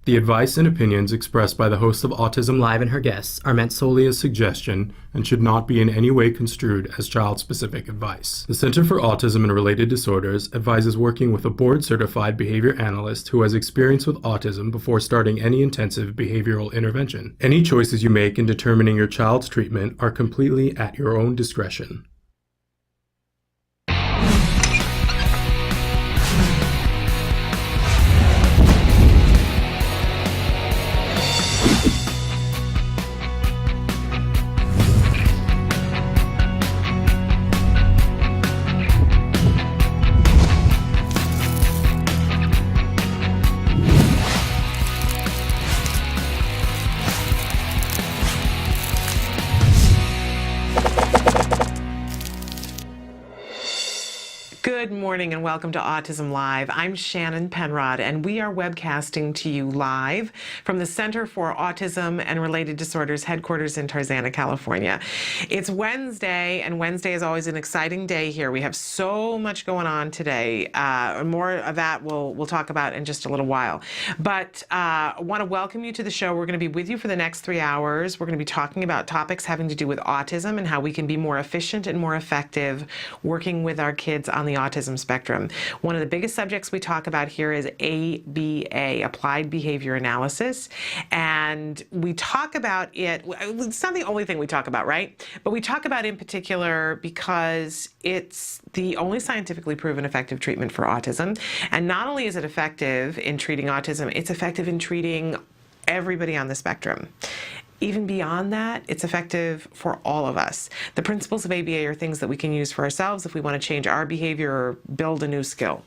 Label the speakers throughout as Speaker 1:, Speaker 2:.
Speaker 1: The advice and opinions expressed by the host of Autism Live and her guests are meant solely as suggestion and should not be in any way construed as child-specific advice. The Center for Autism and Related Disorders advises working with a board-certified behavior analyst who has experience with autism before starting any intensive behavioral intervention. Any choices you make in determining your child's treatment are completely at your own discretion.
Speaker 2: Good morning and welcome to Autism Live. I'm Shannon Penrod and we are webcasting to you live from the Center for Autism and Related Disorders headquarters in Tarzana, California. It's Wednesday and Wednesday is always an exciting day here. We have so much going on today. More of that we'll talk about in just a little while. But I want to welcome you to the show. We're going to be with you for the next 3 hours. We're going to be talking about topics having to do with autism and how we can be more efficient and more effective working with our kids on the autism spectrum. One of the biggest subjects we talk about here is ABA, Applied Behavior Analysis, and we talk about it, it's not the only thing we talk about, right? But we talk about it in particular because it's the only scientifically proven effective treatment for autism, and not only is it effective in treating autism, it's effective in treating everybody on the spectrum. Even beyond that, it's effective for all of us. The principles of ABA are things that we can use for ourselves if we want to change our behavior or build a new skill.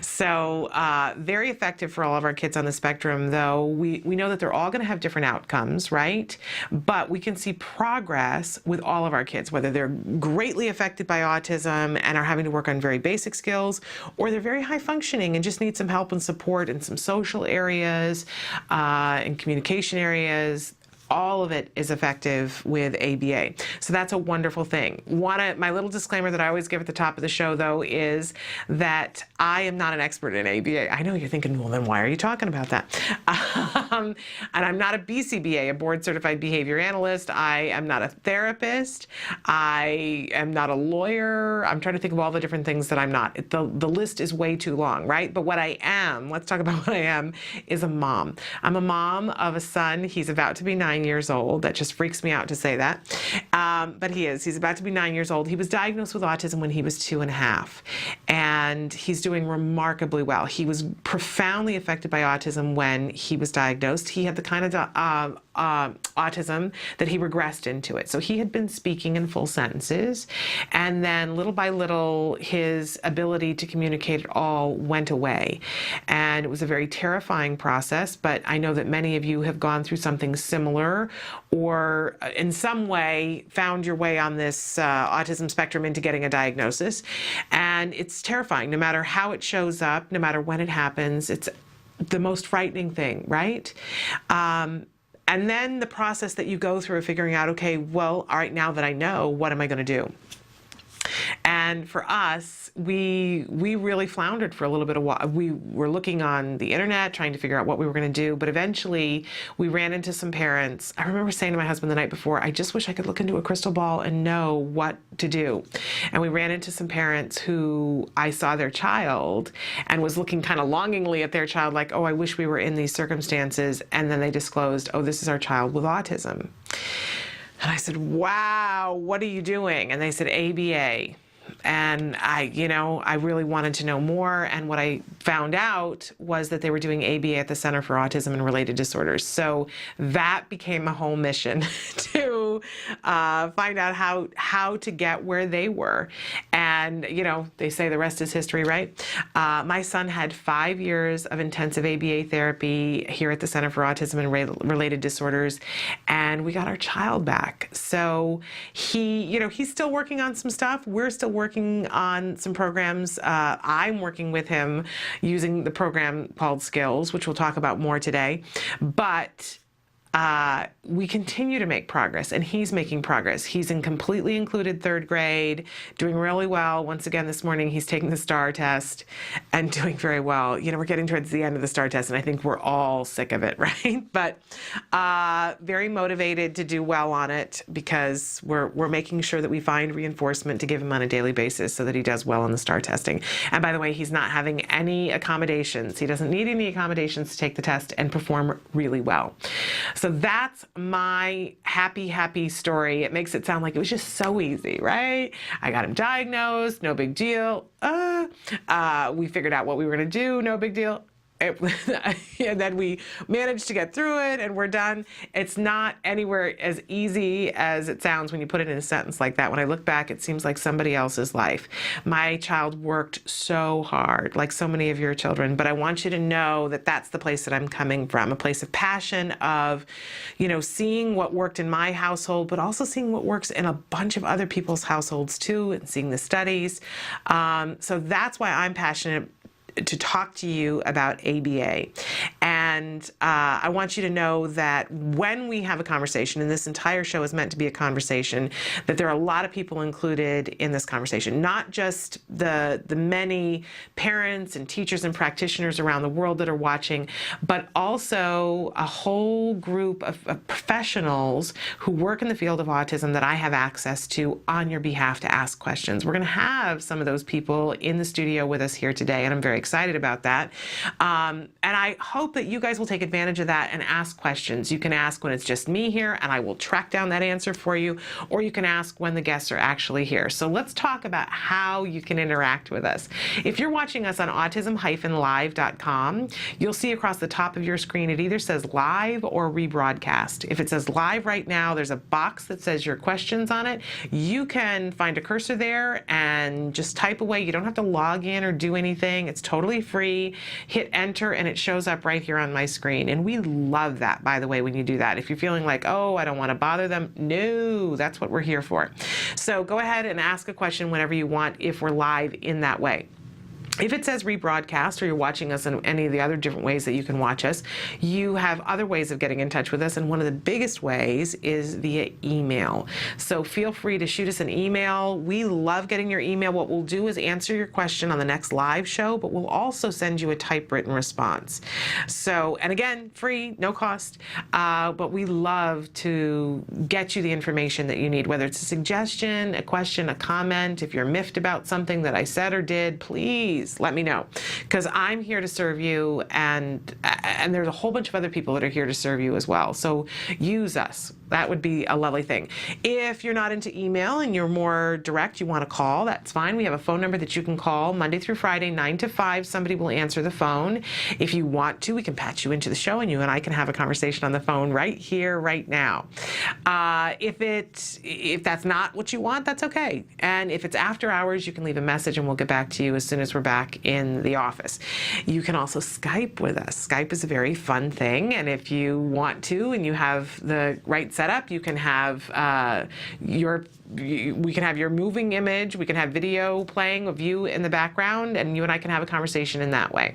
Speaker 2: So very effective for all of our kids on the spectrum, though we know that they're all going to have different outcomes, right? But we can see progress with all of our kids, whether they're greatly affected by autism and are having to work on very basic skills, or they're very high functioning and just need some help and support in some social areas, in communication areas. All of it is effective with ABA. So that's a wonderful thing. My little disclaimer that I always give at the top of the show, though, is that I am not an expert in ABA. I know you're thinking, well, then why are you talking about that? And I'm not a BCBA, a board-certified behavior analyst. I am not a therapist. I am not a lawyer. I'm trying to think of all the different things that I'm not. The list is way too long, right? But what I am, let's talk about what I am, is a mom. I'm a mom of a son. He's about to be 9 years old. That just freaks me out to say that. But he's about to be 9 years old. He was diagnosed with autism when he was 2.5, and he's doing remarkably well. He was profoundly affected by autism when he was diagnosed. He had the kind of autism that he regressed into it. So he had been speaking in full sentences, and then little by little, his ability to communicate at all went away. And it was a very terrifying process, but I know that many of you have gone through something similar or in some way found your way on this autism spectrum into getting a diagnosis. And it's terrifying, no matter how it shows up, no matter when it happens. It's the most frightening thing, right? And then the process that you go through of figuring out, okay, well, all right, now that I know, what am I going to do? And for us, we really floundered for a little bit of while. We were looking on the internet, trying to figure out what we were going to do, but eventually we ran into some parents. I remember saying to my husband the night before, I just wish I could look into a crystal ball and know what to do. And we ran into some parents who I saw their child and was looking kind of longingly at their child like, oh, I wish we were in these circumstances. And then they disclosed, oh, this is our child with autism. And I said, wow, what are you doing? And they said, ABA. And I really wanted to know more. And what I found out was that they were doing ABA at the Center for Autism and Related Disorders. So that became a whole mission to find out how to get where they were. And, they say the rest is history, right? My son had 5 years of intensive ABA therapy here at the Center for Autism and Related Disorders, and we got our child back. So he's still working on some stuff. We're still working on some programs. I'm working with him using the program called Skills, which we'll talk about more today. But we continue to make progress, and he's making progress. He's in completely included third grade, doing really well. Once again, this morning, he's taking the STAR test and doing very well. You know, we're getting towards the end of the STAR test, and I think we're all sick of it, right? But very motivated to do well on it, because we're making sure that we find reinforcement to give him on a daily basis so that he does well on the STAR testing. And by the way, he's not having any accommodations. He doesn't need any accommodations to take the test and perform really well. So that's my happy story. It makes it sound like it was just so easy, right? I got him diagnosed, no big deal. We figured out what we were going to do, no big deal. And then we managed to get through it, and we're done. It's not anywhere as easy as it sounds when you put it in a sentence like that. When I look back, it seems like somebody else's life. My child worked so hard, like so many of your children, but I want you to know that that's the place that I'm coming from, a place of passion, of, you know, seeing what worked in my household, but also seeing what works in a bunch of other people's households too, and seeing the studies. So that's why I'm passionate to talk to you about ABA. And I want you to know that when we have a conversation, and this entire show is meant to be a conversation, that there are a lot of people included in this conversation, not just the many parents and teachers and practitioners around the world that are watching, but also a whole group of professionals who work in the field of autism that I have access to on your behalf to ask questions. We're going to have some of those people in the studio with us here today, and I'm very excited about that. And I hope that you guys will take advantage of that and ask questions. You can ask when it's just me here, and I will track down that answer for you, or you can ask when the guests are actually here. So let's talk about how you can interact with us. If you're watching us on autism-live.com, you'll see across the top of your screen, it either says live or rebroadcast. If it says live right now, there's a box that says your questions on it. You can find a cursor there and just type away. You don't have to log in or do anything. It's totally free. Hit enter and it shows up right here on my screen. And we love that, by the way, when you do that. If you're feeling like, oh, I don't want to bother them, no, that's what we're here for. So go ahead and ask a question whenever you want if we're live in that way. If it says rebroadcast, or you're watching us in any of the other different ways that you can watch us, you have other ways of getting in touch with us, and one of the biggest ways is via email. So feel free to shoot us an email. We love getting your email. What we'll do is answer your question on the next live show, but we'll also send you a typewritten response. So, and again, free, no cost, but we love to get you the information that you need, whether it's a suggestion, a question, a comment. If you're miffed about something that I said or did, please let me know, because I'm here to serve you, and there's a whole bunch of other people that are here to serve you as well. So use us. That would be a lovely thing. If you're not into email and you're more direct, you want to call, that's fine. We have a phone number that you can call Monday through Friday, 9 to 5. Somebody will answer the phone. If you want to, we can patch you into the show, and you and I can have a conversation on the phone right here, right now. If that's not what you want, that's okay. And if it's after hours, you can leave a message and we'll get back to you as soon as we're back in the office. You can also Skype with us. Skype is a very fun thing, and if you want to and you have the right setup, you can have we can have your moving image, we can have video playing of you in the background, and you and I can have a conversation in that way.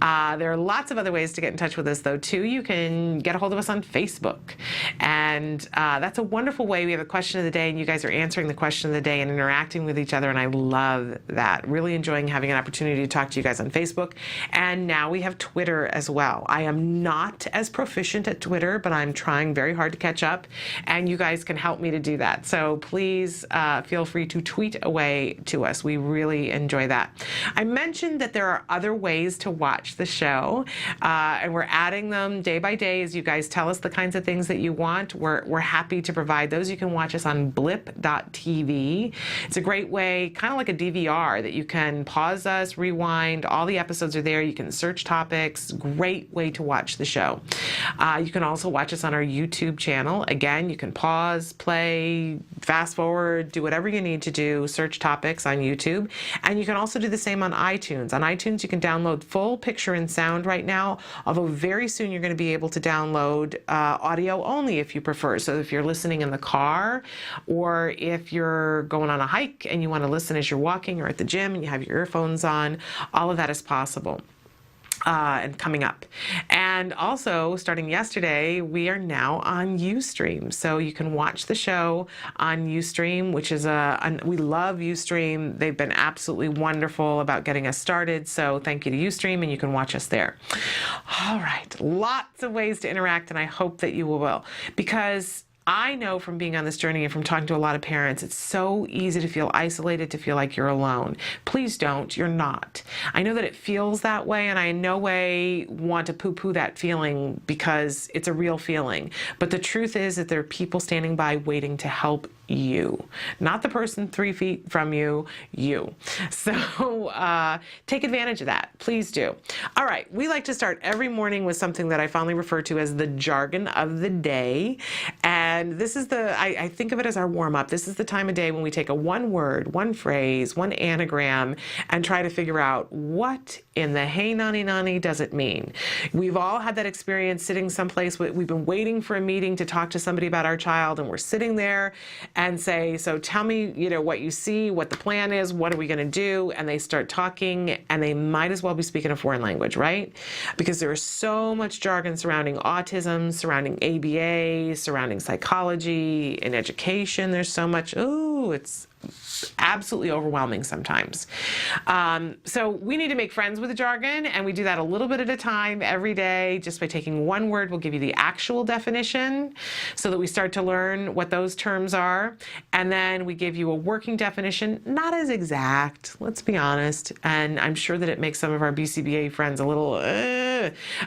Speaker 2: There are lots of other ways to get in touch with us, though, too. You can get a hold of us on Facebook, and that's a wonderful way. We have a question of the day, and you guys are answering the question of the day and interacting with each other, and I love that. Really enjoying having an opportunity to talk to you guys on Facebook, and now we have Twitter as well. I am not as proficient at Twitter, but I'm trying very hard to catch up, and you guys can help me to do that. So please feel free to tweet away to us. We really enjoy that. I mentioned that there are other ways to watch the show, and we're adding them day by day as you guys tell us the kinds of things that you want. We're happy to provide those. You can watch us on blip.tv. It's a great way, kind of like a DVR, that you can pause us, rewind. All the episodes are there. You can search topics. Great way to watch the show. You can also watch us on our YouTube channel. Again, you can pause, play, fast forward, do whatever you need to do, search topics on YouTube. And you can also do the same on iTunes. On iTunes, you can download full picture and sound right now, although very soon you're going to be able to download audio only if you prefer. So if you're listening in the car, or if you're going on a hike and you want to listen as you're walking, or at the gym and you have your earphones on, all of that is possible. and coming up. And also, starting yesterday, we are now on Ustream. So you can watch the show on Ustream, which is we love Ustream. They've been absolutely wonderful about getting us started. So thank you to Ustream, and you can watch us there. All right, lots of ways to interact, and I hope that you will, because I know from being on this journey and from talking to a lot of parents, it's so easy to feel isolated, to feel like you're alone. Please don't. You're not. I know that it feels that way, and I in no way want to poo-poo that feeling, because it's a real feeling. But the truth is that there are people standing by waiting to help you, not the person 3 feet from you, you. So take advantage of that. Please do. All right. We like to start every morning with something that I fondly refer to as the jargon of the day. And this is I think of it as our warm-up. This is the time of day when we take a one word, one phrase, one anagram, and try to figure out what in the hey nani nani does it mean. We've all had that experience sitting someplace. We've been waiting for a meeting to talk to somebody about our child, and we're sitting there and say, so tell me, what you see, what the plan is, what are we going to do? And they start talking, and they might as well be speaking a foreign language, right? Because there is so much jargon surrounding autism, surrounding ABA, surrounding psychology, in education. There's so much, it's absolutely overwhelming sometimes. So we need to make friends with the jargon, and we do that a little bit at a time every day. Just by taking one word, we'll give you the actual definition so that we start to learn what those terms are. And then we give you a working definition, not as exact, let's be honest. And I'm sure that it makes some of our BCBA friends a little,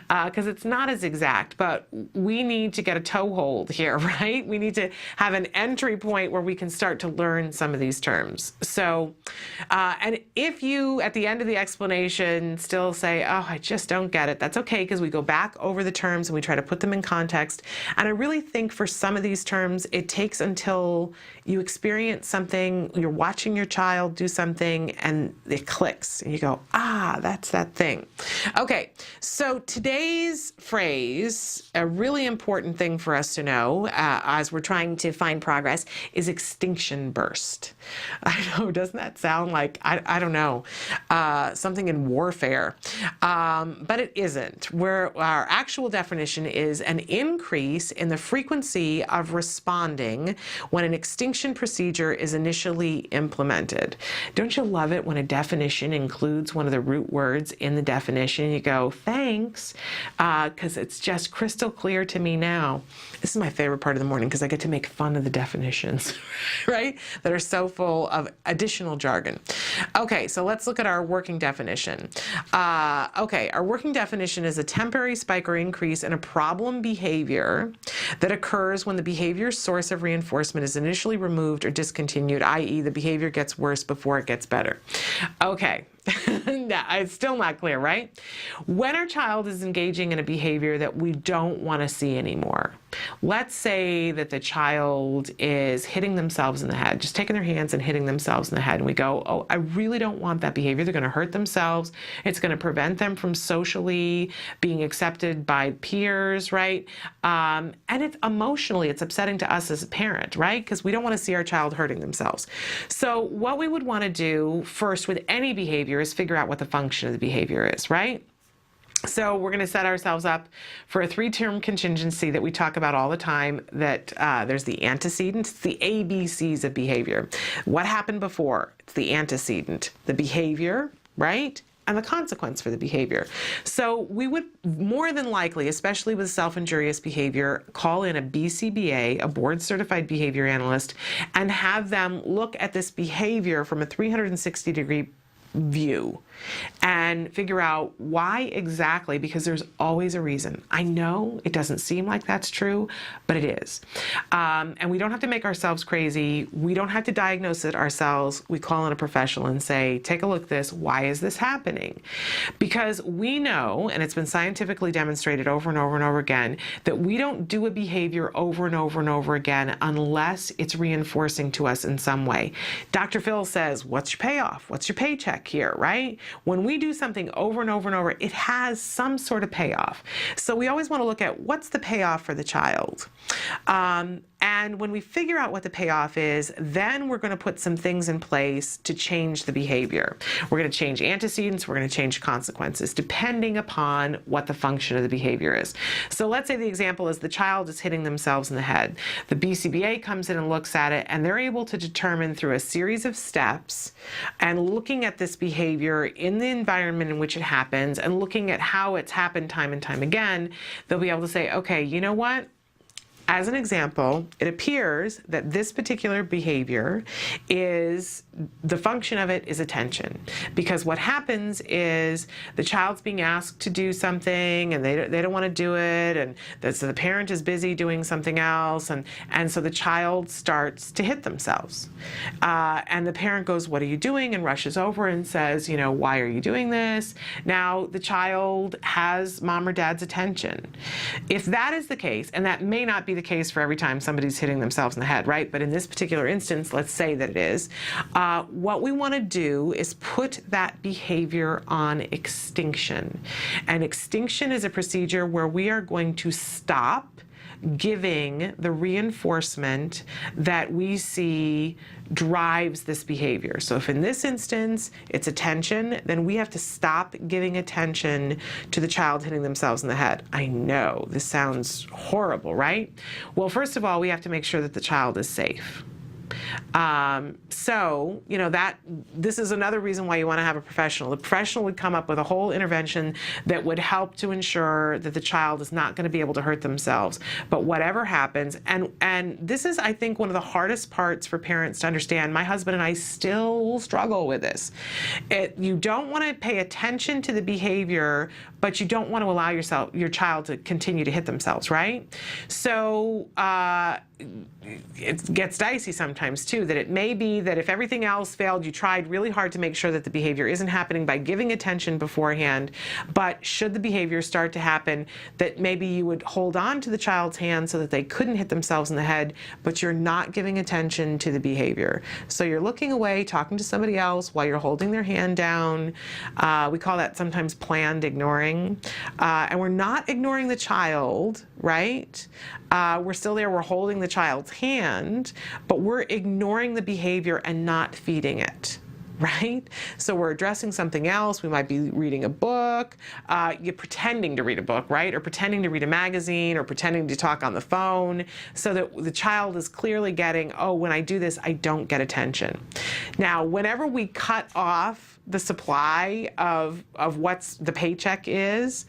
Speaker 2: because it's not as exact, but we need to get a toehold here, right? We need to have an entry point where we can start to learn some of these terms. So, and if you, at the end of the explanation, still say, I just don't get it, that's okay, because we go back over the terms and we try to put them in context. And I really think for some of these terms, it takes until you experience something, you're watching your child do something, and it clicks, and you go, that's that thing. Okay, so today's phrase, a really important thing for us to know as we're trying to find progress, is extinction burst. I know, doesn't that sound like, I don't know, something in warfare? But it isn't. Our actual definition is an increase in the frequency of responding when an extinction procedure is initially implemented. Don't you love it when a definition includes one of the root words in the definition? You go, thanks, because it's just crystal clear to me now. This is my favorite part of the morning, because I get to make fun of the definitions, right? That are so full of additional jargon. Okay, so let's look at our working definition. Our working definition is a temporary spike or increase in a problem behavior that occurs when the behavior's source of reinforcement is initially removed or discontinued, i.e. the behavior gets worse before it gets better. Okay. It's still not clear, right? When our child is engaging in a behavior that we don't want to see anymore, let's say that the child is hitting themselves in the head, just taking their hands and hitting themselves in the head, and we go, I really don't want that behavior. They're going to hurt themselves. It's going to prevent them from socially being accepted by peers, right? And it's emotionally, it's upsetting to us as a parent, right? Because we don't want to see our child hurting themselves. So what we would want to do first with any behavior is figure out what the function of the behavior is, right? So we're going to set ourselves up for a 3-term contingency that we talk about all the time, that there's the antecedent, it's the ABCs of behavior. What happened before? It's the antecedent, the behavior, right? And the consequence for the behavior. So we would more than likely, especially with self-injurious behavior, call in a BCBA, a board-certified behavior analyst, and have them look at this behavior from a 360-degree view and figure out why exactly, because there's always a reason. I know it doesn't seem like that's true, but it is. And we don't have to make ourselves crazy. We don't have to diagnose it ourselves. We call in a professional and say, take a look at this. Why is this happening? Because we know, and it's been scientifically demonstrated over and over and over again, that we don't do a behavior over and over and over again unless it's reinforcing to us in some way. Dr. Phil says, what's your payoff? What's your paycheck here, right? When we do something over and over and over, it has some sort of payoff. So we always want to look at what's the payoff for the child. And when we figure out what the payoff is, then we're going to put some things in place to change the behavior. We're going to change antecedents, we're going to change consequences, depending upon what the function of the behavior is. So let's say the example is the child is hitting themselves in the head. The BCBA comes in and looks at it, and they're able to determine through a series of steps and looking at this behavior in the environment in which it happens and looking at how it's happened time and time again, they'll be able to say, okay, you know what? As an example, it appears that this particular behavior is, the function of it is attention. Because what happens is the child's being asked to do something and they don't want to do it, and so the parent is busy doing something else, and so the child starts to hit themselves. And the parent goes, what are you doing? And rushes over and says, you know, why are you doing this? Now the child has mom or dad's attention. If that is the case, and that may not be the case for every time somebody's hitting themselves in the head, right? But in this particular instance, let's say that it is. What we want to do is put that behavior on extinction. And extinction is a procedure where we are going to stop giving the reinforcement that we see drives this behavior. So if in this instance it's attention, then we have to stop giving attention to the child hitting themselves in the head. I know this sounds horrible, right? Well, first of all, we have to make sure that the child is safe. So, you know, this is another reason why you want to have a professional. The professional would come up with a whole intervention that would help to ensure that the child is not going to be able to hurt themselves. But whatever happens, and this is, I think, one of the hardest parts for parents to understand. My husband and I still struggle with this. You don't want to pay attention to the behavior, but you don't want to allow your child to continue to hit themselves, right? So, it gets dicey sometimes too, that it may be that if everything else failed, you tried really hard to make sure that the behavior isn't happening by giving attention beforehand, but should the behavior start to happen, that maybe you would hold on to the child's hand so that they couldn't hit themselves in the head, but you're not giving attention to the behavior. So you're looking away, talking to somebody else while you're holding their hand down. We call that sometimes planned ignoring. And we're not ignoring the child, right? We're still there, we're holding the child's hand, but we're ignoring the behavior and not feeding it, right? So we're addressing something else. We might be reading a book, you're pretending to read a book, right? Or pretending to read a magazine, or pretending to talk on the phone, so that the child is clearly getting, oh, when I do this, I don't get attention. Now, whenever we cut off the supply of what's the paycheck is,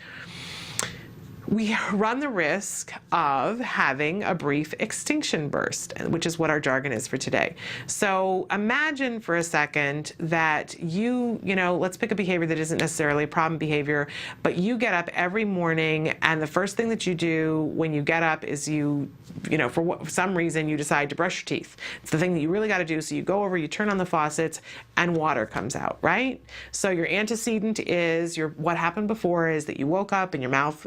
Speaker 2: we run the risk of having a brief extinction burst, which is what our jargon is for today. So imagine for a second that you know, let's pick a behavior that isn't necessarily a problem behavior, but you get up every morning and the first thing that you do when you get up is you know, for some reason you decide to brush your teeth. It's the thing that you really got to do. So you go over, you turn on the faucets, and water comes out, right? So your antecedent is what happened before is that you woke up and your mouth,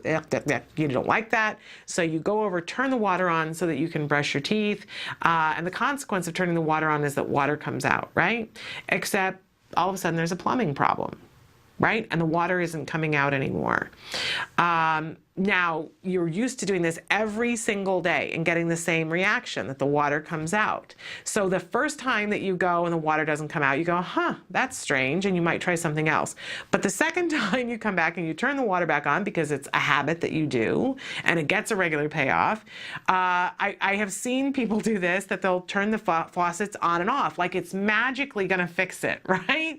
Speaker 2: you don't like that. So you go over, turn the water on so that you can brush your teeth. And the consequence of turning the water on is that water comes out, right? Except all of a sudden there's a plumbing problem, right? And the water isn't coming out anymore. Now, you're used to doing this every single day and getting the same reaction, that the water comes out. So the first time that you go and the water doesn't come out, you go, huh, that's strange, and you might try something else. But the second time you come back and you turn the water back on, because it's a habit that you do, and it gets a regular payoff, I have seen people do this, that they'll turn the faucets on and off, like it's magically gonna fix it, right?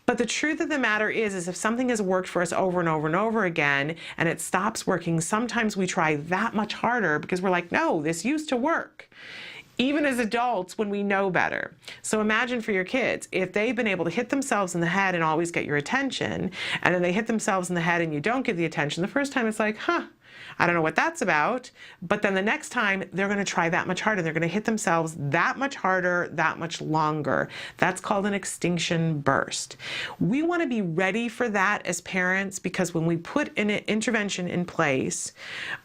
Speaker 2: But the truth of the matter is if something has worked for us over and over and over again, and it stops working, sometimes we try that much harder because we're like, no, this used to work. Even as adults, when we know better. So imagine for your kids, if they've been able to hit themselves in the head and always get your attention, and then they hit themselves in the head and you don't give the attention, the first time it's like, huh, I don't know what that's about. But then the next time, they're going to try that much harder. They're going to hit themselves that much harder, that much longer. That's called an extinction burst. We want to be ready for that as parents, because when we put an intervention in place,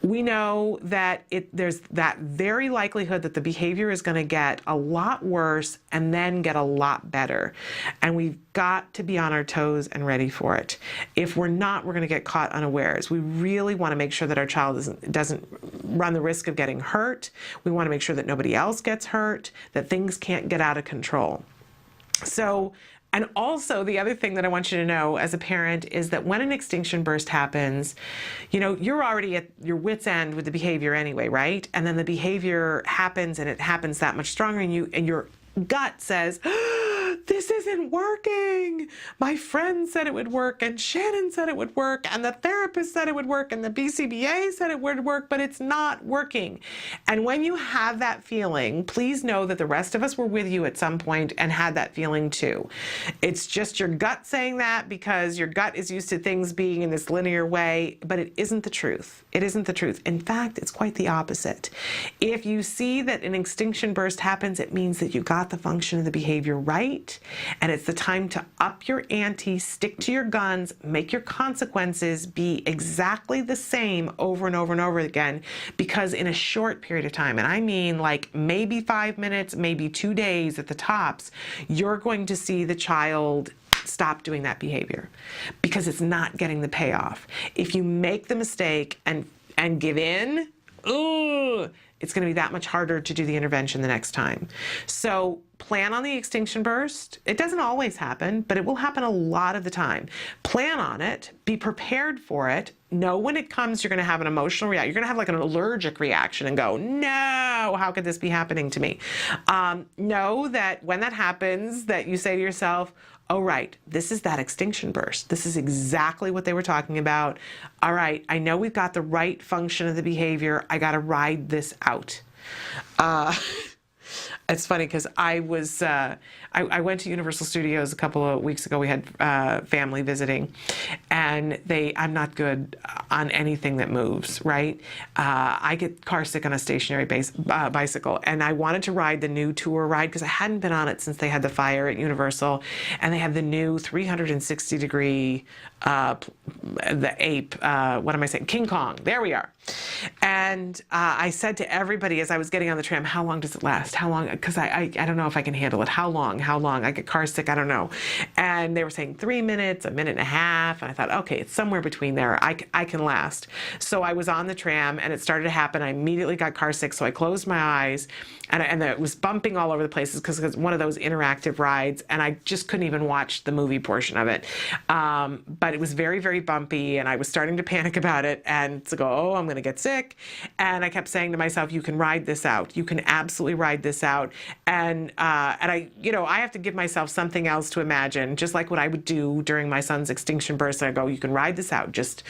Speaker 2: we know that there's that very likelihood that the behavior is going to get a lot worse and then get a lot better. And we've got to be on our toes and ready for it. If we're not, we're going to get caught unawares. We really want to make sure that our child doesn't run the risk of getting hurt. We want to make sure that nobody else gets hurt, that things can't get out of control. So, and also the other thing that I want you to know as a parent is that when an extinction burst happens, you're already at your wit's end with the behavior anyway, right? And then the behavior happens, and it happens that much stronger in you, and your gut says, this isn't working. My friend said it would work, and Shannon said it would work, and the therapist said it would work, and the BCBA said it would work, but it's not working. And when you have that feeling, please know that the rest of us were with you at some point and had that feeling too. It's just your gut saying that because your gut is used to things being in this linear way, but it isn't the truth. It isn't the truth. In fact, it's quite the opposite. If you see that an extinction burst happens, it means that you got the function of the behavior right, and it's the time to up your ante, stick to your guns, make your consequences be exactly the same over and over and over again, because in a short period of time, and I mean like maybe 5 minutes, maybe 2 days at the tops, you're going to see the child stop doing that behavior because it's not getting the payoff. If you make the mistake and give in, it's going to be that much harder to do the intervention the next time. So plan on the extinction burst. It doesn't always happen, but it will happen a lot of the time. Plan on it, be prepared for it. Know when it comes, you're going to have an emotional reaction. You're going to have like an allergic reaction and go, no, how could this be happening to me? Know that when that happens, that you say to yourself, oh, right, this is that extinction burst. This is exactly what they were talking about. All right, I know we've got the right function of the behavior. I got to ride this out. It's funny because I went to Universal Studios a couple of weeks ago. We had family visiting, and I'm not good on anything that moves, right? I get car sick on a stationary bicycle, and I wanted to ride the new tour ride because I hadn't been on it since they had the fire at Universal, and they had the new 360-degree, the ape, what am I saying? King Kong, there we are. And I said to everybody as I was getting on the tram, how long does it last? How long? Because I don't know if I can handle it. How long? I get car sick, I don't know. And they were saying 3 minutes, a minute and a half. And I thought, okay, it's somewhere between there. I can last. So I was on the tram and it started to happen. I immediately got car sick. So I closed my eyes and it was bumping all over the places because it's one of those interactive rides. And I just couldn't even watch the movie portion of it. But it was very, very bumpy. And I was starting to panic about it and to go, oh, I'm going to get sick. And I kept saying to myself, you can ride this out. You can absolutely ride this out. And I have to give myself something else to imagine, just like what I would do during my son's extinction burst. I go, you can ride this out. Just,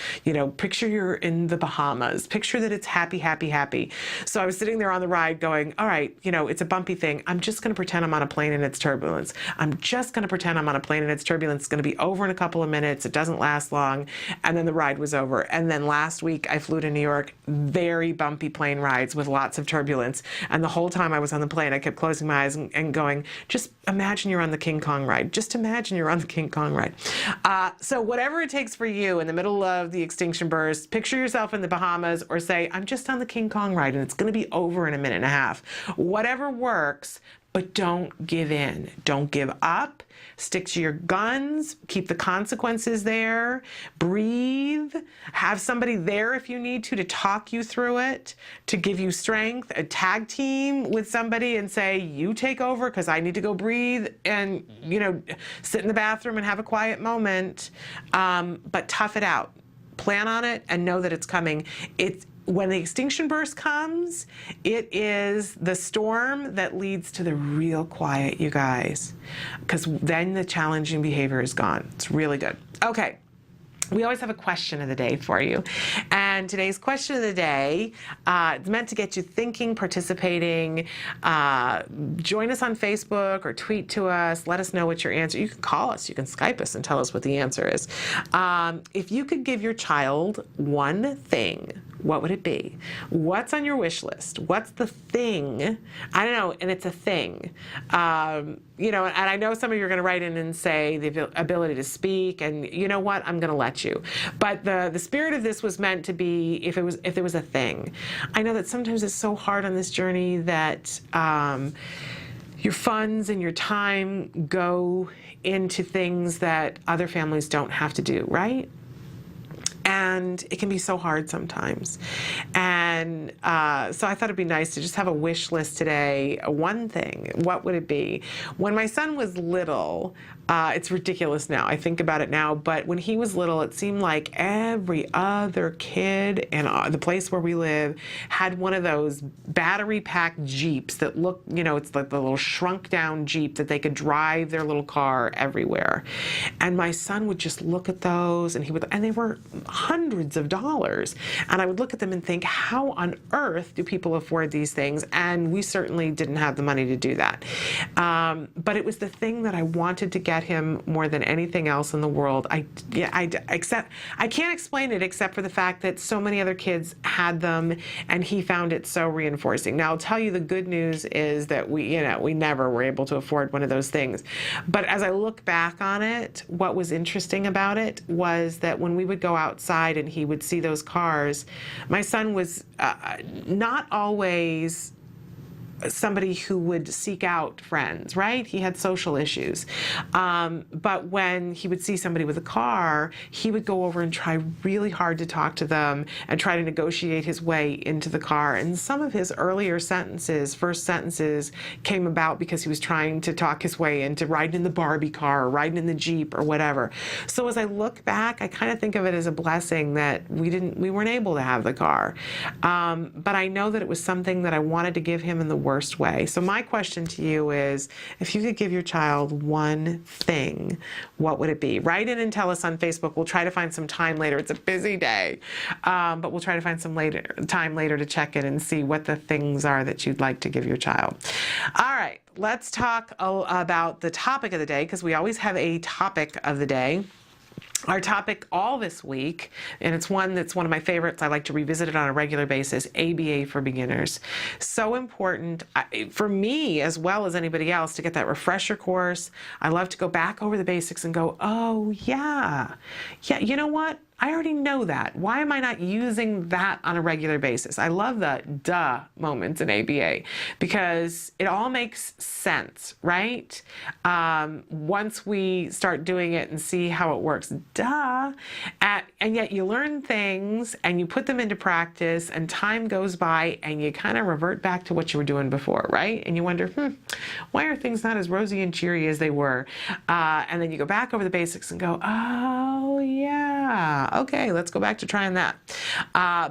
Speaker 2: picture you're in the Bahamas. Picture that it's happy, happy, happy. So I was sitting there on the ride going, all right, it's a bumpy thing. I'm just going to pretend I'm on a plane in its turbulence. I'm just going to pretend I'm on a plane in its turbulence. It's going to be over in a couple of minutes. It doesn't last long. And then the ride was over. And then last week I flew to New York, very bumpy plane rides with lots of turbulence. And the whole time I was on the plane, I kept closing my eyes and going, just imagine you're on the King Kong ride. Just imagine you're on the King Kong ride. So whatever it takes for you in the middle of the extinction burst, picture yourself in the Bahamas or say, I'm just on the King Kong ride and it's going to be over in a minute and a half. Whatever works, but don't give in. Don't give up. Stick to your guns. Keep the consequences there. Breathe. Have somebody there if you need to talk you through it, to give you strength. A tag team with somebody and say, you take over because I need to go breathe and, sit in the bathroom and have a quiet moment. But tough it out. Plan on it and know that it's coming. When the extinction burst comes, it is the storm that leads to the real quiet, you guys, because then the challenging behavior is gone. It's really good. Okay. We always have a question of the day for you. And today's question of the day is meant to get you thinking, participating. Join us on Facebook or tweet to us. Let us know what your answer. You can call us. You can Skype us and tell us what the answer is. If you could give your child one thing, what would it be? What's on your wish list? What's the thing? I don't know, and it's a thing. And I know some of you are going to write in and say the ability to speak, and you know what? I'm going to let you. But the spirit of this was meant to be if there was a thing. I know that sometimes it's so hard on this journey that your funds and your time go into things that other families don't have to do, right? And it can be so hard sometimes. And so I thought it'd be nice to just have a wish list today. One thing, what would it be? When my son was little, it's ridiculous now. I think about it now, but when he was little, it seemed like every other kid in the place where we live had one of those battery-packed Jeeps that look, it's like the little shrunk-down Jeep that they could drive their little car everywhere. And my son would just look at those, and they were hundreds of dollars. And I would look at them and think, how on earth do people afford these things? And we certainly didn't have the money to do that. But it was the thing that I wanted to get him more than anything else in the world. I can't explain it except for the fact that so many other kids had them, and he found it so reinforcing. Now, I'll tell you the good news is that we never were able to afford one of those things. But as I look back on it, what was interesting about it was that when we would go outside and he would see those cars, my son was not always somebody who would seek out friends, right? He had social issues. But when he would see somebody with a car, he would go over and try really hard to talk to them and try to negotiate his way into the car. And some of his earlier first sentences came about because he was trying to talk his way into riding in the Barbie car or riding in the Jeep or whatever. So as I look back, I kind of think of it as a blessing that we weren't able to have the car. But I know that it was something that I wanted to give him in the worst way. So my question to you is, if you could give your child one thing, what would it be? Write in and tell us on Facebook. We'll try to find some time later. It's a busy day, but we'll try to find some time later to check in and see what the things are that you'd like to give your child. All right, let's talk about the topic of the day, because we always have a topic of the day. Our topic all this week, and it's one that's one of my favorites, I like to revisit it on a regular basis, ABA for beginners. So important for me as well as anybody else to get that refresher course. I love to go back over the basics and go, oh yeah, you know what? I already know that. Why am I not using that on a regular basis? I love the duh moments in ABA because it all makes sense, right? Once we start doing it and see how it works, duh. And yet you learn things and you put them into practice and time goes by and you kind of revert back to what you were doing before, right? And you wonder, why are things not as rosy and cheery as they were? And then you go back over the basics and go, oh yeah. Okay, let's go back to trying that.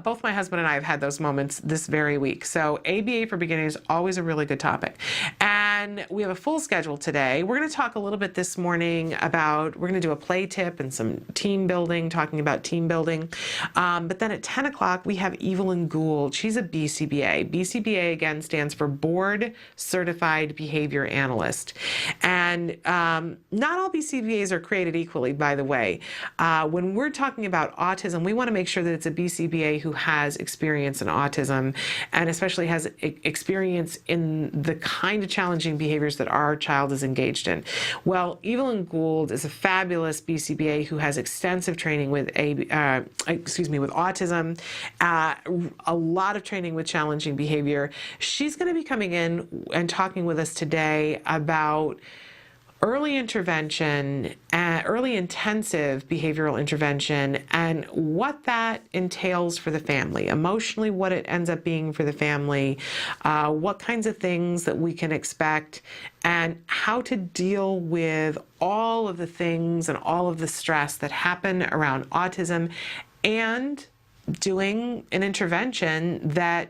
Speaker 2: Both my husband and I have had those moments this very week. So ABA for beginners, always a really good topic. And we have a full schedule today. We're going to talk a little bit this morning we're going to do a play tip and some team building, talking about team building. But then at 10 o'clock, we have Evelyn Gould. She's a BCBA. BCBA, again, stands for Board Certified Behavior Analyst. And not all BCBAs are created equally, by the way. When we're talking about autism, we want to make sure that it's a BCBA who has experience in autism and especially has experience in the kind of challenging behaviors that our child is engaged in. Well, Evelyn Gould is a fabulous BCBA who has extensive training with autism, a lot of training with challenging behavior. She's going to be coming in and talking with us today about early intervention, early intensive behavioral intervention, and what that entails for the family, emotionally what it ends up being for the family, what kinds of things that we can expect, and how to deal with all of the things and all of the stress that happen around autism, and doing an intervention that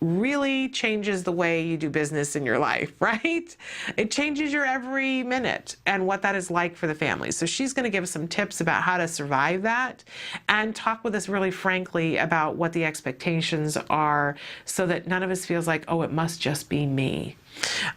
Speaker 2: really changes the way you do business in your life, right? It changes your every minute and what that is like for the family. So she's going to give us some tips about how to survive that and talk with us really frankly about what the expectations are so that none of us feels like, oh, it must just be me.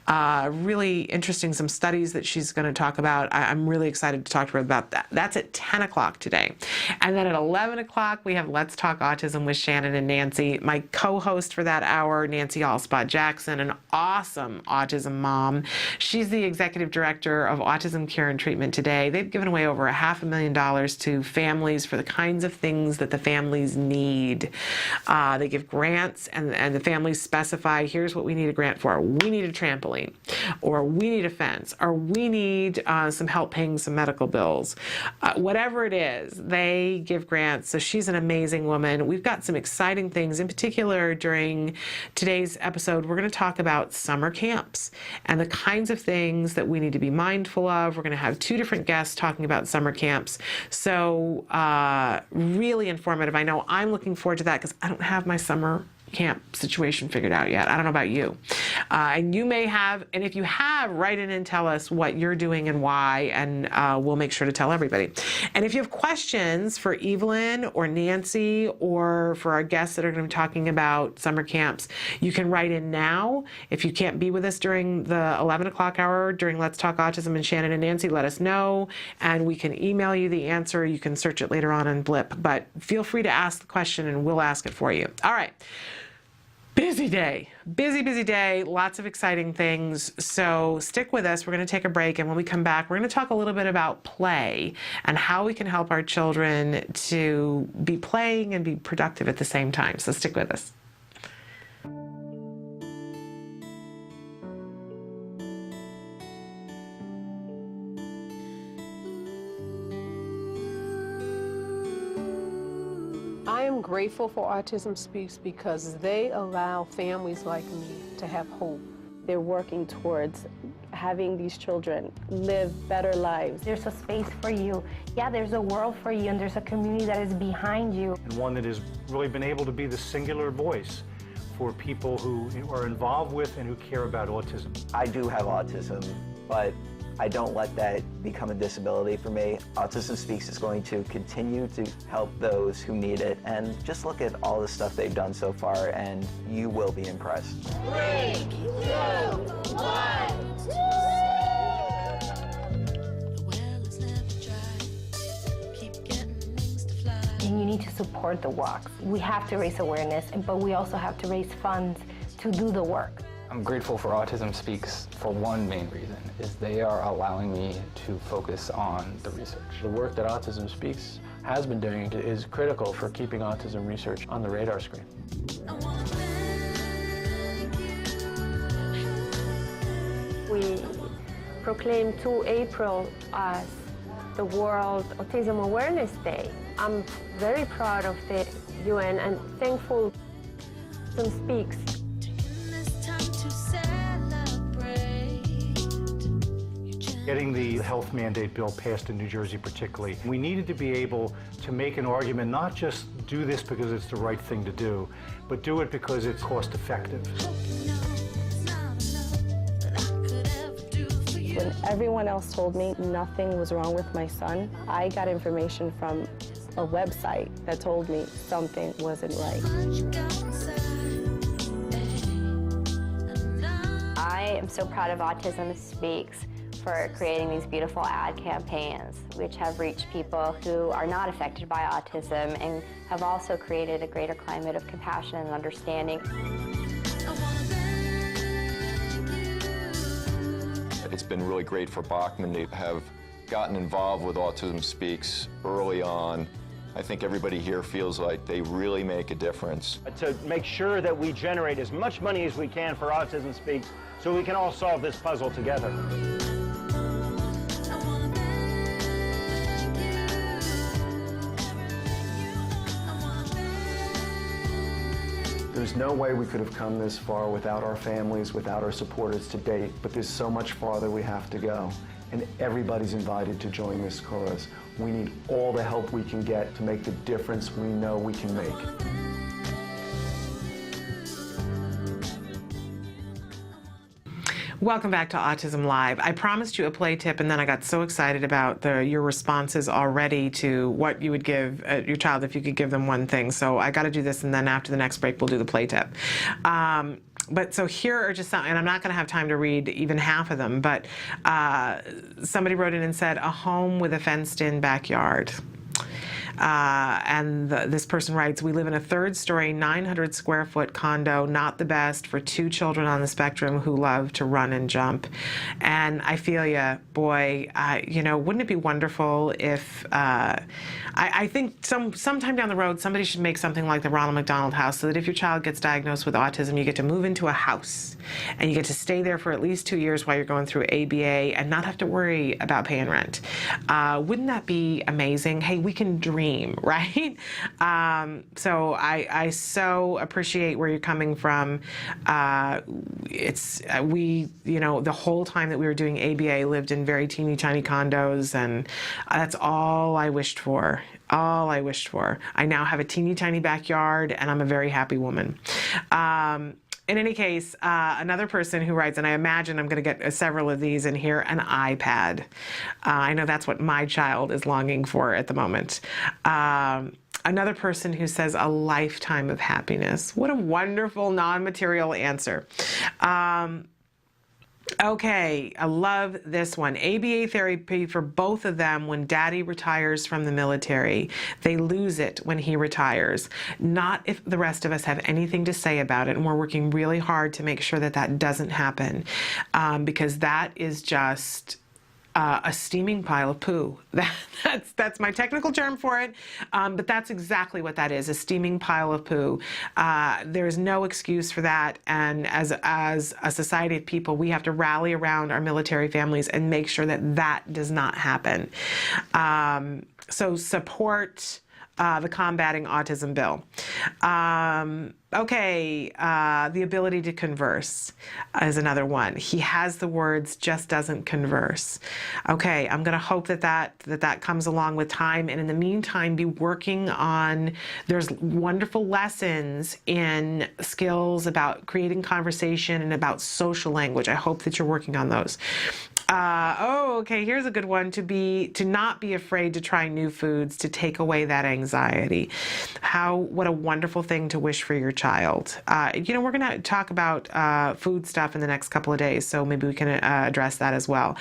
Speaker 2: Really interesting, some studies that she's going to talk about. I'm really excited to talk to her about that. That's at 10 o'clock today. And then at 11 o'clock, we have Let's Talk Autism with Shannon and Nancy. My co-host for that hour, Nancy Allspot Jackson, an awesome autism mom. She's the executive director of Autism Care and Treatment Today. They've given away over $500,000 to families for the kinds of things that the families need. They give grants and the families specify, here's what we need a grant for. We need need a trampoline, or we need a fence, or we need some help paying some medical bills. Whatever it is, they give grants. So she's an amazing woman. We've got some exciting things. In particular, during today's episode, we're going to talk about summer camps and the kinds of things that we need to be mindful of. We're going to have two different guests talking about summer camps. So really informative. I know I'm looking forward to that because I don't have my summer camp situation figured out yet. I don't know about you. And you may have, and if you have, write in and tell us what you're doing and why, and we'll make sure to tell everybody. And if you have questions for Evelyn or Nancy or for our guests that are going to be talking about summer camps, you can write in now. If you can't be with us during the 11 o'clock hour during Let's Talk Autism, and Shannon and Nancy, let us know, and we can email you the answer. You can search it later on in Blip, but feel free to ask the question and we'll ask it for you. All right. Busy day, busy day, lots of exciting things. So stick with us. We're going to take a break, and when we come back, we're going to talk a little bit about play and how we can help our children to be playing and be productive at the same time. So stick with us.
Speaker 3: I am grateful for Autism Speaks because they allow families like me to have hope.
Speaker 4: They're working towards having these children live better lives.
Speaker 5: There's a space for you. Yeah, there's a world for you, and there's a community that is behind you.
Speaker 6: And one that has really been able to be the singular voice for people who are involved with and who care about autism.
Speaker 7: I do have autism, but I don't let that become a disability for me. Autism Speaks is going to continue to help those who need it, and just look at all the stuff they've done so far and you will be impressed.
Speaker 5: 3, 2, 1. And you need to support the walks. We have to raise awareness, but we also have to raise funds to do the work.
Speaker 8: I'm grateful for Autism Speaks for one main reason, is they are allowing me to focus on the research.
Speaker 9: The work that Autism Speaks has been doing is critical for keeping autism research on the radar screen.
Speaker 4: We proclaimed 2 April as the World Autism Awareness Day. I'm very proud of the UN and thankful Autism Speaks.
Speaker 6: Getting the health mandate bill passed in New Jersey particularly, we needed to be able to make an argument, not just do this because it's the right thing to do, but do it because it's cost effective.
Speaker 4: When everyone else told me nothing was wrong with my son, I got information from a website that told me something wasn't right.
Speaker 10: I am so proud of Autism Speaks for creating these beautiful ad campaigns, which have reached people who are not affected by autism and have also created a greater climate of compassion and understanding.
Speaker 11: It's been really great for Bachman to have gotten involved with Autism Speaks early on. I think everybody here feels like they really make a difference.
Speaker 12: To make sure that we generate as much money as we can for Autism Speaks so we can all solve this puzzle together.
Speaker 9: There's no way we could have come this far without our families, without our supporters to date, but there's so much farther we have to go. And everybody's invited to join this cause. We need all the help we can get to make the difference we know we can make.
Speaker 2: Welcome back to Autism Live. I promised you a play tip, and then I got so excited about your responses already to what you would give your child if you could give them one thing. So I got to do this, and then after the next break, we'll do the play tip. But so here are just some, and I'm not going to have time to read even half of them, but somebody wrote in and said, a home with a fenced-in backyard. This person writes, we live in a third-story, 900-square-foot condo, not the best for 2 children on the spectrum who love to run and jump. And I feel ya, boy. Wouldn't it be wonderful if, I think sometime down the road, somebody should make something like the Ronald McDonald House, so that if your child gets diagnosed with autism, you get to move into a house and you get to stay there for at least 2 years while you're going through ABA and not have to worry about paying rent. Wouldn't that be amazing? Hey, we can dream, right? So I so appreciate where you're coming from. The whole time that we were doing ABA, lived in very teeny tiny condos, and that's all I wished for. All I wished for. I now have a teeny tiny backyard, and I'm a very happy woman. In any case, another person who writes, and I imagine I'm going to get several of these in here, an iPad. I know that's what my child is longing for at the moment. Another person who says a lifetime of happiness. What a wonderful non-material answer. Okay, I love this one. ABA therapy for both of them when daddy retires from the military. They lose it when he retires. Not if the rest of us have anything to say about it, and we're working really hard to make sure that that doesn't happen, because that is just a steaming pile of poo. That's my technical term for it, but that's exactly what that is, a steaming pile of poo. There's no excuse for that, and as a society of people, we have to rally around our military families and make sure that that does not happen. So support the Combating Autism Bill. The ability to converse is another one. He has the words, just doesn't converse. Okay, I'm going to hope that comes along with time, and in the meantime, be working on, there's wonderful lessons in skills about creating conversation and about social language. I hope that you're working on those. Here's a good one. To not be afraid to try new foods, to take away that anxiety. What a wonderful thing to wish for your child. We're going to talk about food stuff in the next couple of days, so maybe we can address that as well.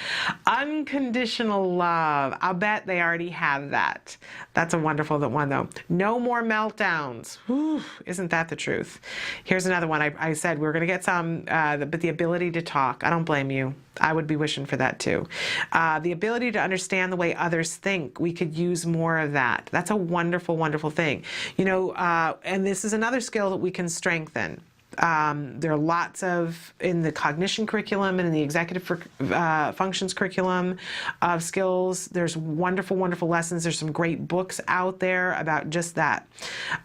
Speaker 2: Unconditional love. I'll bet they already have that. That's a wonderful one, though. No more meltdowns. Whew, isn't that the truth? Here's another one. I said we're going to get some, but the ability to talk. I don't blame you. I would be wishing for that too. The ability to understand the way others think. We could use more of that. That's a wonderful, wonderful thing. And this is another skill that we can strengthen. There are lots in the cognition curriculum and in the executive functions curriculum of skills. There's wonderful, wonderful lessons. There's some great books out there about just that.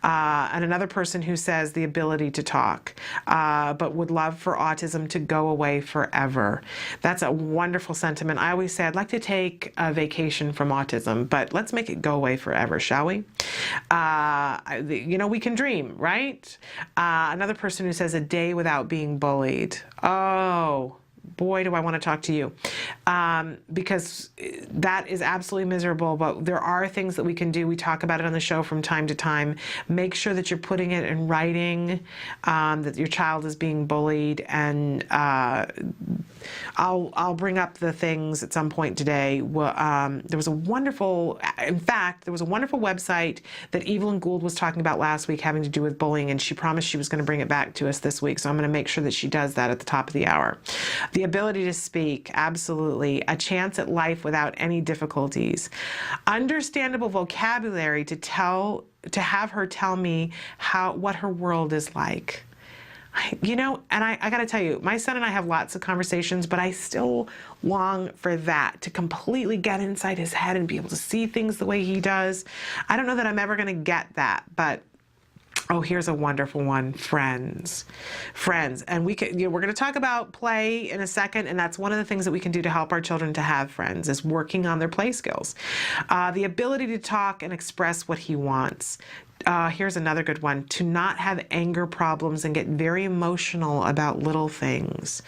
Speaker 2: And another person who says the ability to talk, but would love for autism to go away forever. That's a wonderful sentiment. I always say I'd like to take a vacation from autism, but let's make it go away forever, shall we? We can dream, right? Another person who says a day without being bullied. Oh, boy, do I want to talk to you. Because that is absolutely miserable, but there are things that we can do. We talk about it on the show from time to time. Make sure that you're putting it in writing, that your child is being bullied, and I'll bring up the things at some point today. There was a wonderful website that Evelyn Gould was talking about last week having to do with bullying, and she promised she was going to bring it back to us this week, so I'm going to make sure that she does that at the top of the hour. The ability to speak, absolutely. A chance at life without any difficulties. Understandable vocabulary to have her tell me what her world is like. And I got to tell you, my son and I have lots of conversations, but I still long for that, to completely get inside his head and be able to see things the way he does. I don't know that I'm ever going to get that, but here's a wonderful one. Friends. And we're going to talk about play in a second, and that's one of the things that we can do to help our children to have friends, is working on their play skills. The ability to talk and express what he wants. Here's another good one. To not have anger problems and get very emotional about little things.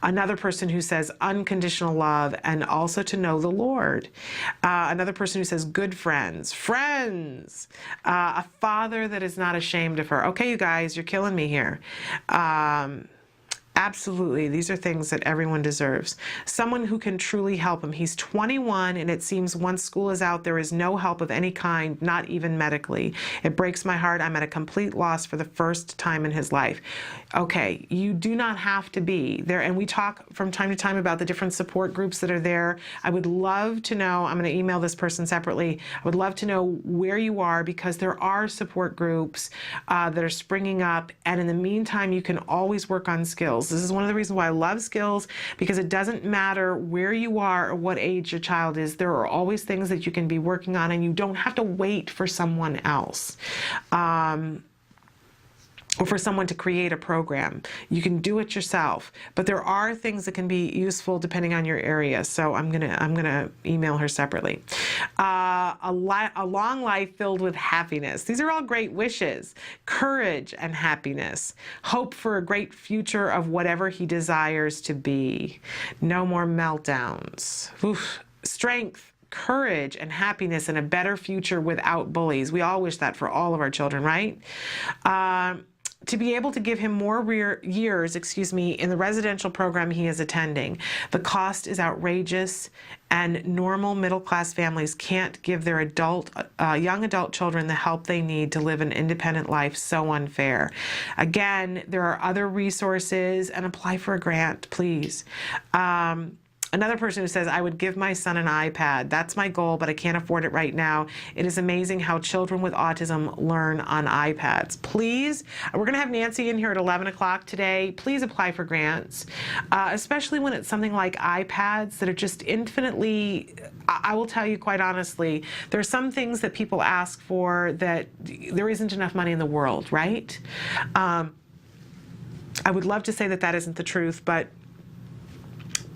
Speaker 2: Another person who says unconditional love and also to know the Lord. Another person who says good friends. A father that is not ashamed of her. Okay, you guys, you're killing me here. Absolutely. These are things that everyone deserves. Someone who can truly help him. He's 21, and it seems once school is out, there is no help of any kind, not even medically. It breaks my heart. I'm at a complete loss for the first time in his life. Okay, you do not have to be there. And we talk from time to time about the different support groups that are there. I would love to know, I'm going to email this person separately. I would love to know where you are, because there are support groups that are springing up. And in the meantime, you can always work on skills. This is one of the reasons why I love skills, because it doesn't matter where you are or what age your child is. There are always things that you can be working on, and you don't have to wait for someone else. Or for someone to create a program. You can do it yourself, but there are things that can be useful depending on your area. So I'm gonna email her separately. A long life filled with happiness. These are all great wishes. Courage and happiness. Hope for a great future of whatever he desires to be. No more meltdowns. Oof. Strength, courage, and happiness, and a better future without bullies. We all wish that for all of our children, right? To be able to give him more years, in the residential program he is attending. The cost is outrageous, and normal middle-class families can't give their young adult children the help they need to live an independent life. So unfair. Again, there are other resources, and apply for a grant, please. Another person who says, I would give my son an iPad. That's my goal, but I can't afford it right now. It is amazing how children with autism learn on iPads. Please, we're going to have Nancy in here at 11 o'clock today. Please apply for grants, especially when it's something like iPads that are just infinitely, I will tell you quite honestly, there are some things that people ask for that there isn't enough money in the world, right? I would love to say that that isn't the truth, but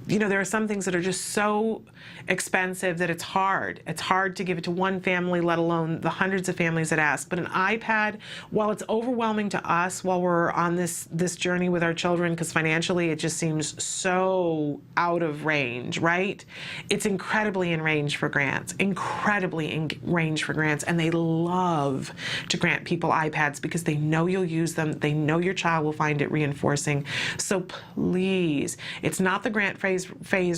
Speaker 2: you know, there are some things that are just so expensive that it's hard. It's hard to give it to one family, let alone the hundreds of families that ask. But an iPad, while it's overwhelming to us while we're on this journey with our children, because financially it just seems so out of range, right? It's incredibly in range for grants, incredibly in range for grants. And they love to grant people iPads because they know you'll use them. They know your child will find it reinforcing. So please, it's not the grant phase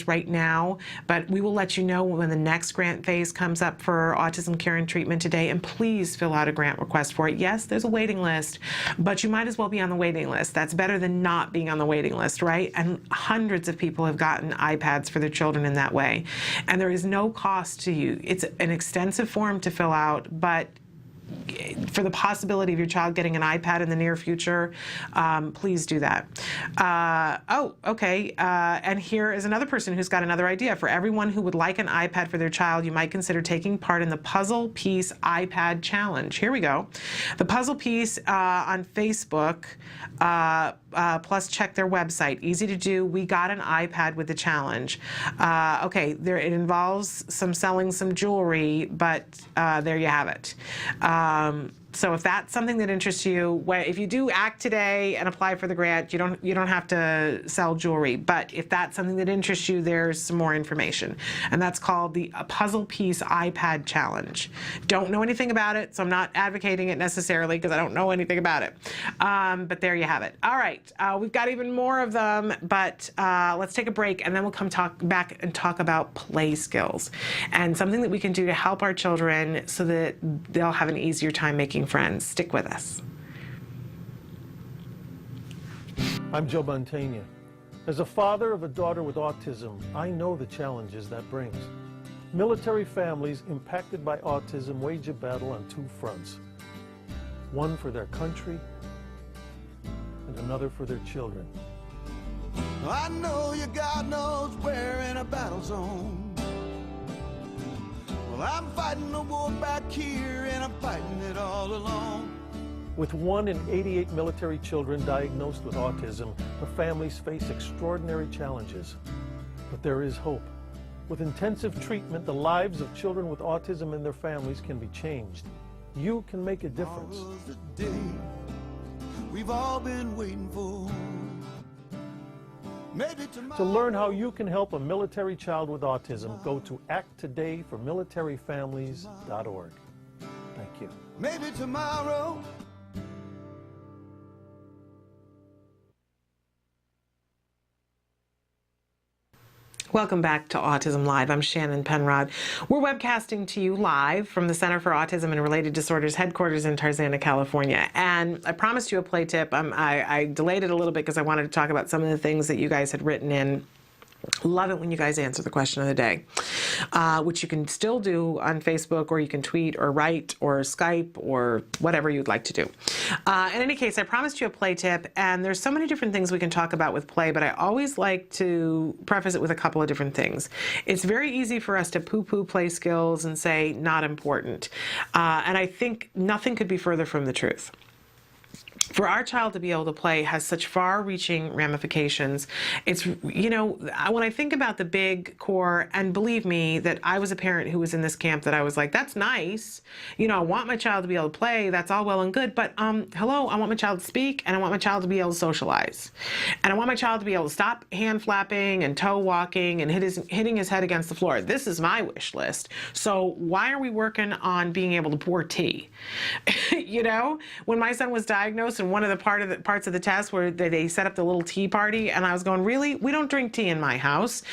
Speaker 2: right now, but we will let you know when the next grant phase comes up for autism care and treatment today, and please fill out a grant request for it. Yes, there's a waiting list, but you might as well be on the waiting list. That's better than not being on the waiting list, right? And hundreds of people have gotten iPads for their children in that way, and there is no cost to you. It's an extensive form to fill out, but for the possibility of your child getting an iPad in the near future, please do that. Okay. And here is another person who's got another idea. For everyone who would like an iPad for their child, you might consider taking part in the Puzzle Piece iPad Challenge. Here we go. The Puzzle Piece on Facebook, plus check their website. Easy to do. We got an iPad with the challenge. Okay, it involves selling some jewelry, but there you have it. So if that's something that interests you, if you do act today and apply for the grant, you don't have to sell jewelry. But if that's something that interests you, there's some more information, and that's called the Puzzle Piece iPad Challenge. Don't know anything about it, so I'm not advocating it necessarily because I don't know anything about it. But there you have it. All right, we've got even more of them, but let's take a break, and then we'll come back and talk about play skills and something that we can do to help our children so that they'll have an easier time making friends. Stick with us.
Speaker 13: I'm Joe Montaigne. As a father of a daughter with autism, I know the challenges that brings. Military families impacted by autism wage a battle on two fronts. One for their country and another for their children.
Speaker 14: I know you God knows we're in a battle zone. Well, I'm fighting the war back here, and I'm fighting it all alone.
Speaker 13: With 1 in 88 military children diagnosed with autism, the families face extraordinary challenges. But there is hope. With intensive treatment, the lives of children with autism and their families can be changed. You can make a difference.
Speaker 14: The day we've all been waiting for.
Speaker 13: To learn how you can help a military child with autism, go to acttodayformilitaryfamilies.org. Thank you.
Speaker 14: Maybe tomorrow.
Speaker 2: Welcome back to Autism Live. I'm Shannon Penrod. We're webcasting to you live from the Center for Autism and Related Disorders headquarters in Tarzana, California. And I promised you a play tip. I delayed it a little bit because I wanted to talk about some of the things that you guys had written in. Love it when you guys answer the question of the day, which you can still do on Facebook, or you can tweet or write or Skype or whatever you'd like to do. In any case, I promised you a play tip, and there's so many different things we can talk about with play, but I always like to preface it with a couple of different things. It's very easy for us to poo-poo play skills and say not important, and I think nothing could be further from the truth. For our child to be able to play has such far-reaching ramifications. It's, you know, when I think about the big core, and believe me that I was a parent who was in this camp that I was like, that's nice. You know, I want my child to be able to play. That's all well and good. But hello, I want my child to speak, and I want my child to be able to socialize. And I want my child to be able to stop hand flapping and toe walking and hitting his head against the floor. This is my wish list. So why are we working on being able to pour tea? You know, when my son was diagnosed, and one of the parts of the test where they set up the little tea party, and I was going, really? We don't drink tea in my house.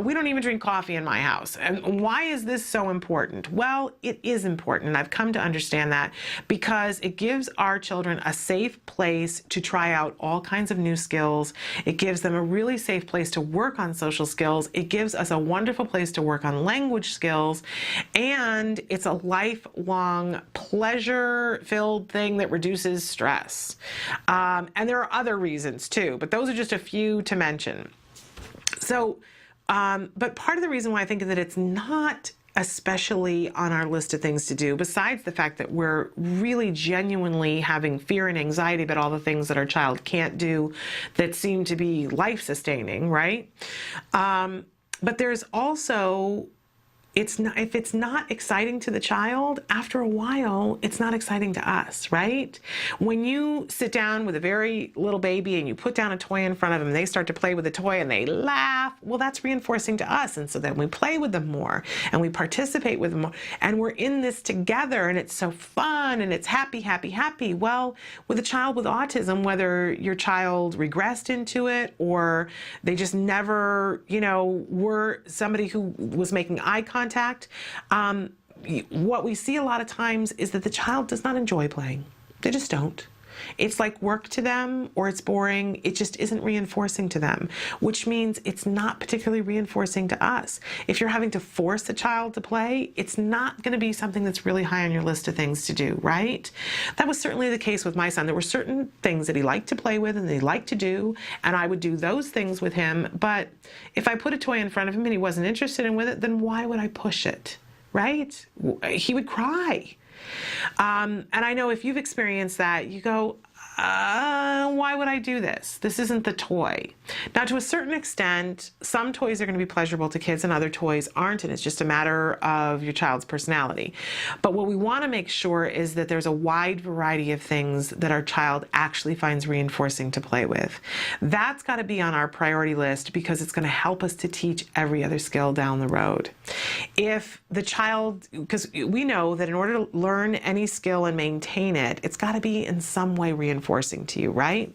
Speaker 2: We don't even drink coffee in my house. And why is this so important? Well, it is important. I've come to understand that because it gives our children a safe place to try out all kinds of new skills. It gives them a really safe place to work on social skills. It gives us a wonderful place to work on language skills. And it's a lifelong pleasure-filled thing that reduces stress. And there are other reasons too, but those are just a few to mention. So, but part of the reason why I think that it's not especially on our list of things to do, besides the fact that we're really genuinely having fear and anxiety about all the things that our child can't do that seem to be life-sustaining, right? But there's also, if it's not exciting to the child, after a while, it's not exciting to us, right? When you sit down with a very little baby and you put down a toy in front of them, they start to play with the toy and they laugh, well, that's reinforcing to us. And so then we play with them more and we participate with them more, and we're in this together, and it's so fun and it's happy, happy, happy. Well, with a child with autism, whether your child regressed into it or they just never, you know, were somebody who was making eye contact, what we see a lot of times is that the child does not enjoy playing. They just don't. It's like work to them, or it's boring. It just isn't reinforcing to them, which means it's not particularly reinforcing to us. If you're having to force a child to play, it's not going to be something that's really high on your list of things to do, right? That was certainly the case with my son. There were certain things that he liked to play with and that he liked to do, and I would do those things with him. But if I put a toy in front of him and he wasn't interested in with it, then why would I push it, right? He would cry. And I know if you've experienced that, you go, why would I do this? This isn't the toy. Now, to a certain extent, some toys are going to be pleasurable to kids and other toys aren't, and it's just a matter of your child's personality. But what we want to make sure is that there's a wide variety of things that our child actually finds reinforcing to play with. That's got to be on our priority list because it's going to help us to teach every other skill down the road. If the child, because we know that in order to learn any skill and maintain it, it's got to be in some way reinforcing to you, right?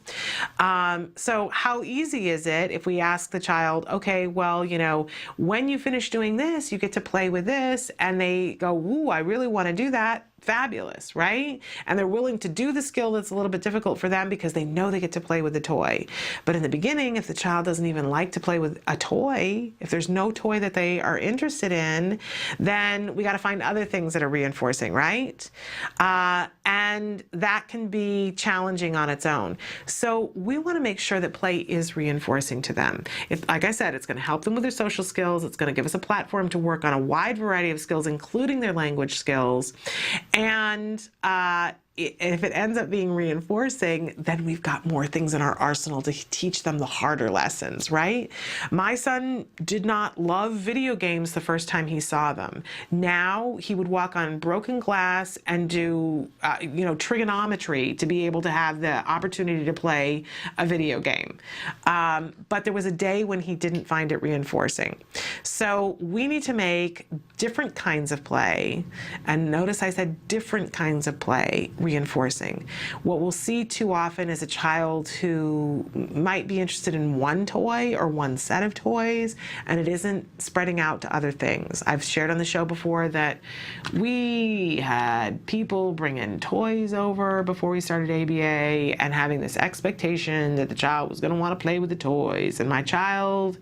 Speaker 2: So how easy is it if we ask the child, okay, well, you know, when you finish doing this, you get to play with this, and they go, ooh, I really want to do that. Fabulous, right? And they're willing to do the skill that's a little bit difficult for them because they know they get to play with the toy. But in the beginning, if the child doesn't even like to play with a toy, if there's no toy that they are interested in, then we got to find other things that are reinforcing, right? And that can be challenging on its own. So we want to make sure that play is reinforcing to them. Like I said, it's going to help them with their social skills. It's going to give us a platform to work on a wide variety of skills, including their language skills. And if it ends up being reinforcing, then we've got more things in our arsenal to teach them the harder lessons, right? My son did not love video games the first time he saw them. Now he would walk on broken glass and do, trigonometry to be able to have the opportunity to play a video game. But there was a day when he didn't find it reinforcing. So we need to make different kinds of play. And notice I said different kinds of play, reinforcing. What we'll see too often is a child who might be interested in one toy or one set of toys, and it isn't spreading out to other things. I've shared on the show before that we had people bringing toys over before we started ABA and having this expectation that the child was going to want to play with the toys. And my child,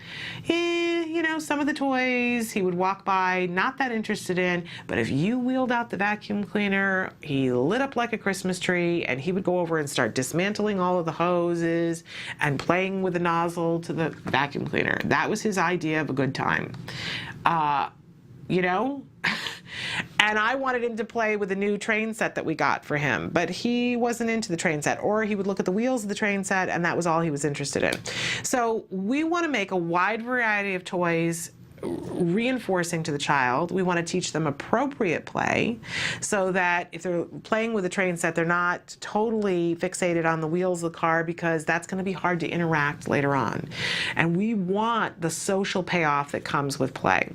Speaker 2: you know, some of the toys he would walk by, not that interested in, but if you wheeled out the vacuum cleaner, he lit up like a Christmas tree, and he would go over and start dismantling all of the hoses and playing with the nozzle to the vacuum cleaner. That was his idea of a good time. You know? And I wanted him to play with the new train set that we got for him, but he wasn't into the train set, or he would look at the wheels of the train set and that was all he was interested in. So we want to make a wide variety of toys reinforcing to the child. We want to teach them appropriate play so that if they're playing with a train set, they're not totally fixated on the wheels of the car, because that's going to be hard to interact later on. And we want the social payoff that comes with play.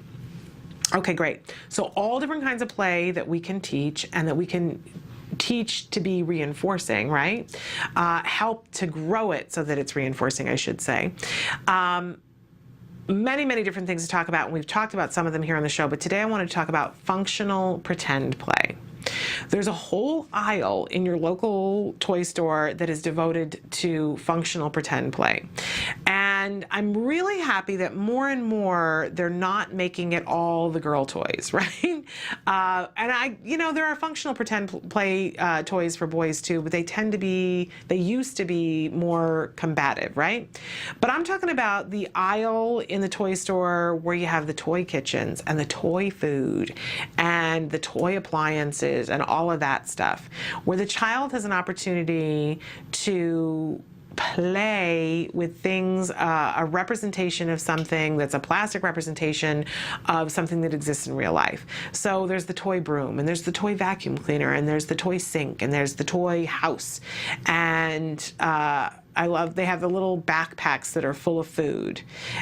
Speaker 2: Okay, great. So all different kinds of play that we can teach and that we can teach to be reinforcing, right? Help to grow it so that it's reinforcing, I should say. Many, many different things to talk about, and we've talked about some of them here on the show, but today I want to talk about functional pretend play. There's a whole aisle in your local toy store that is devoted to functional pretend play. And I'm really happy that more and more they're not making it all the girl toys, right? And you know, there are functional pretend play toys for boys too, but they used to be more combative, right? But I'm talking about the aisle in the toy store where you have the toy kitchens and the toy food and the toy appliances and all of that stuff, where the child has an opportunity to play with things, a representation of something that's a plastic representation of something that exists in real life. So there's the toy broom, and there's the toy vacuum cleaner, and there's the toy sink, and there's the toy house. And they have the little backpacks that are full of food.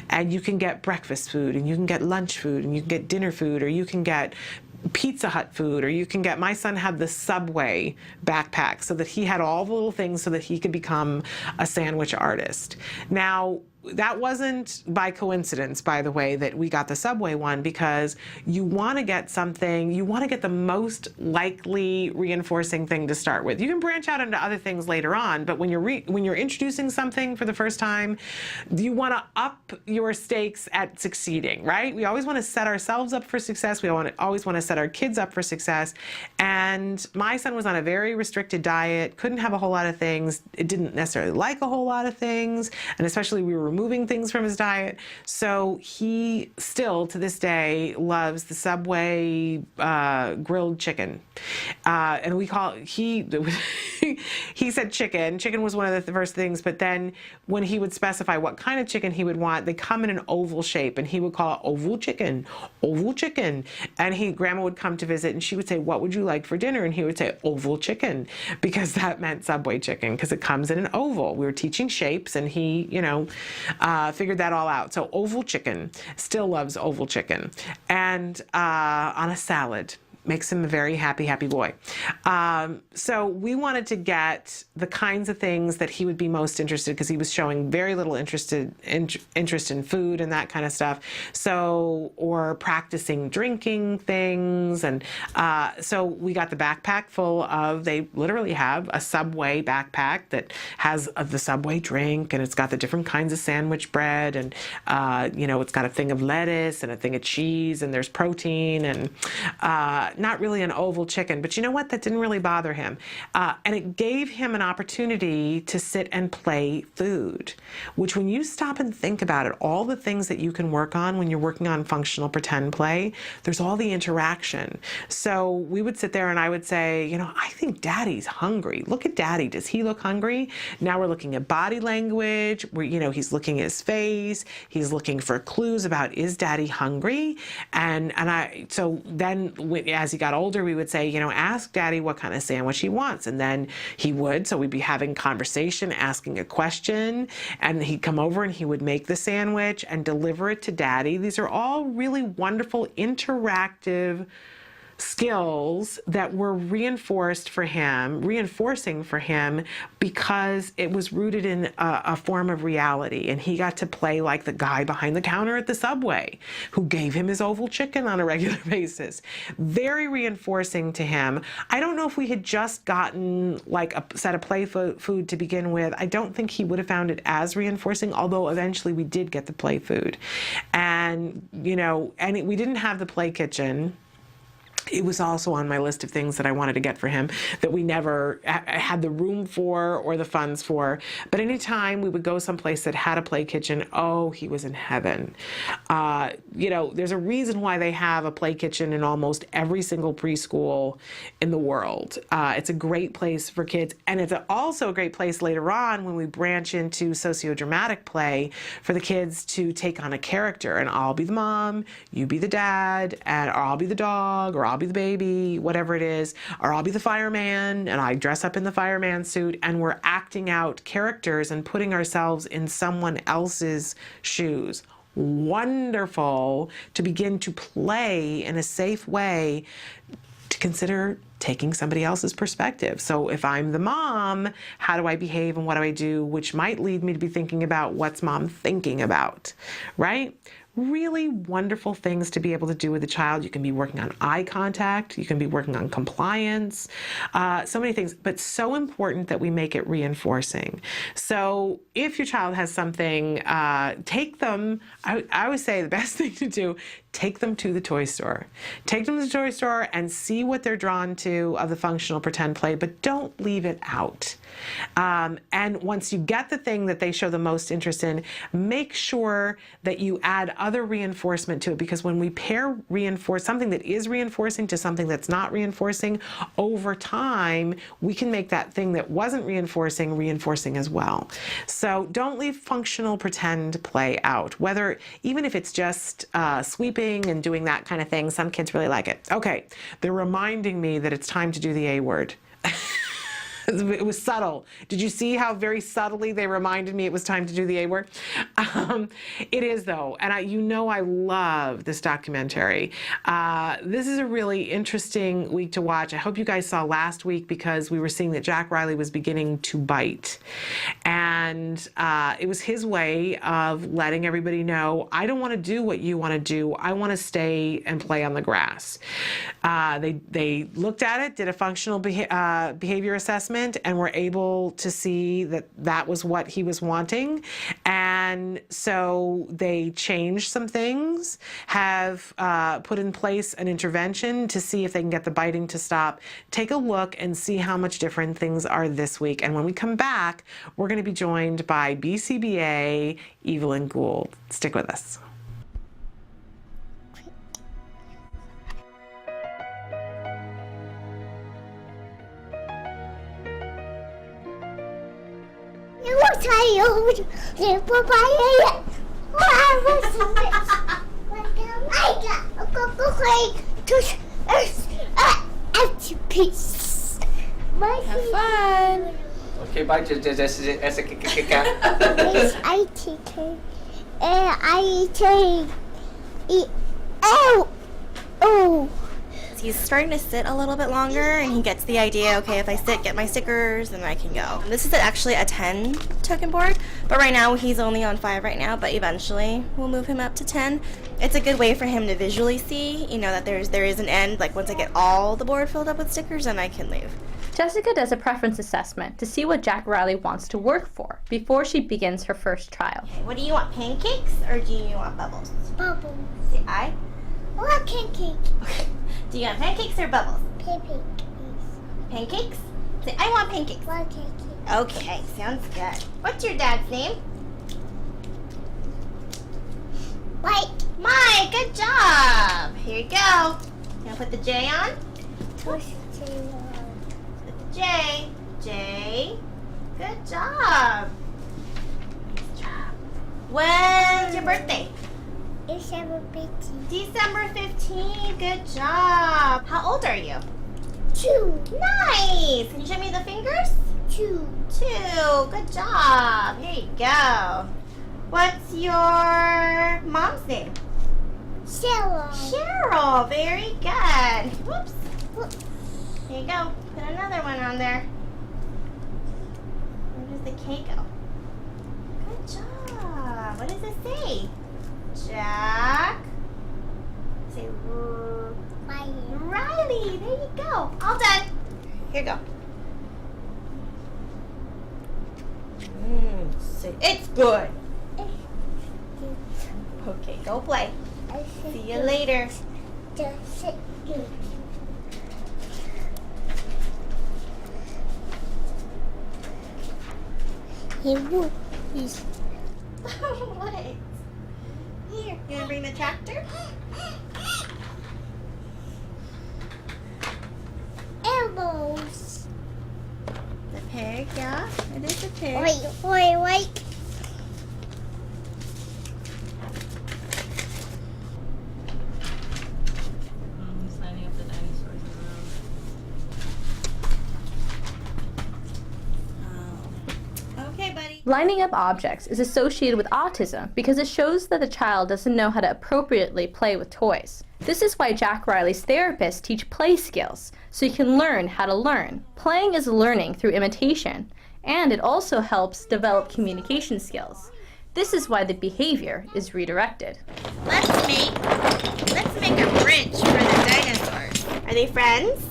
Speaker 2: And you can get breakfast food, and you can get lunch food, and you can get dinner food, or you can get Pizza Hut food, or you can get, my son had the Subway backpack so that he had all the little things so that he could become a sandwich artist. Now, that wasn't by coincidence, by the way, that we got the Subway one, because you want to get something, you want to get the most likely reinforcing thing to start with. You can branch out into other things later on, but when you're introducing something for the first time, you want to up your stakes at succeeding, right? We always want to set ourselves up for success. We always want to set our kids up for success. And my son was on a very restricted diet, couldn't have a whole lot of things, it didn't necessarily like a whole lot of things, and especially we were removing things from his diet. So he still, to this day, loves the Subway grilled chicken. And we call it, he said chicken. Chicken was one of the first things, but then when he would specify what kind of chicken he would want, they come in an oval shape, and he would call it oval chicken, oval chicken. And grandma would come to visit, and she would say, what would you like for dinner? And he would say, oval chicken, because that meant Subway chicken, because it comes in an oval. We were teaching shapes, and he, you know, figured that all out. So oval chicken, still loves oval chicken. And on a salad. Makes him a very happy, happy boy. So we wanted to get the kinds of things that he would be most interested, because he was showing very little interest in food and that kind of stuff. So, or practicing drinking things. And so we got the backpack full of, they literally have a Subway backpack that has the Subway drink, and it's got the different kinds of sandwich bread, and you know, it's got a thing of lettuce and a thing of cheese, and there's protein, and not really an oval chicken, but you know what? That didn't really bother him. And it gave him an opportunity to sit and play food, which when you stop and think about it, all the things that you can work on when you're working on functional pretend play, there's all the interaction. So we would sit there and I would say, you know, I think Daddy's hungry. Look at Daddy. Does he look hungry? Now we're looking at body language, where, you know, he's looking at his face. He's looking for clues about, is Daddy hungry? So then as he got older, we would say, you know, ask Daddy what kind of sandwich he wants. And then he would, so we'd be having conversation, asking a question, and he'd come over and he would make the sandwich and deliver it to Daddy. These are all really wonderful, interactive skills that were reinforcing for him because it was rooted in a form of reality, and he got to play like the guy behind the counter at the Subway who gave him his oval chicken on a regular basis. Very reinforcing to him. I don't know if we had just gotten like a set of play food to begin with. I don't think he would have found it as reinforcing, although eventually we did get the play food. And, you know, we didn't have the play kitchen. It was also on my list of things that I wanted to get for him that we never had the room for or the funds for. But anytime we would go someplace that had a play kitchen, oh, he was in heaven. You know, there's a reason why they have a play kitchen in almost every single preschool in the world. It's a great place for kids. And it's also a great place later on when we branch into sociodramatic play for the kids to take on a character. And I'll be the mom, you be the dad, or I'll be the dog, or I'll be the baby, whatever it is, or I'll be the fireman and I dress up in the fireman suit, and we're acting out characters and putting ourselves in someone else's shoes. Wonderful to begin to play in a safe way, to consider taking somebody else's perspective. So if I'm the mom, how do I behave and what do I do, which might lead me to be thinking about what's mom thinking about, right? Really wonderful things to be able to do with a child. You can be working on eye contact. You can be working on compliance. So many things, but so important that we make it reinforcing. So if your child has something, take them, I always say the best thing to do, take them to the toy store. Take them to the toy store and see what they're drawn to of the functional pretend play, but don't leave it out. And once you get the thing that they show the most interest in, make sure that you add other reinforcement to it, because when we pair something that is reinforcing to something that's not reinforcing, over time, we can make that thing that wasn't reinforcing as well. So don't leave functional pretend play out, even if it's just sweeping and doing that kind of thing. Some kids really like it. Okay, they're reminding me that it's time to do the A word. It was subtle. Did you see how very subtly they reminded me it was time to do the A word? It is, though, and I love this documentary. This is a really interesting week to watch. I hope you guys saw last week, because we were seeing that Jack Riley was beginning to bite. And it was his way of letting everybody know, I don't want to do what you want to do. I want to stay and play on the grass. They looked at it, did a functional behavior assessment, and were able to see that that was what he was wanting. And so they changed some things, have put in place an intervention to see if they can get the biting to stop. Take a look and see how much different things are this week. And when we come back, we're going to be joined by BCBA Evelyn Gould. Stick with us.
Speaker 15: Have fun. Okay, bye.
Speaker 16: I take her. I take. Oh.
Speaker 17: He's starting to sit a little bit longer, and he gets the idea, okay, if I sit, get my stickers, then I can go. This is actually a 10 token board, but right now he's only on 5 right now, but eventually we'll move him up to 10. It's a good way for him to visually see, that there is an end. Like, once I get all the board filled up with stickers, then I can leave.
Speaker 18: Jessica does a preference assessment to see what Jack Riley wants to work for before she begins her first trial.
Speaker 17: Okay, what do you want, pancakes or do you want bubbles?
Speaker 16: Bubbles.
Speaker 17: Say I.
Speaker 16: What pancake?
Speaker 17: Okay. Do you want pancakes or bubbles?
Speaker 16: Pancakes.
Speaker 17: Pancakes? Say, I want pancakes.
Speaker 16: One pancake.
Speaker 17: Okay, sounds good. What's your dad's name?
Speaker 16: Mike.
Speaker 17: Mike, good job. Here you go. Gonna put the J on?
Speaker 16: Push J on.
Speaker 17: Put the J. J. Good job. Nice job. When's your birthday?
Speaker 16: December 15th.
Speaker 17: December 15th. Good job. How old are you?
Speaker 16: 2.
Speaker 17: Nice. Can you show me the fingers?
Speaker 16: 2.
Speaker 17: 2. Good job. Here you go. What's your mom's name?
Speaker 16: Cheryl.
Speaker 17: Cheryl, very good. Whoops. Whoops. There you go. Put another one on there. Where does the K go? Good job. What does it say? Jack. Say Riley. There you go. All done. Here you go. Say it's good. Okay, go play. See you later.
Speaker 16: What?
Speaker 17: Here, you wanna bring the tractor?
Speaker 16: Elbows.
Speaker 17: The pig, yeah, it is a pig.
Speaker 16: Wait.
Speaker 15: He's lining up the dinosaurs in a row.
Speaker 17: Okay, buddy.
Speaker 18: Lining up objects is associated with autism because it shows that the child doesn't know how to appropriately play with toys. This is why Jack Riley's therapists teach play skills, so you can learn how to learn. Playing is learning through imitation, and it also helps develop communication skills. This is why the behavior is redirected.
Speaker 17: Let's make a bridge for the dinosaurs. Are they friends?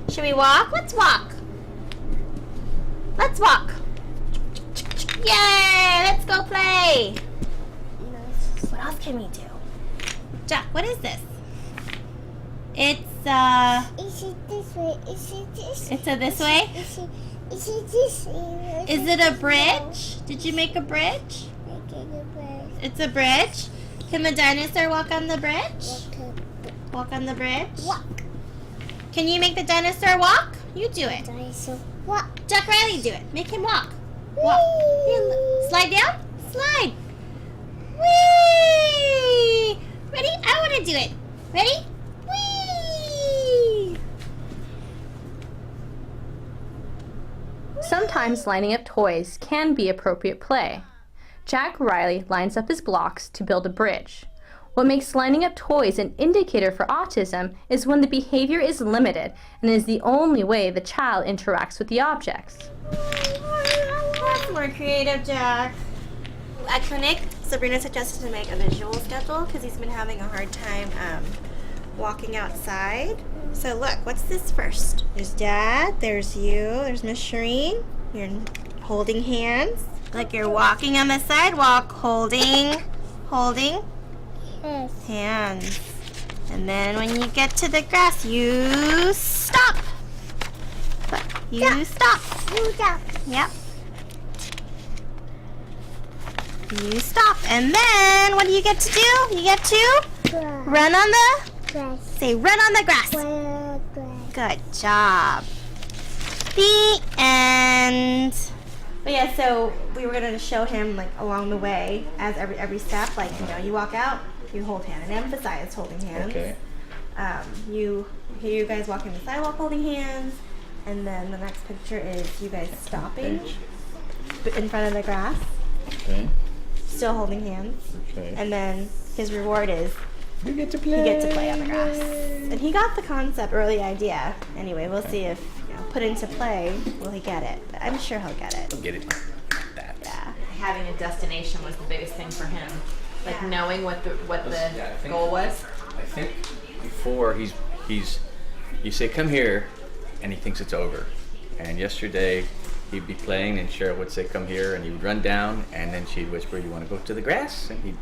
Speaker 17: Should we walk? Let's walk. Let's walk. Yay! Let's go play. What else can we do? Jack, what is this? It's
Speaker 16: Is it this way? Is it this way?
Speaker 17: It's a this way?
Speaker 16: Is it this way?
Speaker 17: Is it a bridge? Did you make a bridge?
Speaker 16: Making a bridge.
Speaker 17: It's a bridge? Can the dinosaur walk on the bridge? Walk on the bridge?
Speaker 16: Walk.
Speaker 17: Can you make the dinosaur walk? You do it.
Speaker 16: Dinosaur walk.
Speaker 17: Jack Riley, do it. Make him walk. Walk. Here, slide down. Slide. Whee! Ready? I want to do it. Ready? Whee!
Speaker 18: Sometimes lining up toys can be appropriate play. Jack Riley lines up his blocks to build a bridge. What makes lining up toys an indicator for autism is when the behavior is limited and is the only way the child interacts with the objects.
Speaker 17: That's more creative, Jack. At clinic, Sabrina suggested to make a visual schedule because he's been having a hard time walking outside. So look, what's this first? There's Dad, there's you, there's Miss Shireen. You're holding hands. Like you're walking on the sidewalk, holding hands. And then when you get to the grass, you stop. You stop.
Speaker 16: You stop.
Speaker 17: Yep. You stop. And then what do you get to do? You get to run on the
Speaker 16: grass.
Speaker 17: Say run on the grass. Good job. The end. But yeah, so we were gonna show him like along the way as every step, like you walk out, you hold hand and emphasize holding hands.
Speaker 19: Okay.
Speaker 17: You guys walking the sidewalk holding hands, and then the next picture is you guys stopping in front of the grass.
Speaker 19: Okay.
Speaker 17: Still holding hands.
Speaker 19: Okay.
Speaker 17: And then his reward is
Speaker 19: you get to play.
Speaker 17: He gets to play on the grass. And he got the concept, early idea. Anyway, we'll see if put into play, will he get it? But I'm sure he'll get it.
Speaker 19: He'll get it. That.
Speaker 17: Yeah.
Speaker 20: Having a destination was the biggest thing for him. Like knowing what the goal was.
Speaker 19: I think before you say come here, and he thinks it's over. And yesterday he'd be playing and Cheryl would say come here, and he would run down, and then she'd whisper, you want to go to the grass? And he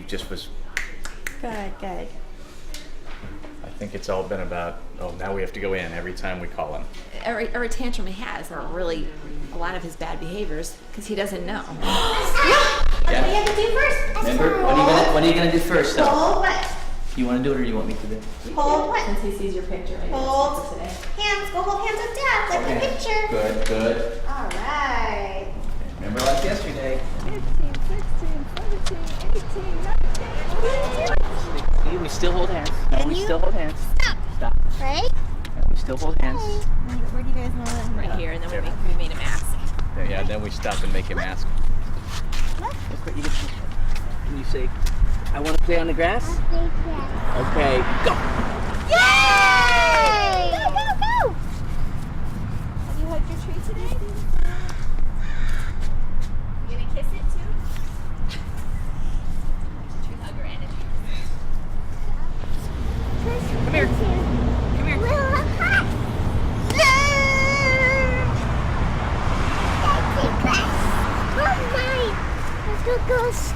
Speaker 19: just was.
Speaker 17: Good.
Speaker 19: I think it's all been about, now we have to go in every time we call him.
Speaker 20: Every tantrum he has are really a lot of his bad behaviors because he doesn't know.
Speaker 17: What do you have to do first?
Speaker 19: Remember? What are you gonna do first? Though?
Speaker 17: Hold what?
Speaker 19: You want to do it or you want me to do it?
Speaker 17: Hold what?
Speaker 20: Since he sees your picture.
Speaker 17: Hold hands. Go hold hands with Dad. Like the picture.
Speaker 19: Good.
Speaker 17: All right.
Speaker 19: Remember like yesterday.
Speaker 15: 15, 16, 17, 18, 19.
Speaker 19: See, we still hold hands. No, we still hold hands. Stop.
Speaker 16: Right?
Speaker 19: No, we still hold hands.
Speaker 17: Where do you guys know that?
Speaker 20: Right here, and then we made him ask.
Speaker 19: Yeah, then we stop and make him ask. And you say,
Speaker 21: I want to play on the grass? Okay, go!
Speaker 16: Yay! Go, go, go!
Speaker 15: Have you hugged your tree today? You gonna kiss it too? Tree hugger energy.
Speaker 21: Come here. Come here.
Speaker 16: Oh my! Let's go, goose.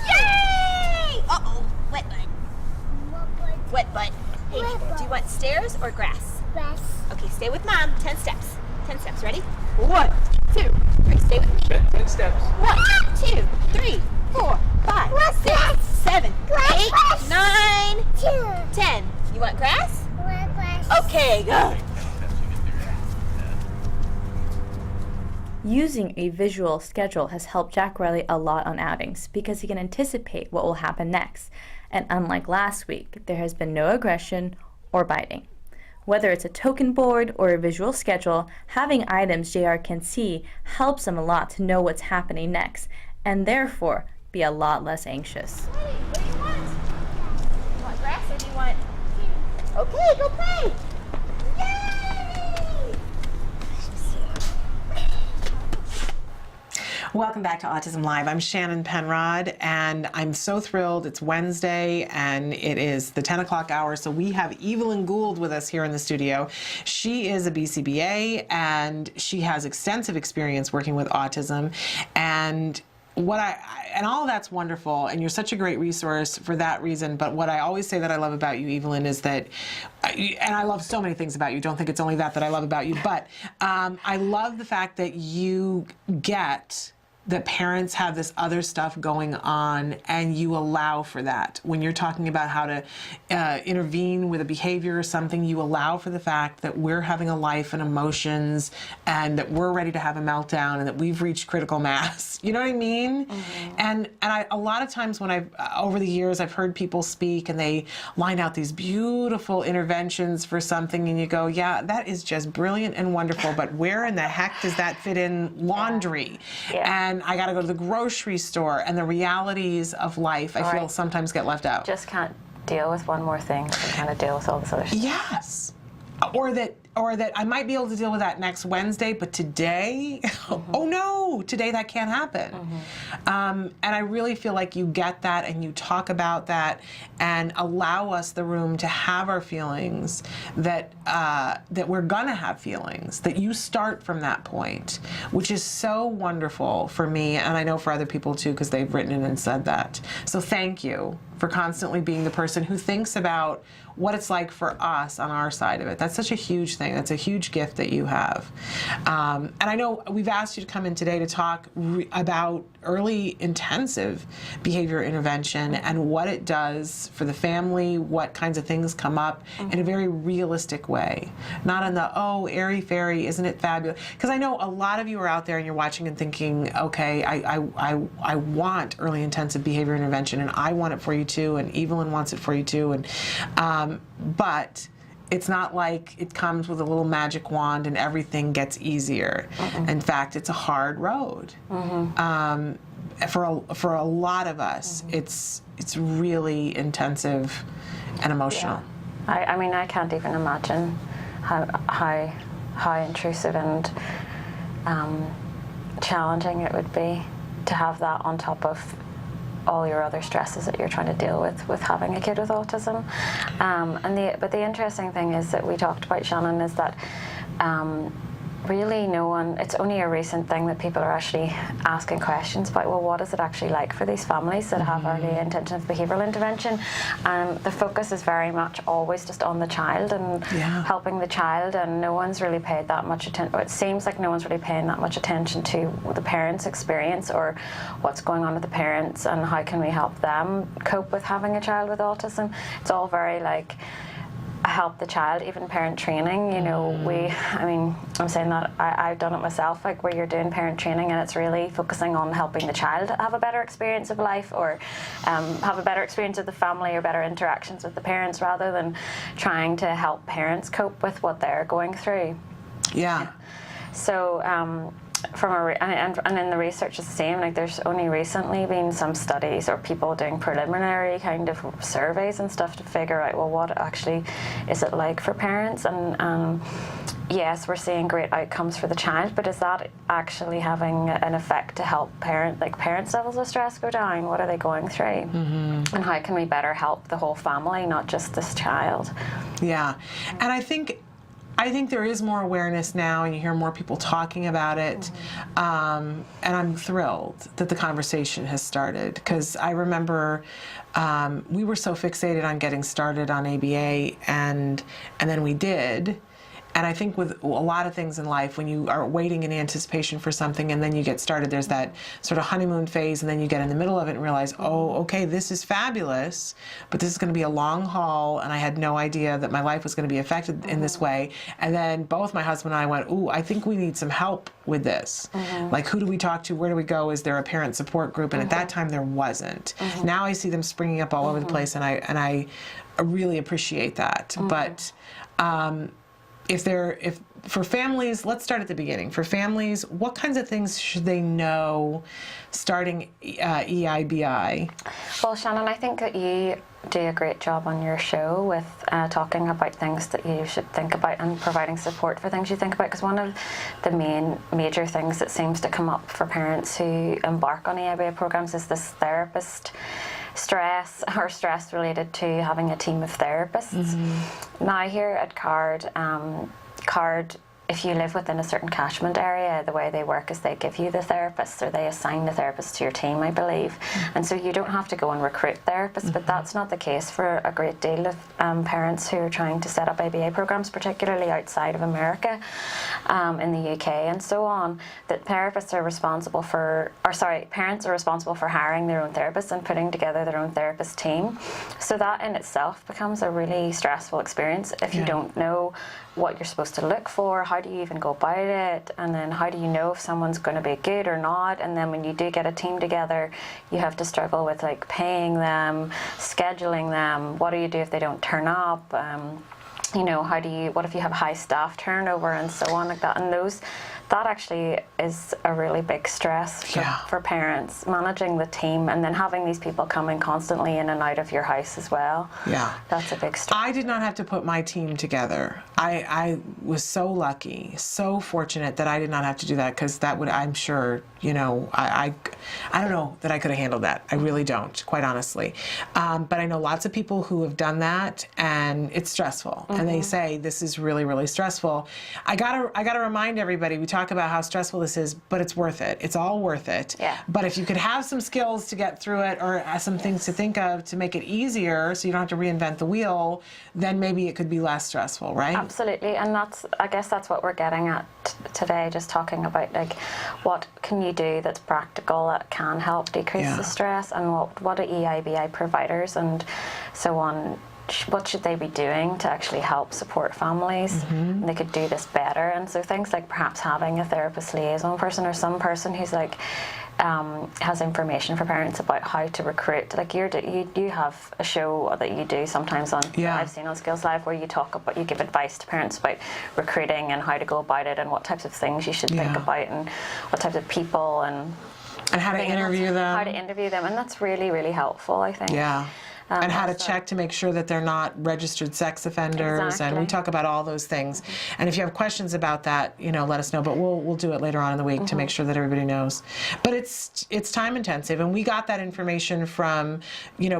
Speaker 15: Yay! Uh-oh, wet butt. Wet butt. Hey, do you want stairs or grass?
Speaker 16: Grass.
Speaker 15: Okay, stay with Mom. 10 steps. 10 steps. Ready? 1, 2, 3. Stay with me.
Speaker 21: 10 steps.
Speaker 15: 1, 2, 3, 4, 5, 6, 7, 8, 9, 10. You want grass? Okay, go.
Speaker 18: Using a visual schedule has helped Jack Riley a lot on outings because he can anticipate what will happen next. And unlike last week, there has been no aggression or biting. Whether it's a token board or a visual schedule, having items JR can see helps him a lot to know what's happening next, and therefore be a lot less anxious.
Speaker 15: What do you want? You want grass or do you want... Okay, go play.
Speaker 2: Welcome back to Autism Live. I'm Shannon Penrod, and I'm so thrilled. It's Wednesday, and it is the 10 o'clock hour, so we have Evelyn Gould with us here in the studio. She is a BCBA, and she has extensive experience working with autism, and and all of that's wonderful, and you're such a great resource for that reason. But what I always say that I love about you, Evelyn, is that, and I love so many things about you, don't think it's only that I love about you, but I love the fact that you get that parents have this other stuff going on, and you allow for that. When you're talking about how to intervene with a behavior or something, you allow for the fact that we're having a life and emotions, and that we're ready to have a meltdown, and that we've reached critical mass. You know what I mean? Mm-hmm. And a lot of times when over the years, I've heard people speak, and they line out these beautiful interventions for something, and you go, yeah, that is just brilliant and wonderful, but where in the heck does that fit in laundry?
Speaker 10: Yeah.
Speaker 2: And I got to go to the grocery store, and the realities of life, I feel, sometimes get left out.
Speaker 10: Just can't deal with one more thing and kind of deal with all this other stuff.
Speaker 2: Yes. Or that I might be able to deal with that next Wednesday, but today, oh no, today that can't happen. And I really feel like you get that, and you talk about that, and allow us the room to have our feelings, that we're gonna have feelings, that you start from that point, which is so wonderful for me, and I know for other people too, because they've written in and said that. So thank you for constantly being the person who thinks about what it's like for us on our side of it. That's such a huge thing. That's a huge gift that you have. And I know we've asked you to come in today to talk about early intensive behavior intervention and what it does for the family, what kinds of things come up in a very realistic way. Not in the, oh, airy-fairy, isn't it fabulous? Because I know a lot of you are out there and you're watching and thinking, okay, I want early intensive behavior intervention, and I want it for you too, and Evelyn wants it for you too, and but it's not like it comes with a little magic wand and everything gets easier. In fact, it's a hard road. For a lot of us, it's really intensive and emotional.
Speaker 10: Yeah. I mean, I can't even imagine how intrusive and challenging it would be to have that on top of all your other stresses that you're trying to deal with having a kid with autism. But the interesting thing is that we talked about, Shannon, is that really no one, it's only a recent thing that people are actually asking questions about, well, what is it actually like for these families that have early intensive behavioural intervention? The focus is very much always just on the child and helping the child, and no one's really paid that much attention, it seems like no one's really paying that much attention to the parents' experience or what's going on with the parents and how can we help them cope with having a child with autism. It's all very like, help the child, even parent training, you know, I'm saying that I've done it myself, like where you're doing parent training and it's really focusing on helping the child have a better experience of life or have a better experience of the family or better interactions with the parents rather than trying to help parents cope with what they're going through.
Speaker 2: Yeah.
Speaker 10: So
Speaker 1: and in the research it's the same. Like there's only recently been some studies or people doing preliminary kind of surveys and stuff to figure out, well, what actually is it like for parents? And yes, we're seeing great outcomes for the child, but is that actually having an effect to help parents' levels of stress go down? What are they going through? And how can we better help the whole family, not just this child?
Speaker 2: Yeah, and I think there is more awareness now, and you hear more people talking about it, and I'm thrilled that the conversation has started, because I remember we were so fixated on getting started on ABA, and then we did. And I think with a lot of things in life, when you are waiting in anticipation for something and then you get started, there's that sort of honeymoon phase, and then you get in the middle of it and realize, oh, okay, this is fabulous, but this is going to be a long haul, and I had no idea that my life was going to be affected in this way. And then both my husband and I went, ooh, I think we need some help with this. Like, who do we talk to? Where do we go? Is there a parent support group? And at that time, there wasn't. Now I see them springing up all over the place, and I really appreciate that. But if for families, let's start at the beginning. For families, what kinds of things should they know starting EIBI?
Speaker 1: Well, Shannon, I think that you do a great job on your show with talking about things that you should think about and providing support for things you think about, because one of the major things that seems to come up for parents who embark on EIBI programs is this therapist stress, or stress related to having a team of therapists. Now here at CARD, if you live within a certain catchment area, the way they work is they give you the therapists, or they assign the therapists to your team, I believe. And so you don't have to go and recruit therapists, but that's not the case for a great deal of parents who are trying to set up ABA programs, particularly outside of America, in the UK and so on, that parents are responsible for hiring their own therapists and putting together their own therapist team. So that in itself becomes a really stressful experience if you don't know what you're supposed to look for. How do you even go about it? And then how do you know if someone's going to be good or not? And then when you do get a team together, you have to struggle with like paying them, scheduling them. What do you do if they don't turn up? What if you have high staff turnover and so on like that? And that actually is a really big stress for parents, managing the team and then having these people coming constantly in and out of your house as well. Yeah. That's a big stress.
Speaker 2: I did not have to put my team together. I was so lucky, so fortunate that I did not have to do that, because that would, I'm sure, I don't know that I could have handled that. I really don't, quite honestly. But I know lots of people who have done that, and it's stressful. And they say, this is really, really stressful. I gotta remind everybody, we talk about how stressful this is, but it's worth it. It's all worth it. Yeah. But if you could have some skills to get through it, or some things to think of to make it easier so you don't have to reinvent the wheel, then maybe it could be less stressful, right?
Speaker 1: Absolutely. And I guess that's what we're getting at today, just talking about like what can you do that's practical that can help decrease the stress, and what are EIBI providers and so on, what should they be doing to actually help support families? They could do this better. And so things like perhaps having a therapist liaison person, or some person who's like has information for parents about how to recruit. Like you have a show that you do sometimes on, I've seen on Skills Live, where you give advice to parents about recruiting and how to go about it, and what types of things you should think about, and what types of people, and
Speaker 2: how to interview them.
Speaker 1: How to interview them, and that's really, really helpful, I think.
Speaker 2: Yeah. And how to check to make sure that they're not registered sex offenders, and we talk about all those things. And if you have questions about that, let us know. But we'll do it later on in the week to make sure that everybody knows. But it's time intensive, and we got that information from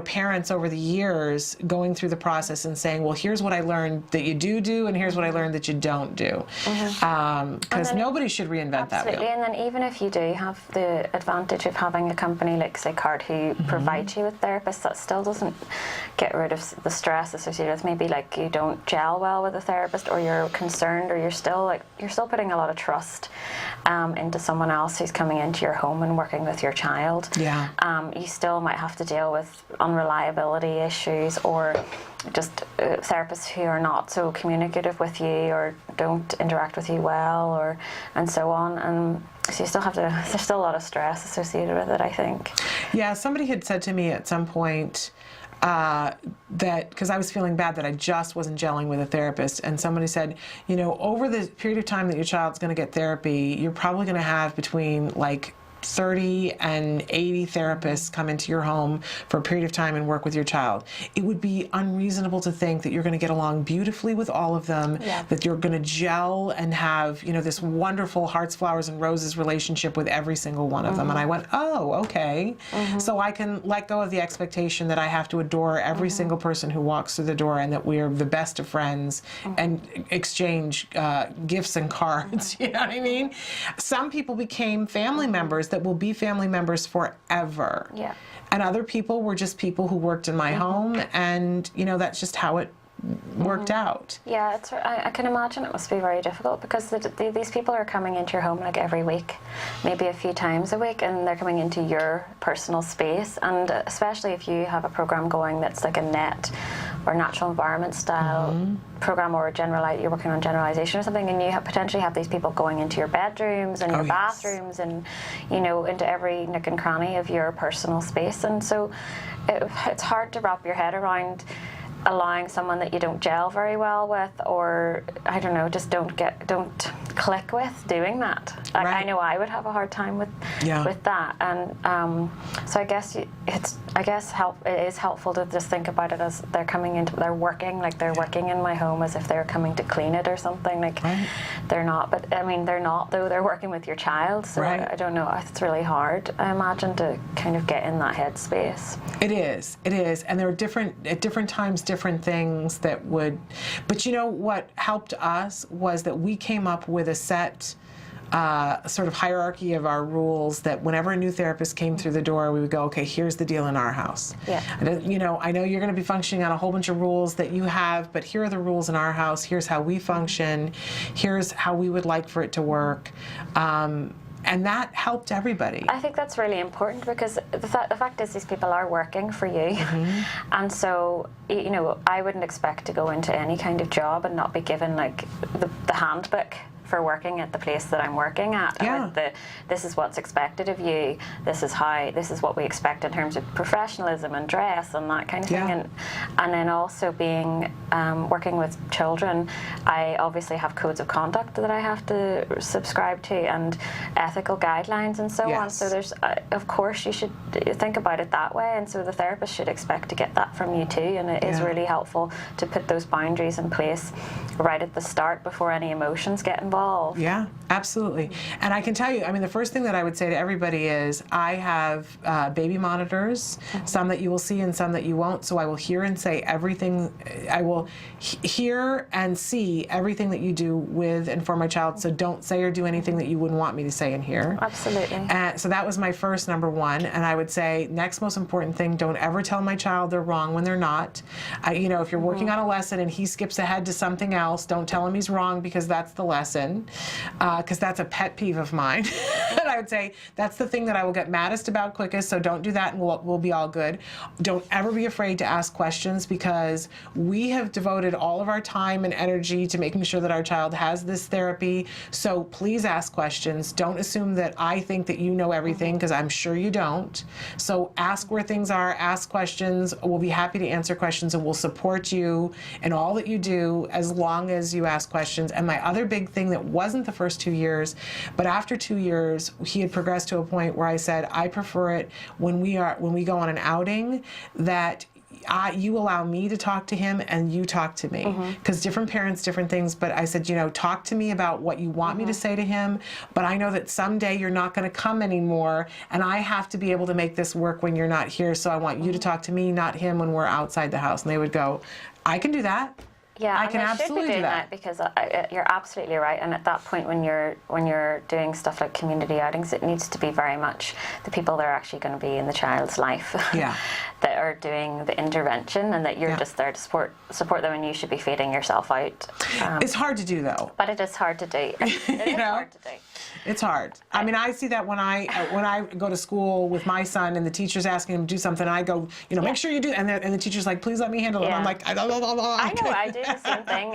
Speaker 2: parents over the years going through the process and saying, well, here's what I learned that you do, and here's what I learned that you don't do, because nobody should reinvent that wheel.
Speaker 1: Absolutely. And then even if you do have the advantage of having a company like, say, CARD, who provides you with therapists, that still doesn't get rid of the stress associated with maybe like you don't gel well with a therapist, or you're concerned, or you're still putting a lot of trust into someone else who's coming into your home and working with your child. You still might have to deal with unreliability issues, or just therapists who are not so communicative with you, or don't interact with you well, and so on. And so there's still a lot of stress associated with it, I think.
Speaker 2: Yeah, somebody had said to me at some point, that, because I was feeling bad that I just wasn't gelling with a therapist, and somebody said, you know, over the period of time that your child's going to get therapy, you're probably going to have between like 30 and 80 therapists come into your home for a period of time and work with your child. It would be unreasonable to think that you're going to get along beautifully with all of them, that you're going to gel and have, you know, this wonderful hearts, flowers, and roses relationship with every single one of them. And I went, oh, okay. So I can let go of the expectation that I have to adore every single person who walks through the door and that we're the best of friends and exchange gifts and cards, you know what I mean? Some people became family members that will be family members forever. Yeah. And other people were just people who worked in my home, and you know, that's just how it worked out.
Speaker 1: Yeah, I can imagine it must be very difficult, because these people are coming into your home like every week, maybe a few times a week, and they're coming into your personal space. And especially if you have a program going that's like a net or natural environment style program, or you're working on generalization or something, and you potentially have these people going into your bedrooms and your bathrooms and, you know, into every nook and cranny of your personal space. And so it's hard to wrap your head around allowing someone that you don't gel very well with, or I don't know, just don't click with doing that. I know I would have a hard time with that, and so I guess it is helpful to just think about it as they're coming into, they're working in my home as if they're coming to clean it or something. Like they're not, but I mean they're not, though. They're working with your child, so I don't know. It's really hard, I imagine, to kind of get in that headspace. It is, and there are at different times different things that would, but you know what helped us was that we came up with a set sort of hierarchy of our rules, that whenever a new therapist came through the door, we would go, okay, here's the deal in our house. And, you know, I know you're going to be functioning on a whole bunch of rules that you have, but here are the rules in our house. Here's how we function. Here's how we would like for it to work. And that helped everybody. I think that's really important, because the fact is these people are working for you. And so, you know, I wouldn't expect to go into any kind of job and not be given like the handbook for working at the place that I'm working at. This is what's expected of you. This is what we expect in terms of professionalism and dress and that kind of thing. And then also being working with children, I obviously have codes of conduct that I have to subscribe to, and ethical guidelines and so on. So there's, of course, you should think about it that way, and so the therapist should expect to get that from you too. And it is really helpful to put those boundaries in place right at the start before any emotions get involved. Yeah, absolutely. And I can tell you, I mean, the first thing that I would say to everybody is I have baby monitors, some that you will see and some that you won't, so I will hear and say everything. I will hear and see everything that you do with and for my child, so don't say or do anything that you wouldn't want me to say and hear. Absolutely. So that was my first number one, and I would say next most important thing, don't ever tell my child they're wrong when they're not. You know, if you're working on a lesson and he skips ahead to something else, don't tell him he's wrong, because that's the lesson. Because that's a pet peeve of mine. And I would say that's the thing that I will get maddest about quickest, so don't do that and we'll be all good. Don't ever be afraid to ask questions, because we have devoted all of our time and energy to making sure that our child has this therapy, so please ask questions. Don't assume that I think that you know everything, because I'm sure you don't. So ask where things are, ask questions. We'll be happy to answer questions, and we'll support you in all that you do as long as you ask questions. And my other big thing that wasn't the first 2 years, but after 2 years, he had progressed to a point where I said, I prefer it when we go on an outing that you allow me to talk to him and you talk to me, because different parents, different things. But I said, you know, talk to me about what you want me to say to him, but I know that someday you're not going to come anymore, and I have to be able to make this work when you're not here, so I want you to talk to me, not him, when we're outside the house. And they would go, I can do that. Yeah, I can absolutely do that, because you're absolutely right. And at that point, when you're doing stuff like community outings, it needs to be very much the people that are actually going to be in the child's life, that are doing the intervention, and that you're just there to support them, and you should be feeding yourself out. It's hard to do, though. But it is hard to do. It is hard to do. It's hard. I mean, I see that when I go to school with my son and the teacher's asking him to do something, and I go, you know, make sure you do, and the teacher's like, please let me handle it. And I'm like, I know, I do the same thing.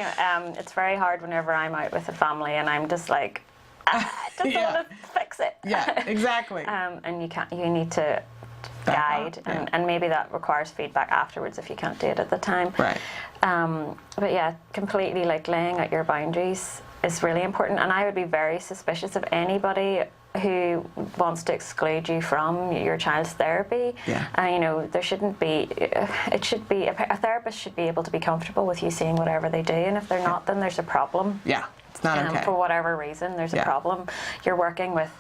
Speaker 1: It's very hard whenever I'm out with a family, and I'm just like, I just want to fix it. Yeah, exactly. And you need to guide,
Speaker 2: up,
Speaker 1: and maybe that requires feedback afterwards if you can't do it at the time.
Speaker 2: Right.
Speaker 1: But yeah, completely like laying out your boundaries is really important, and I would be very suspicious of anybody who wants to exclude you from your child's therapy.
Speaker 2: Yeah.
Speaker 1: You know, there shouldn't be, it should be, a therapist should be able to be comfortable with you seeing whatever they do, and if they're not, then there's a problem.
Speaker 2: Yeah, it's not okay.
Speaker 1: For whatever reason, there's a problem. You're working with,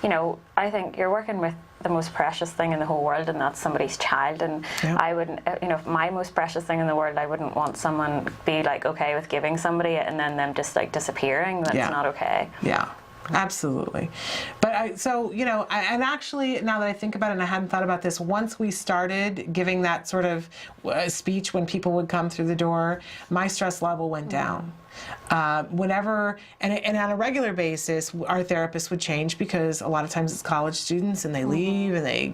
Speaker 1: you know, I think you're working with the most precious thing in the whole world, and that's somebody's child. And I wouldn't, you know, my most precious thing in the world, I wouldn't want someone be like okay with giving somebody it and then them just like disappearing. That's not okay.
Speaker 2: Yeah. Absolutely. But so, you know, and actually, now that I think about it, and I hadn't thought about this, once we started giving that sort of speech when people would come through the door, my stress level went down. Whenever, and on a regular basis, our therapists would change because a lot of times it's college students and they leave and they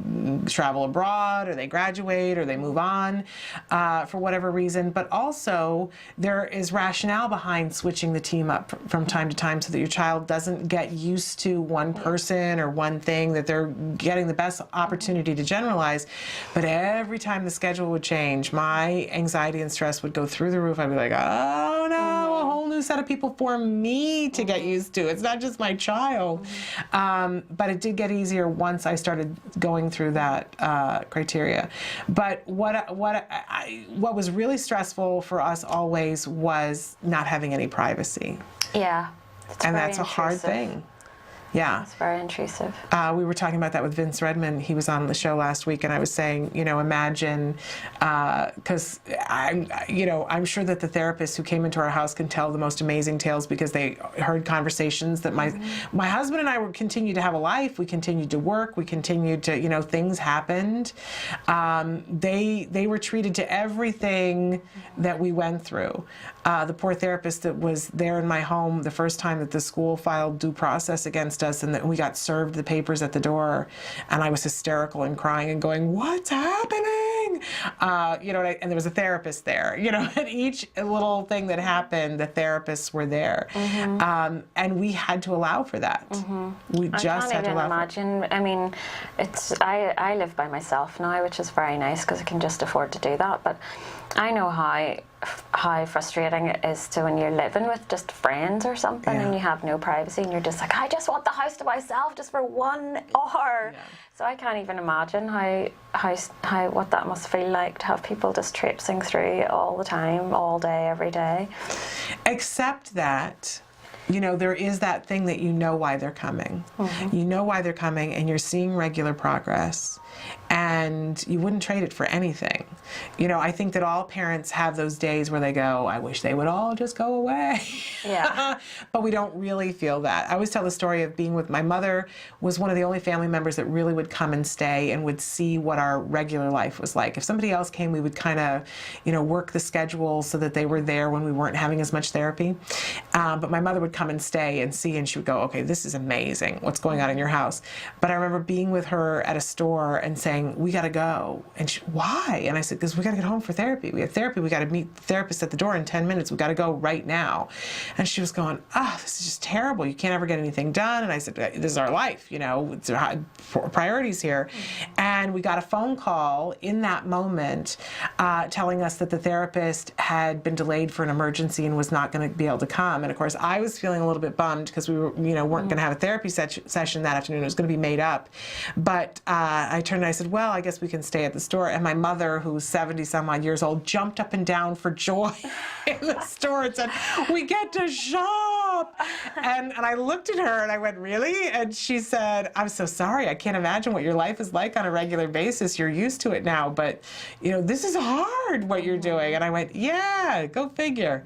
Speaker 2: travel abroad or they graduate or they move on for whatever reason. But also there is rationale behind switching the team up from time to time so that your child doesn't get used to one person or one thing, that they're getting the best opportunity to generalize. But every time the schedule would change, my anxiety and stress would go through the roof. I'd be like, oh no, a whole new set of people for me to get used to. It's not just my child. But it did get easier once I started going through that criteria. But what was really stressful for us always was not having any privacy.
Speaker 1: Yeah.
Speaker 2: And that's a hard thing. Yeah.
Speaker 1: It's very intrusive.
Speaker 2: We were talking about that with Vince Redmond. He was on the show last week, and I was saying, you know, imagine, because I'm sure that the therapists who came into our house can tell the most amazing tales because they heard conversations that my husband and I would continue to have a life. We continued to work. We continued to, you know, things happened. They were treated to everything that we went through. The poor therapist that was there in my home the first time that the school filed due process against us, and that we got served the papers at the door, and I was hysterical and crying and going, "What's happening?" You know, and there was a therapist there. You know, at each little thing that happened, the therapists were there, and we had to allow for that. We just had to allow.
Speaker 1: I can't even imagine. I mean, I live by myself now, which is very nice because I can just afford to do that. But I know how frustrating it is to when you're living with just friends or something and you have no privacy and you're just like, I just want the house to myself just for 1 hour. So I can't even imagine how what that must feel like to have people just traipsing through all the time, all day, every day.
Speaker 2: Except that, you know, there is that thing that you know why they're coming. You know why they're coming, and you're seeing regular progress, and you wouldn't trade it for anything. You know, I think that all parents have those days where they go, I wish they would all just go away.
Speaker 1: Yeah.
Speaker 2: But we don't really feel that. I always tell the story of being with my mother, was one of the only family members that really would come and stay and would see what our regular life was like. If somebody else came, we would kind of, you know, work the schedule so that they were there when we weren't having as much therapy. But my mother would come and stay and see, and she would go, okay, this is amazing. What's going on in your house? But I remember being with her at a store and saying, we got to go. And she, why? And I said, because we got to get home for therapy. We have therapy. We got to meet the therapist at the door in 10 minutes. We got to go right now. And she was going, this is just terrible. You can't ever get anything done. And I said, this is our life, you know, it's our priorities here. And we got a phone call in that moment telling us that the therapist had been delayed for an emergency and was not going to be able to come. And of course, I was feeling a little bit bummed because we were, you know, weren't going to have a therapy session that afternoon. It was going to be made up. But I turned and I said, well, I guess we can stay at the store. And my mother, who's 70 some odd years old, jumped up and down for joy in the store and said, we get to shop. And I looked at her and I went, really? And she said, I'm so sorry. I can't imagine what your life is like on a regular basis. You're used to it now, but you know, this is hard what you're doing. And I went, yeah, go figure.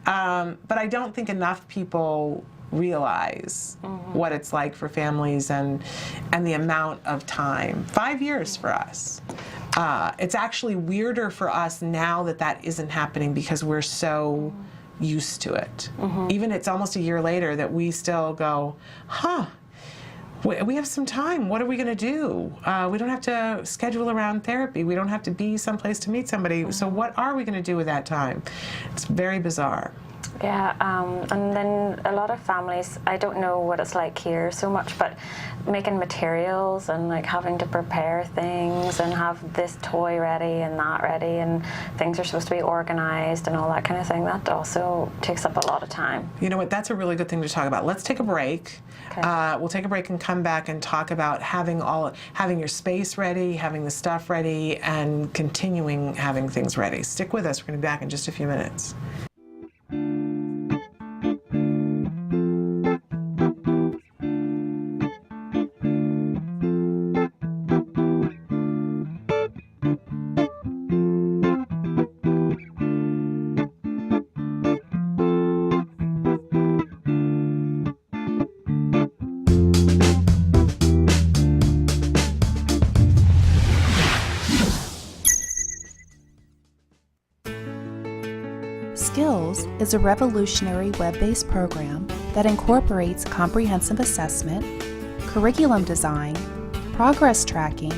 Speaker 2: But I don't think enough people realize what it's like for families and the amount of time. 5 years for us. It's actually weirder for us now that isn't happening because we're so used to it. Even it's almost a year later that we still go, we have some time. What are we going to do? We don't have to schedule around therapy. We don't have to be someplace to meet somebody. So what are we going to do with that time? It's very bizarre.
Speaker 1: Yeah, and then a lot of families, I don't know what it's like here so much, but making materials and like having to prepare things and have this toy ready and that ready, and things are supposed to be organized and all that kind of thing, that also takes up a lot of time.
Speaker 2: You know what, that's a really good thing to talk about. Let's take a break.
Speaker 1: Okay.
Speaker 2: We'll take a break and come back and talk about having your space ready, having the stuff ready, and continuing having things ready. Stick with us. We're going to be back in just a few minutes.
Speaker 3: Skills is a revolutionary web-based program that incorporates comprehensive assessment, curriculum design, progress tracking,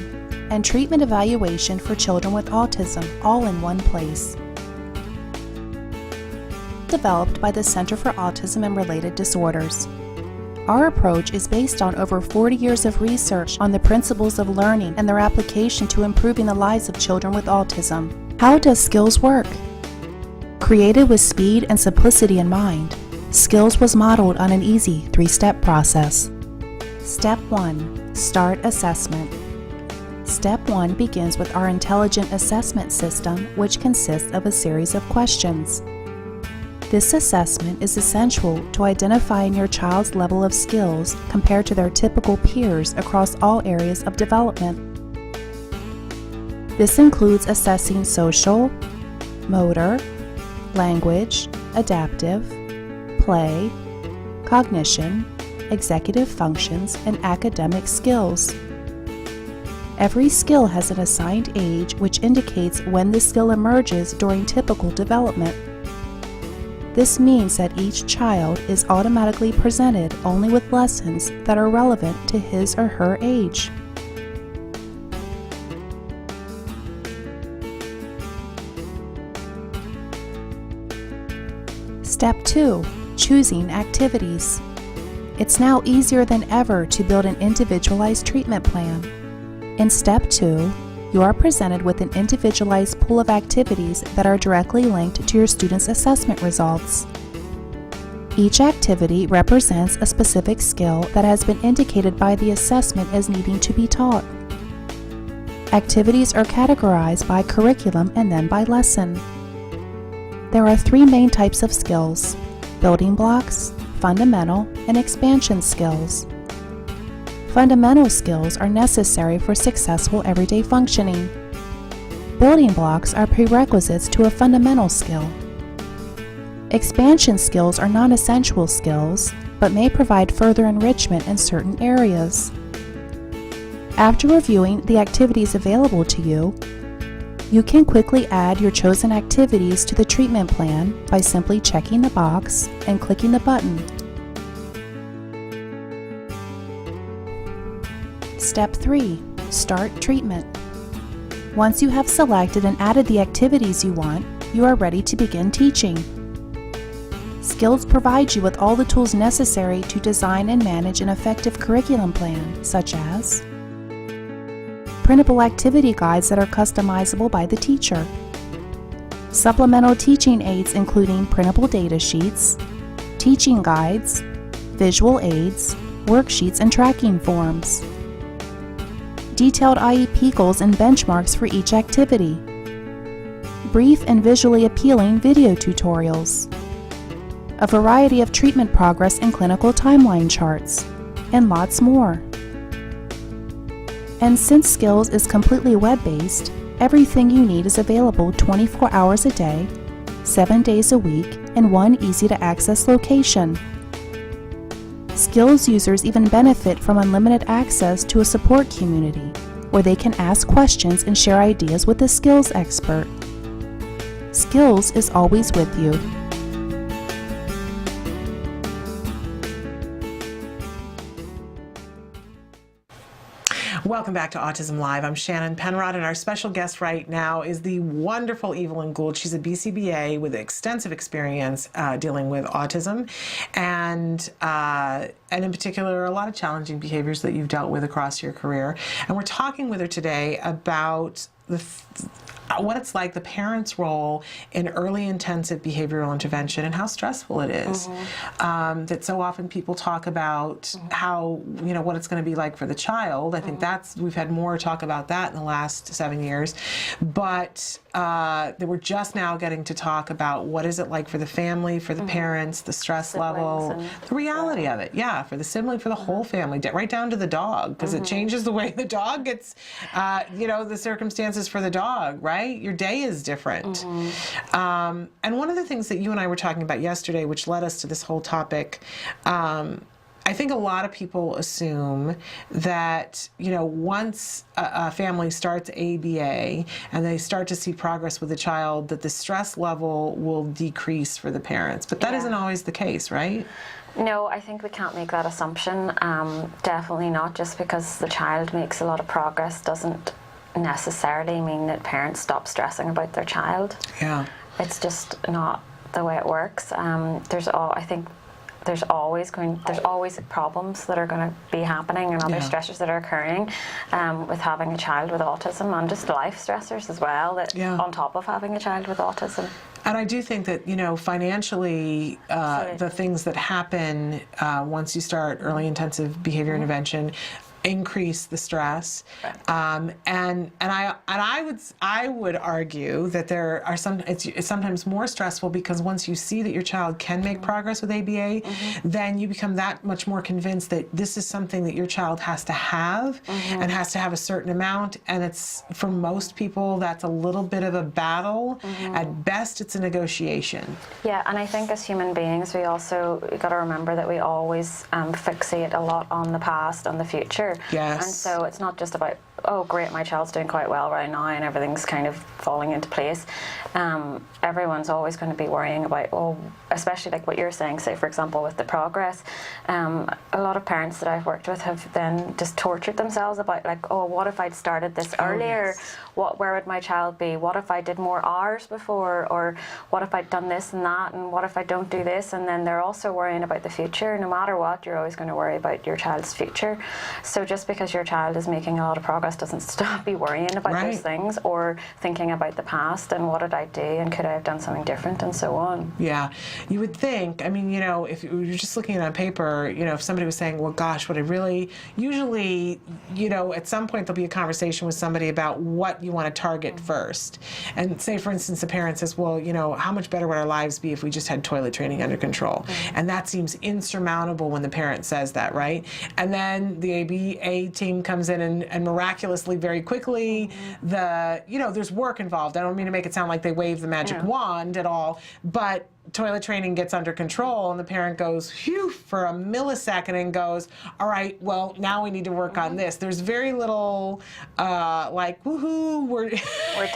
Speaker 3: and treatment evaluation for children with autism all in one place. Developed by the Center for Autism and Related Disorders. Our approach is based on over 40 years of research on the principles of learning and their application to improving the lives of children with autism. How does Skills work? Created with speed and simplicity in mind, Skills was modeled on an easy 3-step process. Step 1. Start assessment. Step 1 begins with our intelligent assessment system, which consists of a series of questions. This assessment is essential to identifying your child's level of skills compared to their typical peers across all areas of development. This includes assessing social, motor, language, adaptive, play, cognition, executive functions, and academic skills. Every skill has an assigned age, which indicates when the skill emerges during typical development. This means that each child is automatically presented only with lessons that are relevant to his or her age. Step 2. Choosing activities. It's now easier than ever to build an individualized treatment plan. In Step 2, you are presented with an individualized pool of activities that are directly linked to your student's assessment results. Each activity represents a specific skill that has been indicated by the assessment as needing to be taught. Activities are categorized by curriculum and then by lesson. There are 3 main types of skills: building blocks, fundamental, and expansion skills. Fundamental skills are necessary for successful everyday functioning. Building blocks are prerequisites to a fundamental skill. Expansion skills are non-essential skills, but may provide further enrichment in certain areas. After reviewing the activities available to you, you can quickly add your chosen activities to the treatment plan by simply checking the box and clicking the button. Step 3. Start treatment. Once you have selected and added the activities you want, you are ready to begin teaching. Skills provides you with all the tools necessary to design and manage an effective curriculum plan, such as printable activity guides that are customizable by the teacher, supplemental teaching aids including printable data sheets, teaching guides, visual aids, worksheets, and tracking forms, detailed IEP goals and benchmarks for each activity, brief and visually appealing video tutorials, a variety of treatment progress and clinical timeline charts, and lots more. And since Skills is completely web-based, everything you need is available 24 hours a day, 7 days a week, in one easy-to-access location. Skills users even benefit from unlimited access to a support community, where they can ask questions and share ideas with a skills expert. Skills is always with you.
Speaker 2: Welcome back to Autism Live. I'm Shannon Penrod, and our special guest right now is the wonderful Evelyn Gould. She's a BCBA with extensive experience dealing with autism, and in particular, a lot of challenging behaviors that you've dealt with across your career. And we're talking with her today about what it's like, the parent's role in early intensive behavioral intervention and how stressful it is. That so often people talk about how, what it's going to be like for the child. I think we've had more talk about that in the last 7 years. But that we're just now getting to talk about what is it like for the family, for the parents, the stress level, the reality of it. Yeah, for the sibling, for the whole family, right down to the dog, because it changes the way the dog gets, the circumstances for the dog, right? Your day is different. And one of the things that you and I were talking about yesterday, which led us to this whole topic, I think a lot of people assume that, once a family starts ABA and they start to see progress with the child, that the stress level will decrease for the parents. But that isn't always the case, right?
Speaker 1: No, I think we can't make that assumption. Definitely not. Just because the child makes a lot of progress doesn't necessarily mean that parents stop stressing about their child. Yeah. It's just not the way it works. I think there's always problems that are going to be happening and other stressors that are occurring with having a child with autism, and just life stressors as well that on top of having a child with autism.
Speaker 2: And I do think that, financially, the things that happen once you start early intensive behavior intervention increase the stress, and I would argue that there are it's sometimes more stressful, because once you see that your child can make progress with ABA, then you become that much more convinced that this is something that your child has to have and has to have a certain amount, and it's, for most people, that's a little bit of a battle. At best, it's a negotiation. Yeah, and I think as human beings, we also got to remember that we always fixate a lot on the past and the future. Yes. And so it's not just about, oh great, my child's doing quite well right now and everything's kind of falling into place. Everyone's always going to be worrying about, especially like what you're saying, say for example with the progress. A lot of parents that I've worked with have then just tortured themselves about like, oh, what if I'd started this earlier? Yes. Where would my child be? What if I did more hours before? Or what if I'd done this and that? And what if I don't do this? And then they're also worrying about the future. No matter what, you're always going to worry about your child's future. So just because your child is making a lot of progress doesn't stop you worrying about those things, or thinking about the past and what did I do and could I have done something different and so on. Yeah, you would think, if you're just looking at it on paper, if somebody was saying, well gosh, usually, at some point there'll be a conversation with somebody about what you want to target first. And say for instance, the parent says, well, how much better would our lives be if we just had toilet training under control? And that seems insurmountable when the parent says that, right? And then the ABA team comes in and miraculously, very quickly, there's work involved. I don't mean to make it sound like they wave the magic wand at all, but toilet training gets under control and the parent goes, phew, for a millisecond and goes, all right, well, now we need to work on this. There's very little, like, woohoo, we're done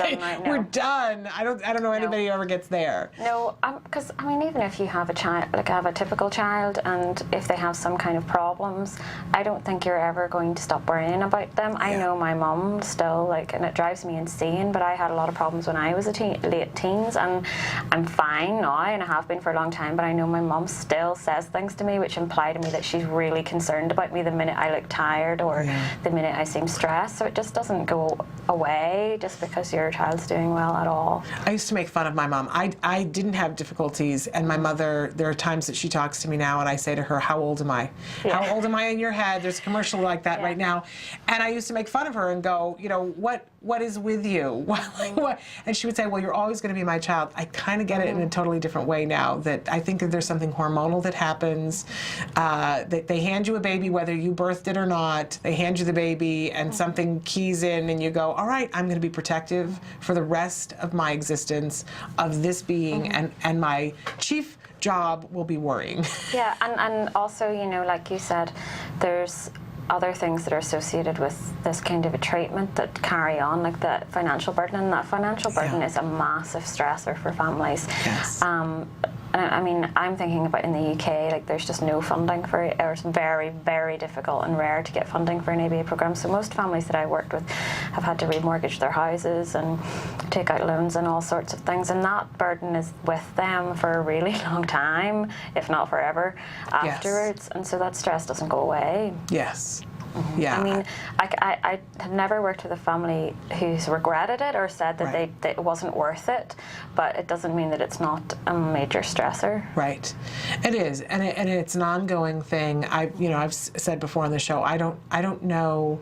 Speaker 2: right now. We're done. I don't know anybody who ever gets there. No, because, even if you have a child, like I have a typical child, and if they have some kind of problems, I don't think you're ever going to stop worrying about them. I know my mum still, and it drives me insane, but I had a lot of problems when I was late teens, and I'm fine now, and I have been for a long time, but I know my mum still says things to me which imply to me that she's really concerned about me the minute I look tired or the minute I seem stressed. So it just doesn't go away just because your child's doing well at all. I used to make fun of my mom. I didn't have difficulties, and my mother, there are times that she talks to me now and I say to her, how old am I? How old am I in your head? There's a commercial like that right now. And I used to make fun of her and go, what is with you? What? And she would say, well, you're always going to be my child. I kind of get it in a totally different way now, that I think that there's something hormonal that happens, that they hand you a baby, whether you birthed it or not, they hand you the baby and something keys in and you go, all right, I'm going to be protective for the rest of my existence of this being, and my chief job will be worrying. Yeah, and also, like you said, there's other things that are associated with this kind of a treatment that carry on, like the financial burden, and that financial burden is a massive stressor for families. Yes.
Speaker 1: I mean, I'm thinking about in the UK, like there's just no funding for it, or it's very, very difficult and rare to get funding for an ABA program. So most families that I worked with have had to remortgage their houses and take out loans and all sorts of things, and that burden is with them for a really long time, if not forever, afterwards. And so that stress doesn't go away.
Speaker 2: Yes. Yeah.
Speaker 1: I mean, I have never worked with a family who's regretted it or said that that it wasn't worth it, but it doesn't mean that it's not a major stressor.
Speaker 2: Right. It is, and it's an ongoing thing. I've said before on the show, I don't know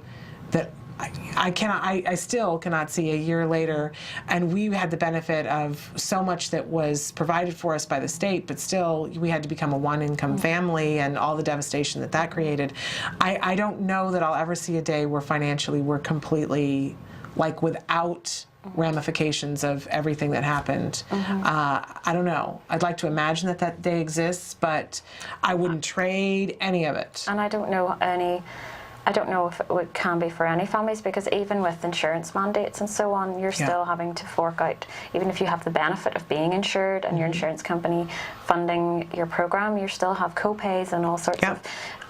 Speaker 2: that I still cannot see a year later, and we had the benefit of so much that was provided for us by the state, but still we had to become a one-income family and all the devastation that created. I don't know that I'll ever see a day where financially we're completely, like, without ramifications of everything that happened. I don't know. I'd like to imagine that day exists, but I wouldn't trade any of it.
Speaker 1: And I don't know if it can be for any families, because even with insurance mandates and so on, you're still having to fork out, even if you have the benefit of being insured and your insurance company funding your program, you still have co-pays and all sorts of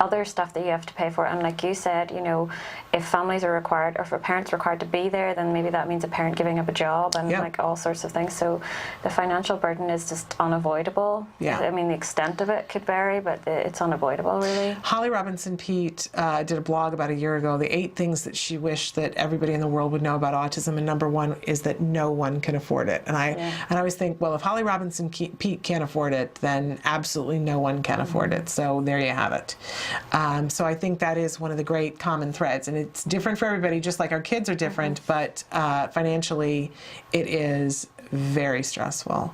Speaker 1: other stuff that you have to pay for. And like you said, you know, if families are required, or if a parent's required to be there, then maybe that means a parent giving up a job and like all sorts of things. So the financial burden is just unavoidable. I mean, the extent of it could vary, but it's unavoidable, really.
Speaker 2: Holly Robinson Peete did a blog about a year ago, the 8 things that she wished that everybody in the world would know about autism, and number 1 is that no one can afford it. And I always think, well, if Holly Robinson Peete can't afford it, then absolutely no one can afford it. So there you have it. So I think that is one of the great common threads, and it's different for everybody, just like our kids are different, but financially it is very stressful,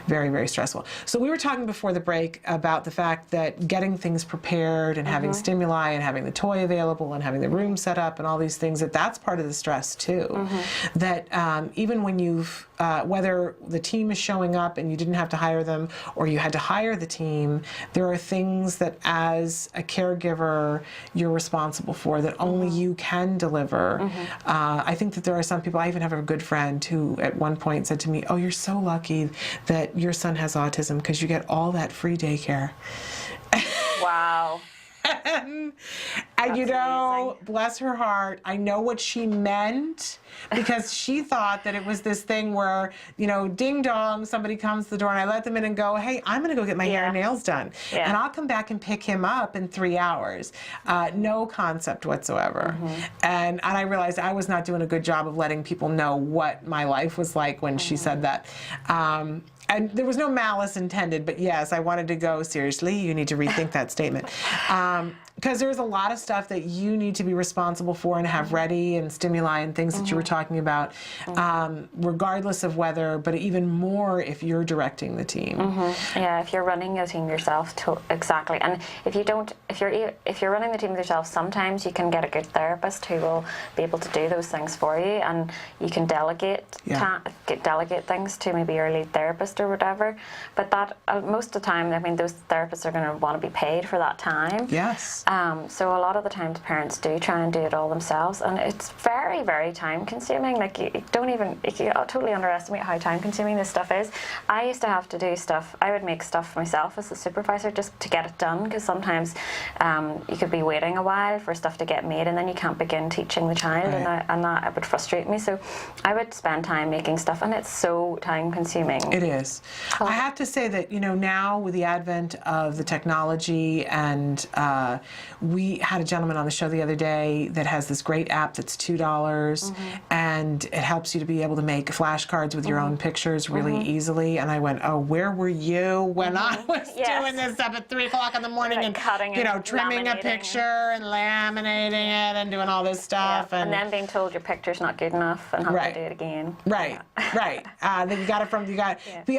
Speaker 2: very, very stressful. So we were talking before the break about the fact that getting things prepared and having stimuli and having the toy available and having the room set up and all these things, that's part of the stress too. That even when you've, whether the team is showing up and you didn't have to hire them or you had to hire the team, there are things that as a caregiver you're responsible for that only you can deliver. I think that there are some people, I even have a good friend who at one point said to me, "Oh, you're so lucky that your son has autism because you get all that free daycare."
Speaker 1: Wow.
Speaker 2: And you know, bless her heart, I know what she meant, because she thought that it was this thing where, you know, ding dong, somebody comes to the door and I let them in and go, "Hey, I'm going to go get my hair and nails done. And I'll come back and pick him up in 3 hours." No concept whatsoever. And I realized I was not doing a good job of letting people know what my life was like when she said that. And there was no malice intended, but yes, I wanted to go, seriously, you need to rethink that statement. Because there's a lot of stuff that you need to be responsible for and have ready, and stimuli and things that you were talking about, regardless of whether, but even more if you're directing the team.
Speaker 1: Yeah, if you're running a team yourself, exactly. And if you don't, if you're running the team yourself, sometimes you can get a good therapist who will be able to do those things for you, and you can delegate delegate things to maybe your lead therapist or whatever. But that most of the time, I mean, those therapists are going to want to be paid for that time.
Speaker 2: Yes.
Speaker 1: So a lot of the times parents do try and do it all themselves, and it's very, very time consuming. Like you totally underestimate how time consuming this stuff is. I used to have to do stuff, I would make stuff myself as a supervisor just to get it done, because sometimes you could be waiting a while for stuff to get made and then you can't begin teaching the child, and that would frustrate me. So I would spend time making stuff, and it's so time consuming.
Speaker 2: It is. I have to say that, you know, now with the advent of the technology, and we had a gentleman on the show the other day that has this great app that's $2, and it helps you to be able to make flashcards with your own pictures really easily. And I went, "Oh, where were you when I was doing this stuff at 3 o'clock in the morning and
Speaker 1: cutting,
Speaker 2: you know, trimming a picture and laminating it and doing all this stuff,
Speaker 1: and then being told your picture's not good enough and having to do it again."
Speaker 2: Then you got it from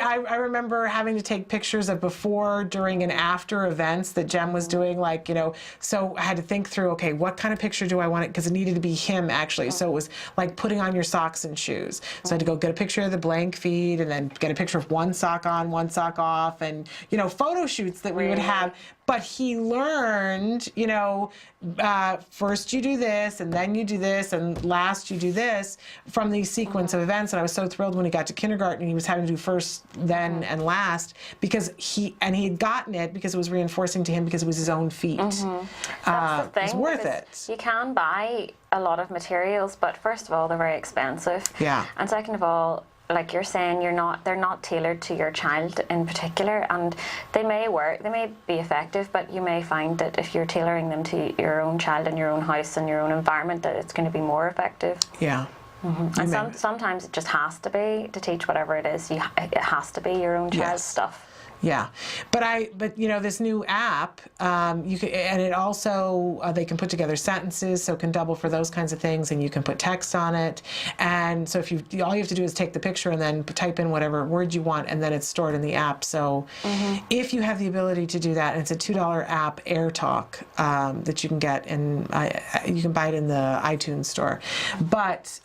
Speaker 2: I remember having to take pictures of before, during, and after events that Jem was doing, like, you know, so I had to think think through, okay, what kind of picture do I want it? Because it needed to be him, actually. So it was like putting on your socks and shoes. So I had to go get a picture of the blank feet and then get a picture of one sock on, one sock off, and, you know, photo shoots that we would have. But he learned, you know, first you do this, and then you do this, and last you do this, from these sequence of events. And I was so thrilled when he got to kindergarten, he was having to do first, then, and last, because he had gotten it because it was reinforcing to him because it was his own feet.
Speaker 1: That's the thing.
Speaker 2: It was worth it.
Speaker 1: You can buy a lot of materials, but first of all, they're very expensive.
Speaker 2: Yeah.
Speaker 1: And second of all, like you're saying, they're not tailored to your child in particular, and they may work, they may be effective, but you may find that if you're tailoring them to your own child in your own house and your own environment, that it's going to be more effective.
Speaker 2: Yeah.
Speaker 1: And sometimes it just has to be, to teach whatever it is, it has to be your own child's stuff.
Speaker 2: Yeah, but you know, this new app, you can, and it also they can put together sentences, so it can double for those kinds of things, and you can put text on it. And so if all you have to do is take the picture and then type in whatever word you want, and then it's stored in the app. So if you have the ability to do that, and it's a $2 app, AirTalk, that you can get, and you can buy it in the iTunes store. But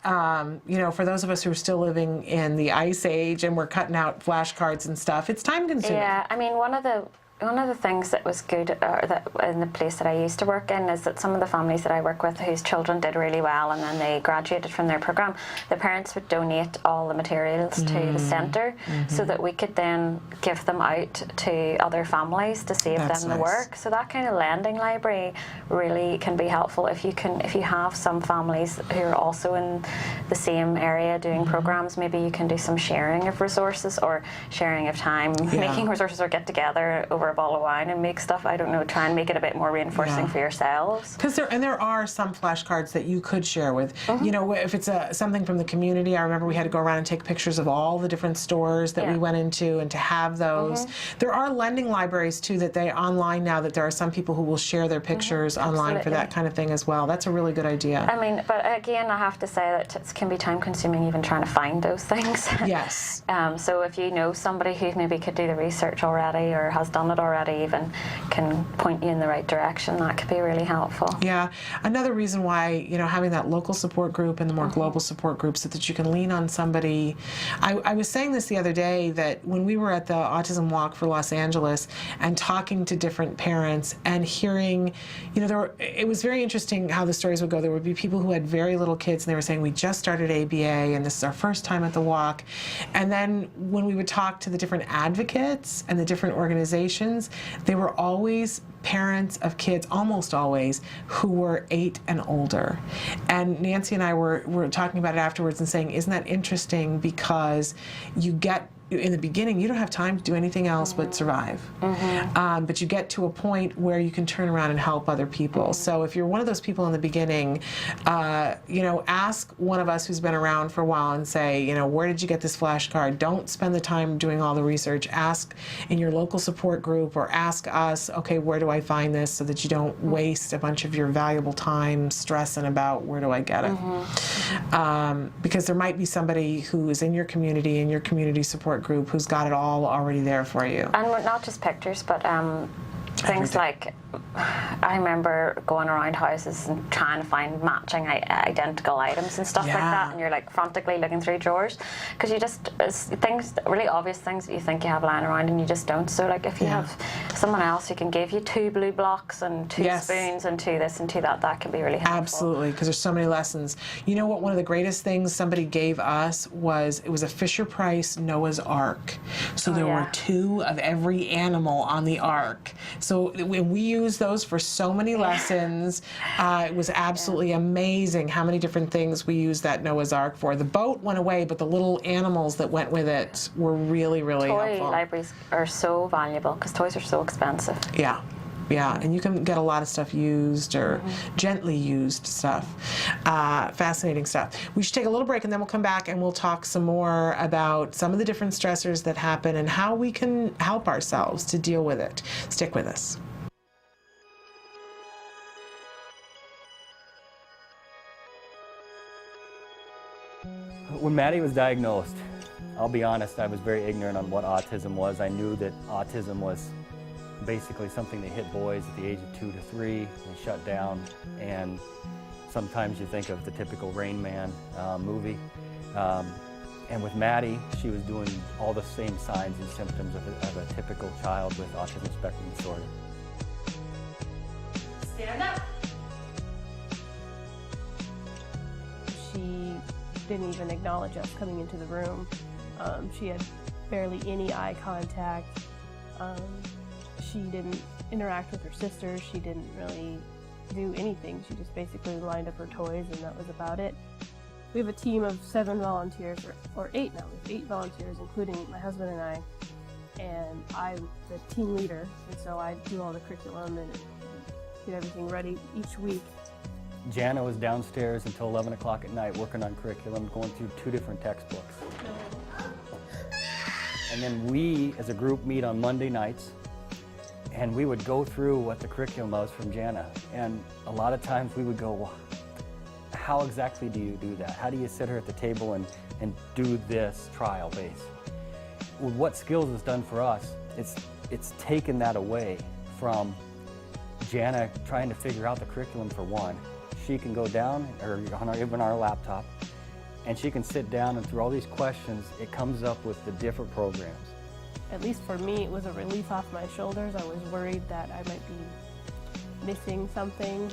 Speaker 2: you know, for those of us who are still living in the Ice Age and we're cutting out flashcards and stuff, it's time consuming.
Speaker 1: Yeah, I mean, one of the things that was good that in the place that I used to work in is that some of the families that I work with whose children did really well and then they graduated from their program, the parents would donate all the materials to the centre so that we could then give them out to other families to save them the work. So that kind of lending library really can be helpful if you have some families who are also in the same area doing programs. Maybe you can do some sharing of resources or sharing of time, making resources, or get together over a bottle of wine and make stuff. I don't know, try and make it a bit more reinforcing for yourselves.
Speaker 2: Because there are some flashcards that you could share with. You know, if it's something from the community, I remember we had to go around and take pictures of all the different stores that we went into, and to have those. There are lending libraries too that they online now, that there are some people who will share their pictures online for that kind of thing as well. That's a really good idea.
Speaker 1: I mean, but again, I have to say that it can be time consuming even trying to find those things.
Speaker 2: Yes.
Speaker 1: So if you know somebody who maybe could do the research already or has done it already, even can point you in the right direction, that could be really helpful.
Speaker 2: Yeah. Another reason why, you know, having that local support group and the more global support groups, so that you can lean on somebody. I was saying this the other day, that when we were at the Autism Walk for Los Angeles and talking to different parents and hearing, you know, it was very interesting how the stories would go. There would be people who had very little kids and they were saying, we just started ABA and this is our first time at the walk. And then when we would talk to the different advocates and the different organizations, they were always parents of kids, almost always, who were 8 and older. And Nancy and I were talking about it afterwards and saying, isn't that interesting, because you get, in the beginning, you don't have time to do anything else but survive. But you get to a point where you can turn around and help other people. So if you're one of those people in the beginning, you know, ask one of us who's been around for a while and say, you know, where did you get this flashcard? Don't spend the time doing all the research. Ask in your local support group, or ask us, okay, where do I find this, so that you don't waste a bunch of your valuable time stressing about where do I get it. Because there might be somebody who is in your community support group who's got it all already there for you.
Speaker 1: And not just pictures, but things like, I remember going around houses and trying to find matching identical items and stuff like that, and you're like frantically looking through drawers, because you just, things, really obvious things that you think you have lying around and you just don't. So like if you have someone else who can give you 2 blue blocks and 2 spoons and 2 this and 2 that, that can be really helpful.
Speaker 2: Absolutely, because there's so many lessons. You know what, one of the greatest things somebody gave us was, it was a Fisher-Price Noah's Ark. So there were 2 of every animal on the Ark. So when we used those for so many lessons, it was absolutely amazing how many different things we used that Noah's Ark for. The boat went away, but the little animals that went with it were really, really helpful.
Speaker 1: Toy libraries are so valuable because toys are so expensive.
Speaker 2: Yeah. Yeah, and you can get a lot of stuff used, or gently used stuff. Fascinating stuff. We should take a little break, and then we'll come back and we'll talk some more about some of the different stressors that happen and how we can help ourselves to deal with it. Stick with us.
Speaker 7: When Maddie was diagnosed, I'll be honest, I was very ignorant on what autism was. I knew that autism was basically something that hit boys at the age of 2 to 3. They shut down, and sometimes you think of the typical Rain Man movie. And with Maddie, she was doing all the same signs and symptoms of a typical child with autism spectrum disorder.
Speaker 15: Stand up.
Speaker 5: She didn't even acknowledge us coming into the room. She had barely any eye contact. She didn't interact with her sisters. She didn't really do anything. She just basically lined up her toys, and that was about it. We have a team of 7 volunteers, or 8 now. We have 8 volunteers, including my husband and I. And I'm the team leader, and so I do all the curriculum and get everything ready each week.
Speaker 7: Jana was downstairs until 11 o'clock at night working on curriculum, going through 2 different textbooks. And then we, as a group, meet on Monday nights, and we would go through what the curriculum was from Jana. And a lot of times we would go, well, how exactly do you do that? How do you sit her at the table and do this trial base? What Skills has done for us, it's taken that away from Jana trying to figure out the curriculum for one. She can go down, or even our laptop, and she can sit down, and through all these questions, it comes up with the different programs.
Speaker 5: At least for me, it was a relief off my shoulders. I was worried that I might be missing something,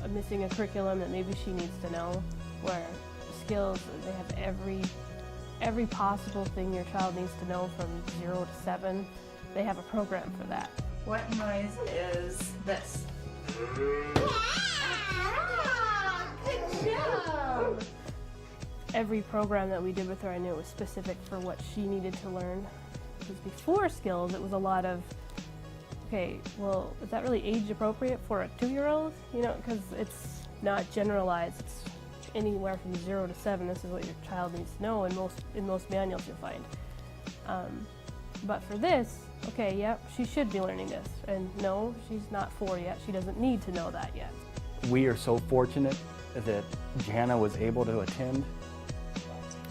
Speaker 5: missing a curriculum that maybe she needs to know, where Skills, they have every possible thing your child needs to know from 0 to 7. They have a program for that.
Speaker 15: What noise is this? Good job!
Speaker 5: Every program that we did with her, I knew it was specific for what she needed to learn. Because before Skills, it was a lot of, okay, well, is that really age appropriate for a 2-year-old? You know, because it's not generalized. It's anywhere from 0 to 7. This is what your child needs to know, and in most manuals you'll find. But for this, okay, yep, she should be learning this. And no, she's not 4 yet. She doesn't need to know that yet.
Speaker 7: We are so fortunate that Jana was able to attend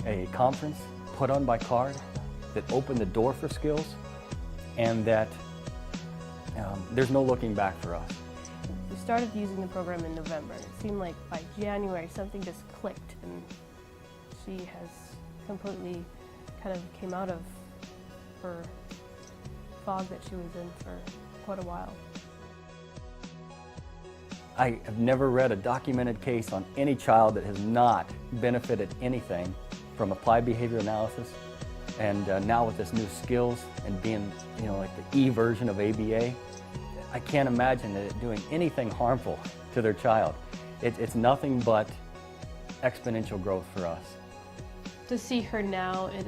Speaker 7: a conference put on by CARD that opened the door for Skills, and that there's no looking back for us.
Speaker 5: We started using the program in November. It seemed like by January something just clicked, and she has completely kind of came out of her fog that she was in for quite a while.
Speaker 7: I have never read a documented case on any child that has not benefited anything from applied behavior analysis, and now with this new Skills and being, you know, like the E version of ABA, I can't imagine it doing anything harmful to their child. It's nothing but exponential growth for us.
Speaker 5: To see her now, it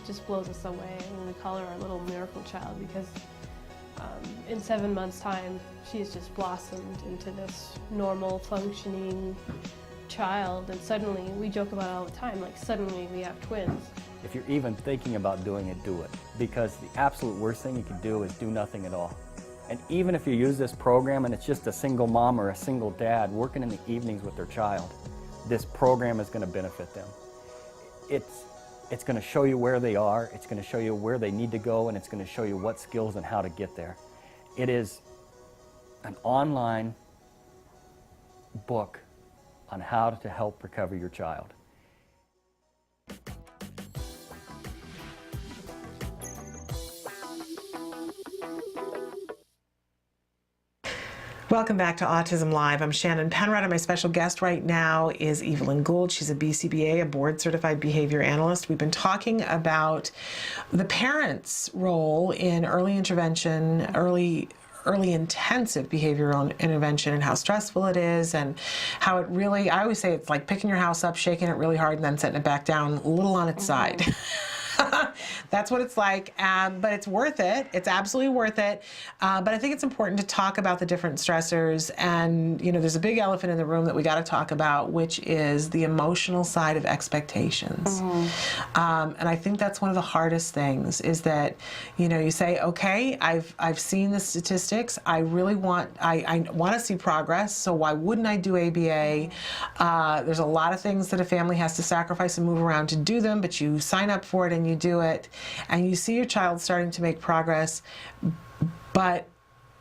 Speaker 5: just blows us away. I mean, we call her our little miracle child because in 7 months' time, she's just blossomed into this normal, functioning child, and suddenly, we joke about it all the time, like suddenly we have twins.
Speaker 7: If you're even thinking about doing it, do it. Because the absolute worst thing you can do is do nothing at all. And even if you use this program and it's just a single mom or a single dad working in the evenings with their child, this program is going to benefit them. It's going to show you where they are, it's going to show you where they need to go, and it's going to show you what skills and how to get there. It is an online book on how to help recover your child.
Speaker 2: Welcome back to Autism Live. I'm Shannon Penrod, and my special guest right now is Evelyn Gould. She's a BCBA, a board-certified behavior analyst. We've been talking about the parents' role in early intervention, early intensive behavioral intervention, and how stressful it is, and how it really, I always say it's like picking your house up, shaking it really hard, and then setting it back down a little on its side. That's what it's like, but it's worth it. It's absolutely worth it. But I think it's important to talk about the different stressors, and you know, there's a big elephant in the room that we got to talk about, which is the emotional side of expectations. And I think that's one of the hardest things, is that, you know, you say, okay, I've seen the statistics. I really want, I want to see progress. So why wouldn't I do ABA? There's a lot of things that a family has to sacrifice and move around to do them, but you sign up for it and you do it. it, and you see your child starting to make progress, but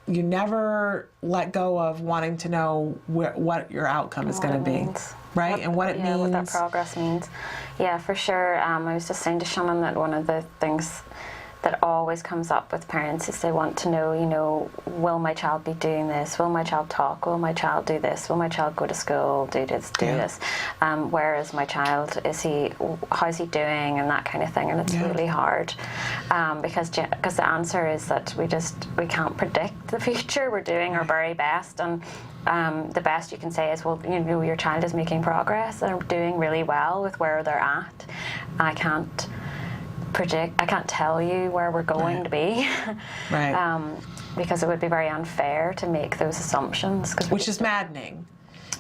Speaker 2: you never let go of wanting to know what your outcome is going to be, right? And what it means.
Speaker 1: What that progress means. Yeah, for sure. I was just saying to Shannon that one of the things that always comes up with parents is they want to know, you know, will my child be doing this? Will my child talk? Will my child do this? Will my child go to school, do this, do this? Where is my child? How's he doing? And that kind of thing. And it's really hard because the answer is that we can't predict the future. We're doing our very best, and the best you can say is, well, you know, your child is making progress and doing really well with where they're at. I can't tell you where we're going to be, because it would be very unfair to make those assumptions.
Speaker 2: Which is maddening.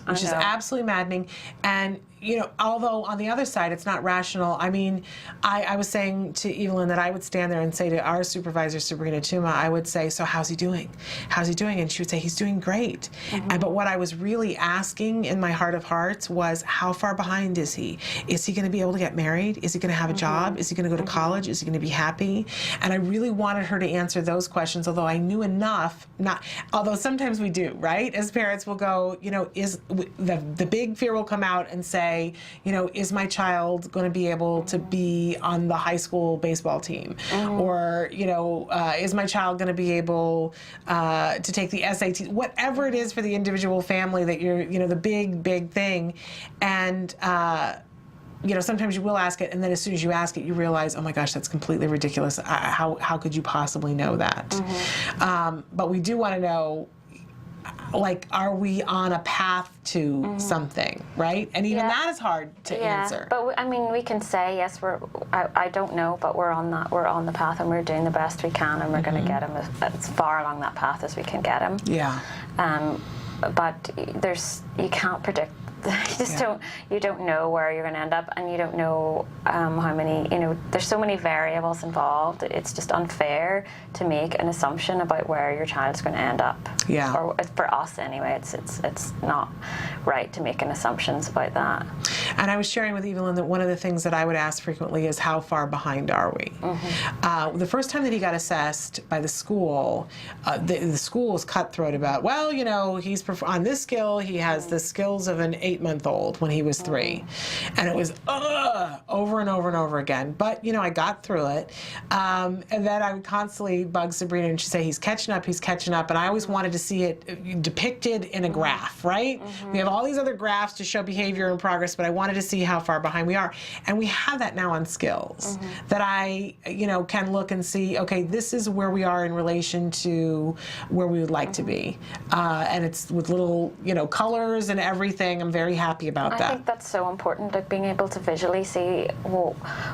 Speaker 2: Which is absolutely maddening. And, you know, although on the other side it's not rational. I mean, I was saying to Evelyn that I would stand there and say to our supervisor, Sabrina Tuma, I would say, so how's he doing? How's he doing? And she would say, he's doing great. But what I was really asking in my heart of hearts was, how far behind is he? Is he going to be able to get married? Is he going to have a job? Is he going to go to college? Is he going to be happy? And I really wanted her to answer those questions, although I knew enough, although sometimes we do, right? As parents, we'll go, you know, the big fear will come out and say, you know, is my child going to be able to be on the high school baseball team? Or, you know, is my child going to be able to take the SAT? Whatever it is for the individual family that you're, you know, the big thing. And, you know, sometimes you will ask it, and then as soon as you ask it, you realize, oh my gosh, that's completely ridiculous. How could you possibly know that? But we do want to know, like, are we on a path to something, right? And even that is hard to answer.
Speaker 1: But I mean, we can say, yes, I don't know, but we're on the path, and we're doing the best we can, and we're going to get him as far along that path as we can get him.
Speaker 2: Yeah.
Speaker 1: But you can't predict. You don't know where you're going to end up, and you don't know how many, you know, there's so many variables involved. It's just unfair to make an assumption about where your child's going to end up.
Speaker 2: Yeah.
Speaker 1: Or for us anyway, it's not right to make an assumptions about that.
Speaker 2: And I was sharing with Evelyn that one of the things that I would ask frequently is, how far behind are we? The first time that he got assessed by the school, the school was cutthroat about, well, you know, he's on this skill, he has the skills of an 8-month-old when he was 3. And it was over and over and over again. But, you know, I got through it. And then I would constantly bug Sabrina, and she'd say, he's catching up. And I always wanted to see it depicted in a graph, right? We have all these other graphs to show behavior and progress, but I wanted to see how far behind we are. And we have that now on skills, that I, you know, can look and see, okay, this is where we are in relation to where we would like to be. And it's with little, you know, colors and everything. I'm very happy about that.
Speaker 1: I think that's so important, like being able to visually see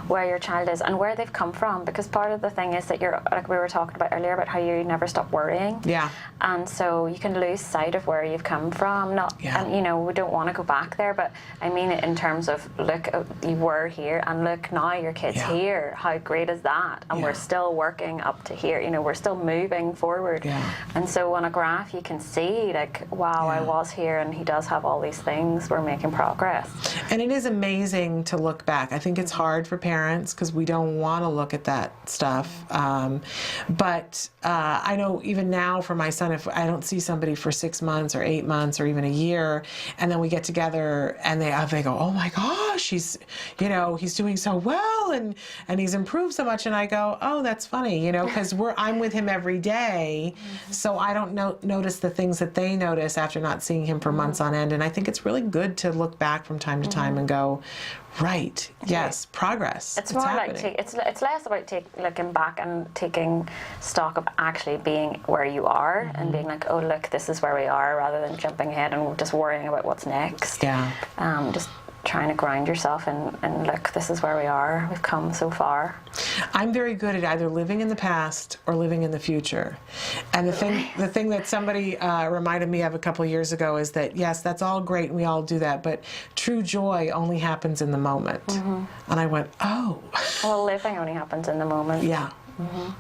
Speaker 1: where your child is and where they've come from, because part of the thing is that you're, like we were talking about earlier, about how you never stop worrying.
Speaker 2: Yeah.
Speaker 1: And so you can lose sight of where you've come from. And you know, we don't want to go back there, but I mean it in terms of, look, you were here, and look, now your kid's here. How great is that? And we're still working up to here. You know, we're still moving forward. And so on a graph, you can see, like, wow, I was here, and he does have all these things. We're making progress.
Speaker 2: And it is amazing to look back. I think it's hard for parents because we don't want to look at that stuff. But I know even now for my son, if I don't see somebody for 6 months or 8 months or even a year, and then we get together and they go, oh my gosh, he's doing so well, and he's improved so much, and I go, oh, that's funny, you know, because I'm with him every day, so I don't notice the things that they notice after not seeing him for months on end. And I think it's really good to look back from time to time and go, right, yes, progress.
Speaker 1: It's more happening. Like it's less about looking back and taking stock of actually being where you are and being like, oh look, this is where we are, rather than jumping ahead and just worrying about what's next.
Speaker 2: Yeah.
Speaker 1: Just trying to ground yourself and look, this is where we are. We've come so far.
Speaker 2: I'm very good at either living in the past or living in the future. And the thing that somebody reminded me of a couple of years ago is that, yes, that's all great and we all do that, but true joy only happens in the moment. And I went, oh.
Speaker 1: Well, living only happens in the moment.
Speaker 2: Yeah.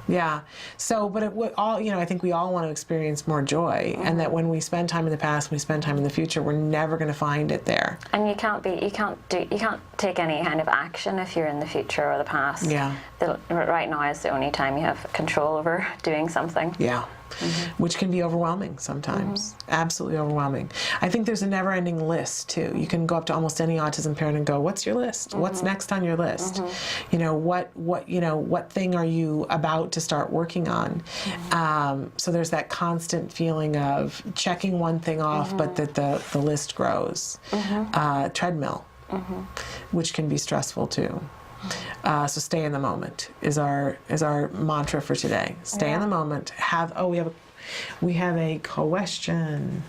Speaker 2: Yeah. So, but I think we all want to experience more joy, and that when we spend time in the past, we spend time in the future, we're never going to find it there.
Speaker 1: And you can't take any kind of action if you're in the future or the past.
Speaker 2: Yeah.
Speaker 1: Right now is the only time you have control over doing something.
Speaker 2: Yeah. Which can be overwhelming sometimes. Absolutely overwhelming. I think there's a never-ending list too. You can go up to almost any autism parent and go, "What's your list? What's next on your list? What thing are you about to start working on?" So there's that constant feeling of checking one thing off, but that the list grows. Treadmill, which can be stressful too. So stay in the moment is our mantra for today. Stay in the moment. We have a question.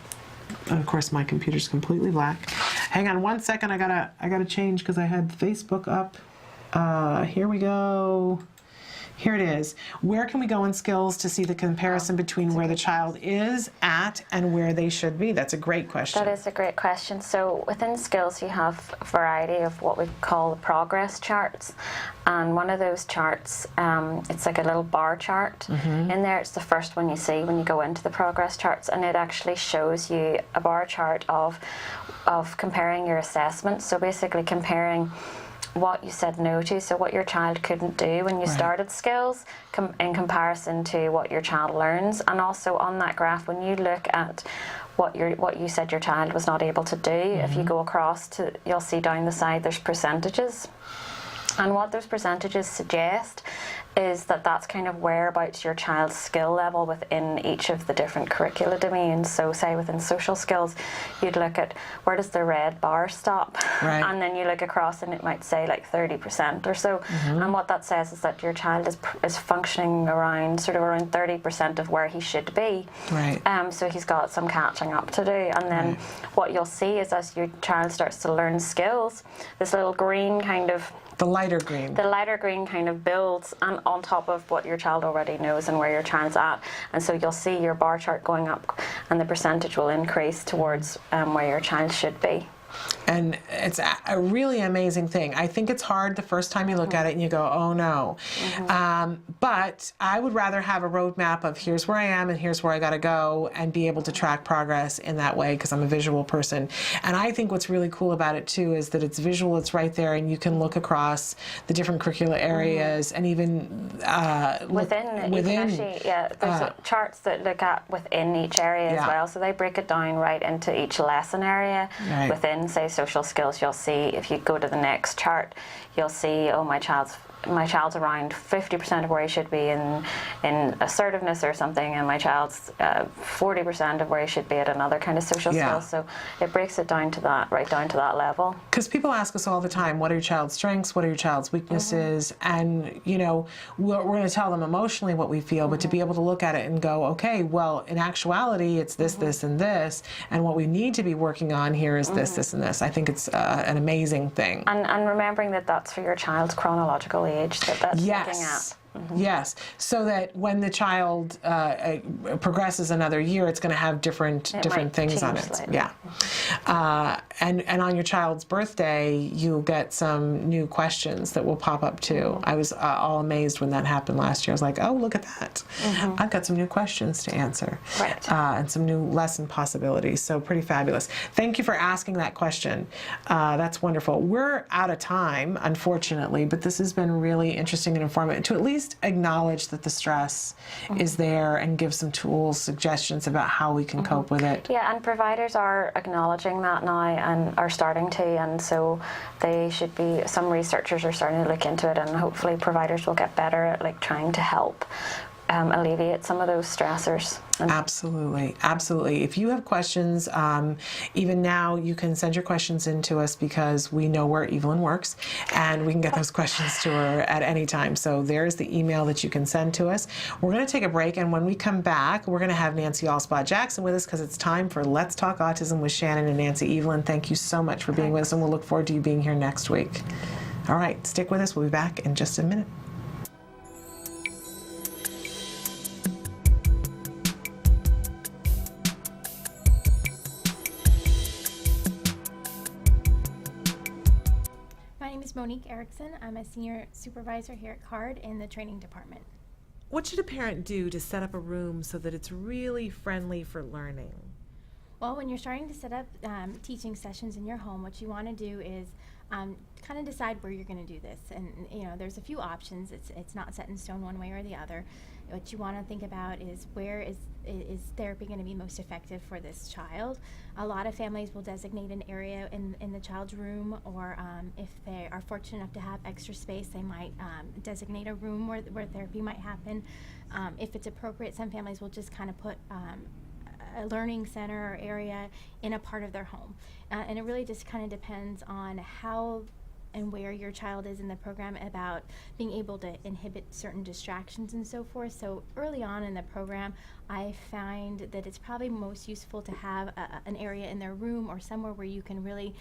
Speaker 2: Of course, my computer's completely black. Hang on one second. I gotta change because I had Facebook up. Here we go. Here it is. Where can we go in skills to see the comparison between where the child is at and where they should be? That's a great question.
Speaker 1: That is a great question. So within skills you have a variety of what we call the progress charts. And one of those charts, it's like a little bar chart. In there, it's the first one you see when you go into the progress charts, and it actually shows you a bar chart of comparing your assessments. So basically comparing what you said no to, so what your child couldn't do when you started skills in comparison to what your child learns. And also on that graph, when you look at what you said your child was not able to do, if you go across to, you'll see down the side there's percentages. And what those percentages suggest is that that's kind of whereabouts your child's skill level within each of the different curricula domains. So say within social skills, you'd look at where does the red bar stop? And then you look across and it might say like 30% or so. And what that says is that your child is functioning around 30% of where he should be. So he's got some catching up to do. And then what you'll see is as your child starts to learn skills, this little green kind of
Speaker 2: the lighter green
Speaker 1: kind of builds on top of what your child already knows and where your child's at. And so you'll see your bar chart going up and the percentage will increase towards where your child should be.
Speaker 2: And it's a really amazing thing. I think it's hard the first time you look at it and you go, oh no. But I would rather have a roadmap of here's where I am and here's where I got to go, and be able to track progress in that way, because I'm a visual person. And I think what's really cool about it too is that it's visual, it's right there, and you can look across the different curricular areas and even
Speaker 1: there's charts that look at within each area as well. So they break it down right into each lesson area within, say, social skills. You'll see, if you go to the next chart, you'll see, oh, my child's around 50% of where he should be in assertiveness or something, and my child's 40% of where he should be at another kind of social skills. So it breaks it down to that, right down to that level.
Speaker 2: Because people ask us all the time, what are your child's strengths? What are your child's weaknesses? And, we're going to tell them emotionally what we feel, but to be able to look at it and go, okay, well, in actuality, it's this, this, and this, and what we need to be working on here is this, this, and this. I think it's an amazing thing.
Speaker 1: And remembering that that's for your child's chronological age that's looking at.
Speaker 2: Yes, so that when the child progresses another year, it's going to have different things on it.
Speaker 1: Slightly.
Speaker 2: And on your child's birthday, you'll get some new questions that will pop up too. I was all amazed when that happened last year. I was like, oh, look at that. I've got some new questions to answer. And some new lesson possibilities. So pretty fabulous. Thank you for asking that question. That's wonderful. We're out of time, unfortunately, but this has been really interesting and informative to at least acknowledge that the stress is there and give some tools, suggestions about how we can cope with it.
Speaker 1: Yeah, and providers are acknowledging that now and are starting to, and so they should be, some researchers are starting to look into it, and hopefully providers will get better at trying to help alleviate some of those stressors.
Speaker 2: Absolutely, absolutely. If you have questions, even now, you can send your questions in to us, because we know where Evelyn works, and we can get those questions to her at any time. So there's the email that you can send to us. We're going to take a break, and when we come back, we're going to have Nancy Alspaugh-Jackson with us, because it's time for Let's Talk Autism with Shannon and Nancy. Evelyn, thank you so much for being with us, and we'll look forward to you being here next week. All right, stick with us. We'll be back in just a minute.
Speaker 8: My name is Monique Erickson. I'm a senior supervisor here at CARD in the training department.
Speaker 2: What should a parent do to set up a room so that it's really friendly for learning?
Speaker 8: Well, when you're starting to set up teaching sessions in your home, what you want to do is kind of decide where you're going to do this. And there's a few options. It's not set in stone one way or the other. What you want to think about is where is therapy going to be most effective for this child. A lot of families will designate an area in the child's room, or if they are fortunate enough to have extra space, they might designate a room where therapy might happen. If it's appropriate, some families will just kind of put a learning center or area in a part of their home. And it really just kind of depends on how and where your child is in the program about being able to inhibit certain distractions and so forth. So early on in the program, I find that it's probably most useful to have an area in their room or somewhere where you can really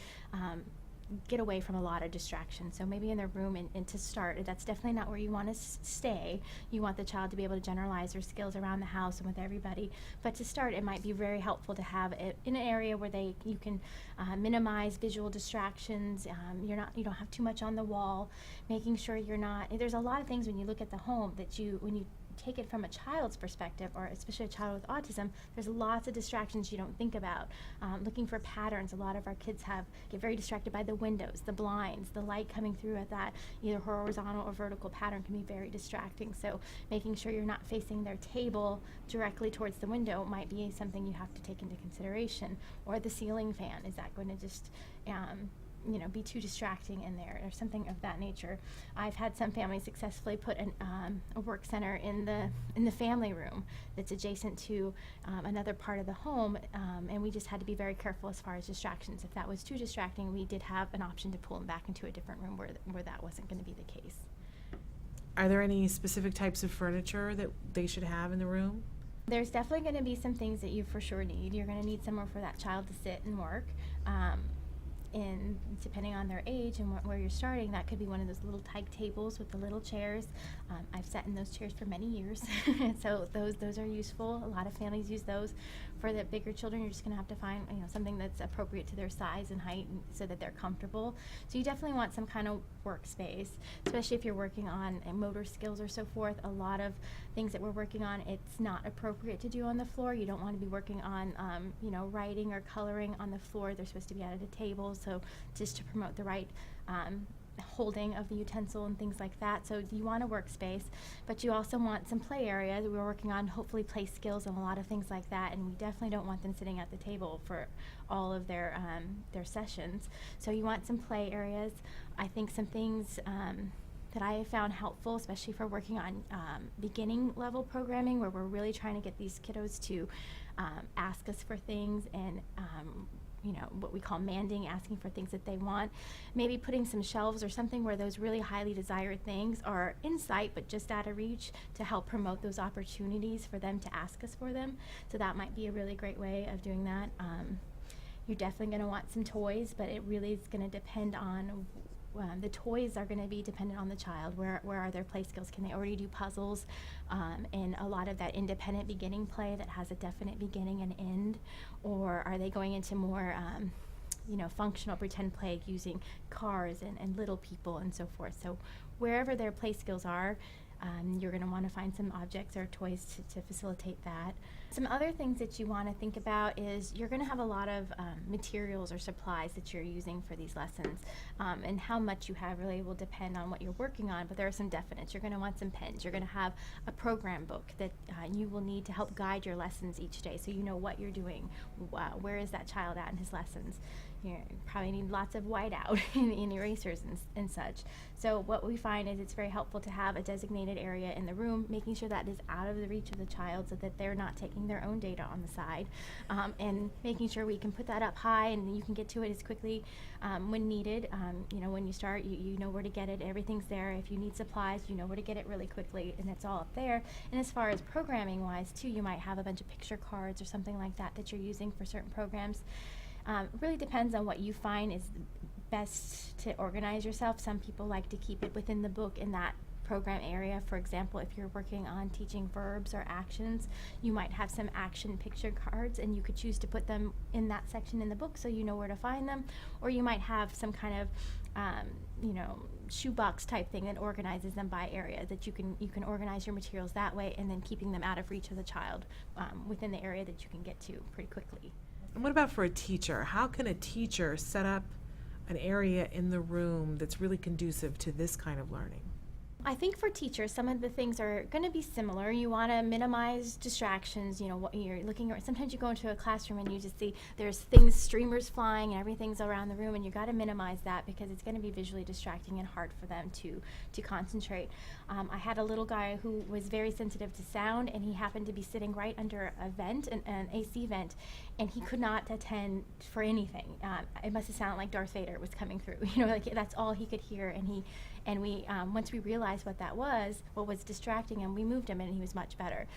Speaker 8: get away from a lot of distractions. So maybe in their room, and to start, that's definitely not where you want to stay. You want the child to be able to generalize their skills around the house and with everybody. But to start, it might be very helpful to have it in an area where you can minimize visual distractions. You don't have too much on the wall. Making sure you're not. There's a lot of things when you look at the home that when you take it from a child's perspective, or especially a child with autism, there's lots of distractions you don't think about. Looking for patterns. A lot of our kids get very distracted by the windows, the blinds, the light coming through at that either horizontal or vertical pattern can be very distracting. So making sure you're not facing their table directly towards the window might be something you have to take into consideration. Or the ceiling fan, is that going to just be too distracting in there, or something of that nature. I've had some families successfully put a work center in the family room that's adjacent to another part of the home, and we just had to be very careful as far as distractions. If that was too distracting, we did have an option to pull them back into a different room where that wasn't going to be the case.
Speaker 2: Are there any specific types of furniture that they should have in the room?
Speaker 8: There's definitely going to be some things that you for sure need. You're going to need somewhere for that child to sit and work. And depending on their age and where you're starting, that could be one of those little tyke tables with the little chairs. I've sat in those chairs for many years, so those are useful. A lot of families use those. For the bigger children, you're just going to have to find something that's appropriate to their size and height, so that they're comfortable. So you definitely want some kind of workspace, especially if you're working on motor skills or so forth. A lot of things that we're working on, it's not appropriate to do on the floor. You don't want to be working on writing or coloring on the floor. They're supposed to be at a table, so just to promote the right holding of the utensil and things like that. So you want a workspace, but you also want some play area. We're working on hopefully play skills and a lot of things like that, and we definitely don't want them sitting at the table for all of their sessions. So you want some play areas. I think some things that I have found helpful, especially for working on beginning level programming, where we're really trying to get these kiddos to ask us for things and what we call manding, asking for things that they want. Maybe putting some shelves or something where those really highly desired things are in sight but just out of reach, to help promote those opportunities for them to ask us for them. So that might be a really great way of doing that. You're definitely going to want some toys, but it really is going to depend on the toys are going to be dependent on the child. Where are their play skills? Can they already do puzzles? And a lot of that independent beginning play that has a definite beginning and end? Or are they going into more functional pretend play using cars and little people and so forth? So wherever their play skills are, you're going to want to find some objects or toys to facilitate that. Some other things that you want to think about is you're going to have a lot of materials or supplies that you're using for these lessons, and how much you have really will depend on what you're working on, but there are some definites. You're going to want some pens. You're going to have a program book that you will need to help guide your lessons each day, so you know what you're doing. Where is that child at in his lessons? You probably need lots of whiteout and erasers and such. So what we find is it's very helpful to have a designated area in the room, making sure that is out of the reach of the child so that they're not taking their own data on the side, and making sure we can put that up high and you can get to it as quickly when needed. When you start, you know where to get it. Everything's there. If you need supplies, you know where to get it really quickly, and it's all up there. And as far as programming wise too, you might have a bunch of picture cards or something like that that you're using for certain programs. Really depends on what you find is best to organize yourself. Some people like to keep it within the book in that program area. For example, if you're working on teaching verbs or actions, you might have some action picture cards, and you could choose to put them in that section in the book so you know where to find them. Or you might have some kind of shoebox type thing that organizes them by area, that you can organize your materials that way, and then keeping them out of reach of the child within the area that you can get to pretty quickly.
Speaker 2: And what about for a teacher? How can a teacher set up an area in the room that's really conducive to this kind of learning?
Speaker 8: I think for teachers, some of the things are going to be similar. You want to minimize distractions. You know, what you're looking at. Sometimes you go into a classroom and you just see there's things, streamers flying, and everything's around the room, and you got to minimize that because it's going to be visually distracting and hard for them to concentrate. I had a little guy who was very sensitive to sound, and he happened to be sitting right under a vent, an AC vent, and he could not attend for anything. It must have sounded like Darth Vader was coming through. You know, like that's all he could hear, and we once we realized what that was, what was distracting him, we moved him and he was much better.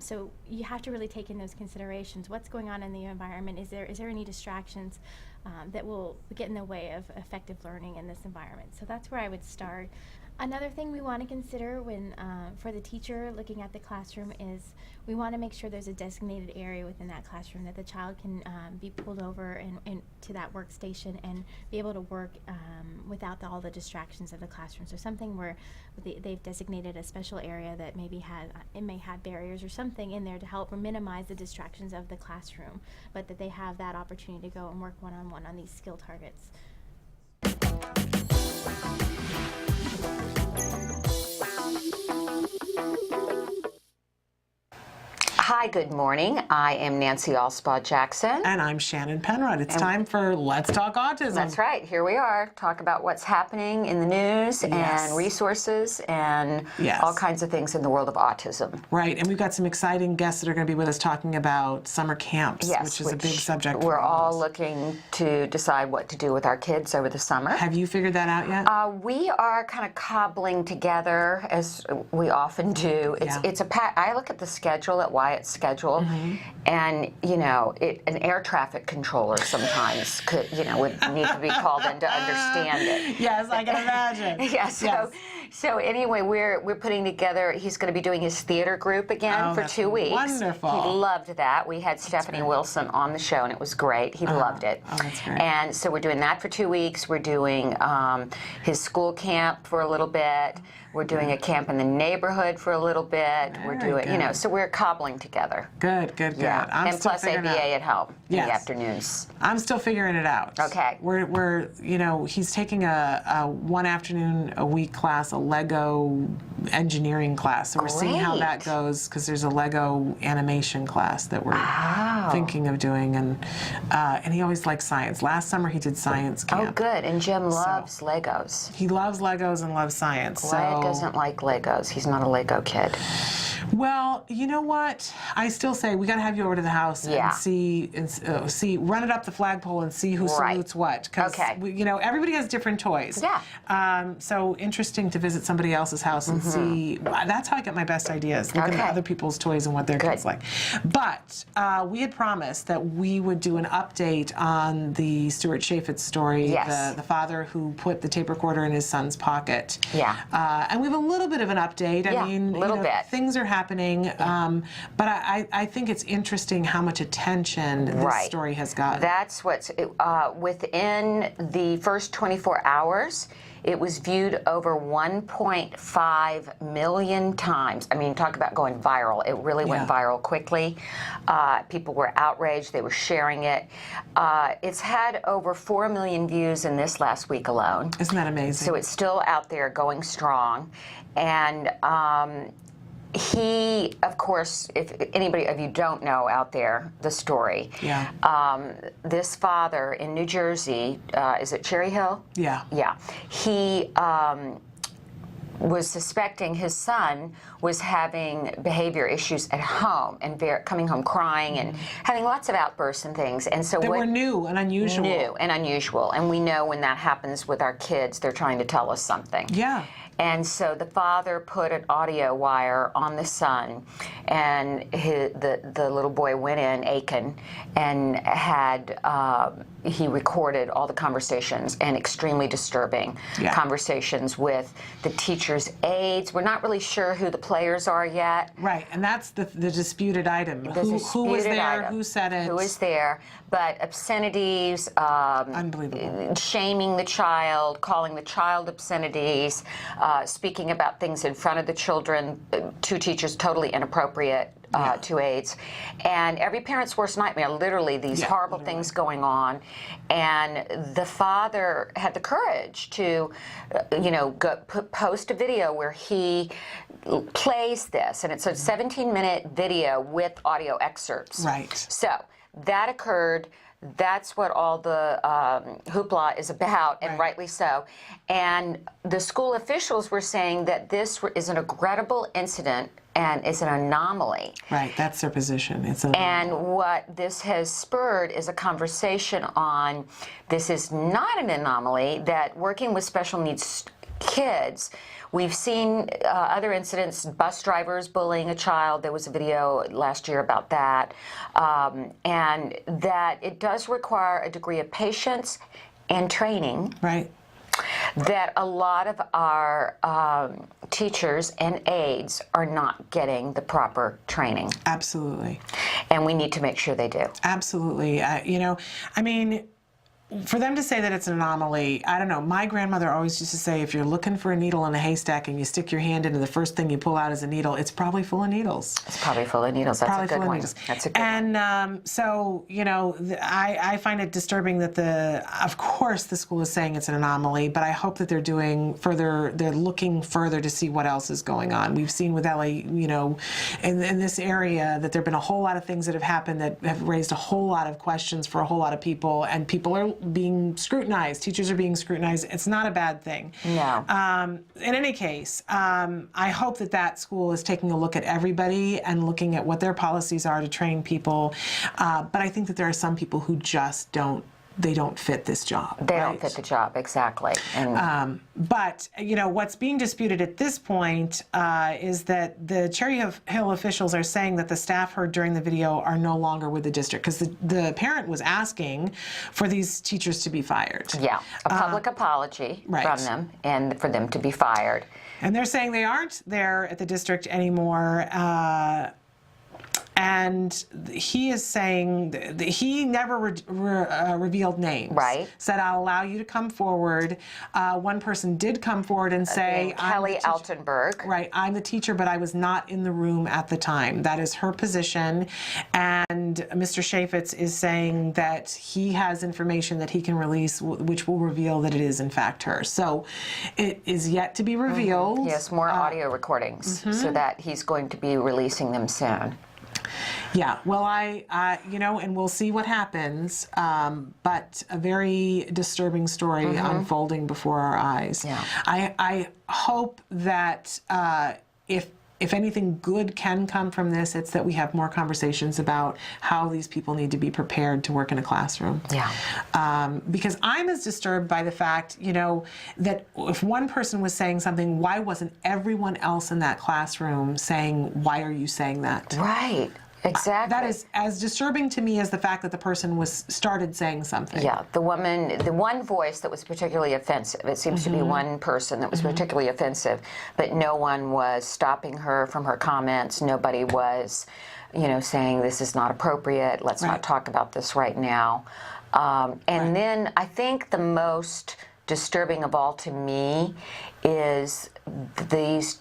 Speaker 8: So you have to really take in those considerations. What's going on in the environment? Is there any distractions that will get in the way of effective learning in this environment? So that's where I would start. Another thing we want to consider when for the teacher looking at the classroom is we want to make sure there's a designated area within that classroom that the child can be pulled over and to that workstation and be able to work without all the distractions of the classroom. So something where they've designated a special area that maybe may have barriers or something in there to help minimize the distractions of the classroom, but that they have that opportunity to go and work one-on-one on these skill targets.
Speaker 6: Hi, good morning. I am Nancy Alspaugh Jackson.
Speaker 2: And I'm Shannon Penrod. It's time for Let's Talk Autism.
Speaker 6: That's right. Here we are. Talk about what's happening in the news and resources and all kinds of things in the world of autism.
Speaker 2: Right. And we've got some exciting guests that are going to be with us talking about summer camps, which is a big subject.
Speaker 6: We're all looking to decide what to do with our kids over the summer.
Speaker 2: Have you figured that out yet?
Speaker 6: We are kind of cobbling together, as we often do. It's I look at the schedule at Wyatt's schedule, and you know, an air traffic controller sometimes could, would need to be called in to understand it.
Speaker 2: Yes, I can imagine.
Speaker 6: So anyway, we're putting together. He's going to be doing his theater group again for 2 weeks.
Speaker 2: Wonderful.
Speaker 6: He loved that. We had Stephanie Wilson on the show, and it was great. He loved it.
Speaker 2: Oh, that's great.
Speaker 6: And so we're doing that for 2 weeks. We're doing his school camp for a little bit. We're doing a camp in the neighborhood for a little bit. We're doing, so we're cobbling together.
Speaker 2: Good.
Speaker 6: Yeah. And plus ABA at home in the afternoons.
Speaker 2: I'm still figuring it out.
Speaker 6: Okay.
Speaker 2: We're he's taking a one afternoon a week class, a Lego engineering class. So we're seeing how that goes because there's a Lego animation class that we're thinking of doing, and he always likes science. Last summer he did science camp.
Speaker 6: Oh, good. And Jim loves Legos.
Speaker 2: He loves Legos and loves science.
Speaker 6: Wyatt doesn't like Legos. He's not a Lego kid.
Speaker 2: Well, you know what? I still say we got to have you over to the house and see, run it up the flagpole and see who salutes what. Because everybody has different toys.
Speaker 6: Yeah.
Speaker 2: So interesting to visit somebody else's house and see. That's how I get my best ideas. Looking at other people's toys and what their kids like. But we had promised that we would do an update on the Stuart Chaffetz story.
Speaker 6: Yes.
Speaker 2: The father who put the tape recorder in his son's pocket.
Speaker 6: Yeah.
Speaker 2: And we have a little bit of an update. I mean,
Speaker 6: a little bit.
Speaker 2: Things are happening, but I think it's interesting how much attention this story has gotten.
Speaker 6: That's what's within the first 24 hours. It was viewed over 1.5 million times. I mean, talk about going viral. It really went viral quickly. People were outraged. They were sharing it. It's had over 4 million views in this last week alone.
Speaker 2: Isn't that amazing?
Speaker 6: So it's still out there going strong. And he, of course, if anybody of you don't know out there the story, this father in New Jersey, is it Cherry Hill?
Speaker 2: Yeah.
Speaker 6: Yeah. He was suspecting his son was having behavior issues at home and coming home crying and having lots of outbursts and things. And so
Speaker 2: they were new and unusual.
Speaker 6: New and unusual. And we know when that happens with our kids, they're trying to tell us something.
Speaker 2: Yeah.
Speaker 6: And so the father put an audio wire on the son, and the little boy went in, Aiken, and had he recorded all the conversations, and extremely disturbing conversations with the teacher's aides. We're not really sure who the players are yet.
Speaker 2: Right, and that's the disputed item. Who was there? Who said it?
Speaker 6: Who was there? But obscenities,
Speaker 2: unbelievable,
Speaker 6: shaming the child, calling the child obscenities, speaking about things in front of the children, two teachers totally inappropriate to aides, and every parent's worst nightmare, literally these horrible things going on. And the father had the courage to, post a video where he plays this, and it's a 17-minute video with audio excerpts.
Speaker 2: Right.
Speaker 6: So that occurred. That's what all the hoopla is about, and rightly so. And the school officials were saying that this is an regrettable incident and is an anomaly.
Speaker 2: Right, that's their position. It's an
Speaker 6: anomaly. And what this has spurred is a conversation on this is not an anomaly, that working with special needs kids, we've seen other incidents, bus drivers bullying a child. There was a video last year about that. And that it does require a degree of patience and training.
Speaker 2: Right.
Speaker 6: That a lot of our teachers and aides are not getting the proper training.
Speaker 2: Absolutely.
Speaker 6: And we need to make sure they do.
Speaker 2: Absolutely. For them to say that it's an anomaly, I don't know. My grandmother always used to say, if you're looking for a needle in a haystack and you stick your hand into the first thing you pull out is a needle, it's probably full of needles.
Speaker 6: It's probably full of needles. That's a good one. That's a good one.
Speaker 2: And so, I find it disturbing that of course the school is saying it's an anomaly, but I hope that they're looking further to see what else is going on. We've seen with LA, in this area, that there have been a whole lot of things that have happened that have raised a whole lot of questions for a whole lot of people, and people are being scrutinized. Teachers are being scrutinized. It's not a bad thing.
Speaker 6: No.
Speaker 2: In any case, I hope that school is taking a look at everybody and looking at what their policies are to train people. But I think that there are some people who just don't fit this job.
Speaker 6: They don't fit the job, exactly. And
Speaker 2: but what's being disputed at this point is that the Cherry Hill officials are saying that the staff heard during the video are no longer with the district, because the parent was asking for these teachers to be fired.
Speaker 6: Yeah, a public apology from them, and for them to be fired.
Speaker 2: And they're saying they aren't there at the district anymore. And he is saying that he never revealed names.
Speaker 6: Right.
Speaker 2: Said, I'll allow you to come forward. One person did come forward and say,
Speaker 6: Kelly Altenberg.
Speaker 2: Right, I'm the teacher, but I was not in the room at the time. That is her position. And Mr. Chaffetz is saying that he has information that he can release, which will reveal that it is in fact her. So it is yet to be revealed.
Speaker 6: He has more audio recordings, so that he's going to be releasing them soon.
Speaker 2: Yeah, well, and we'll see what happens, but a very disturbing story unfolding before our eyes.
Speaker 6: Yeah.
Speaker 2: I hope that if anything good can come from this, it's that we have more conversations about how these people need to be prepared to work in a classroom.
Speaker 6: Yeah.
Speaker 2: Because I'm as disturbed by the fact, that if one person was saying something, why wasn't everyone else in that classroom saying, why are you saying that?
Speaker 6: Right. Exactly.
Speaker 2: That is as disturbing to me as the fact that the person started saying something.
Speaker 6: Yeah, the one voice that was particularly offensive. It seems to be one person that was particularly offensive, but no one was stopping her from her comments. Nobody was, saying this is not appropriate. Let's not talk about this right now. And then I think the most disturbing of all to me is these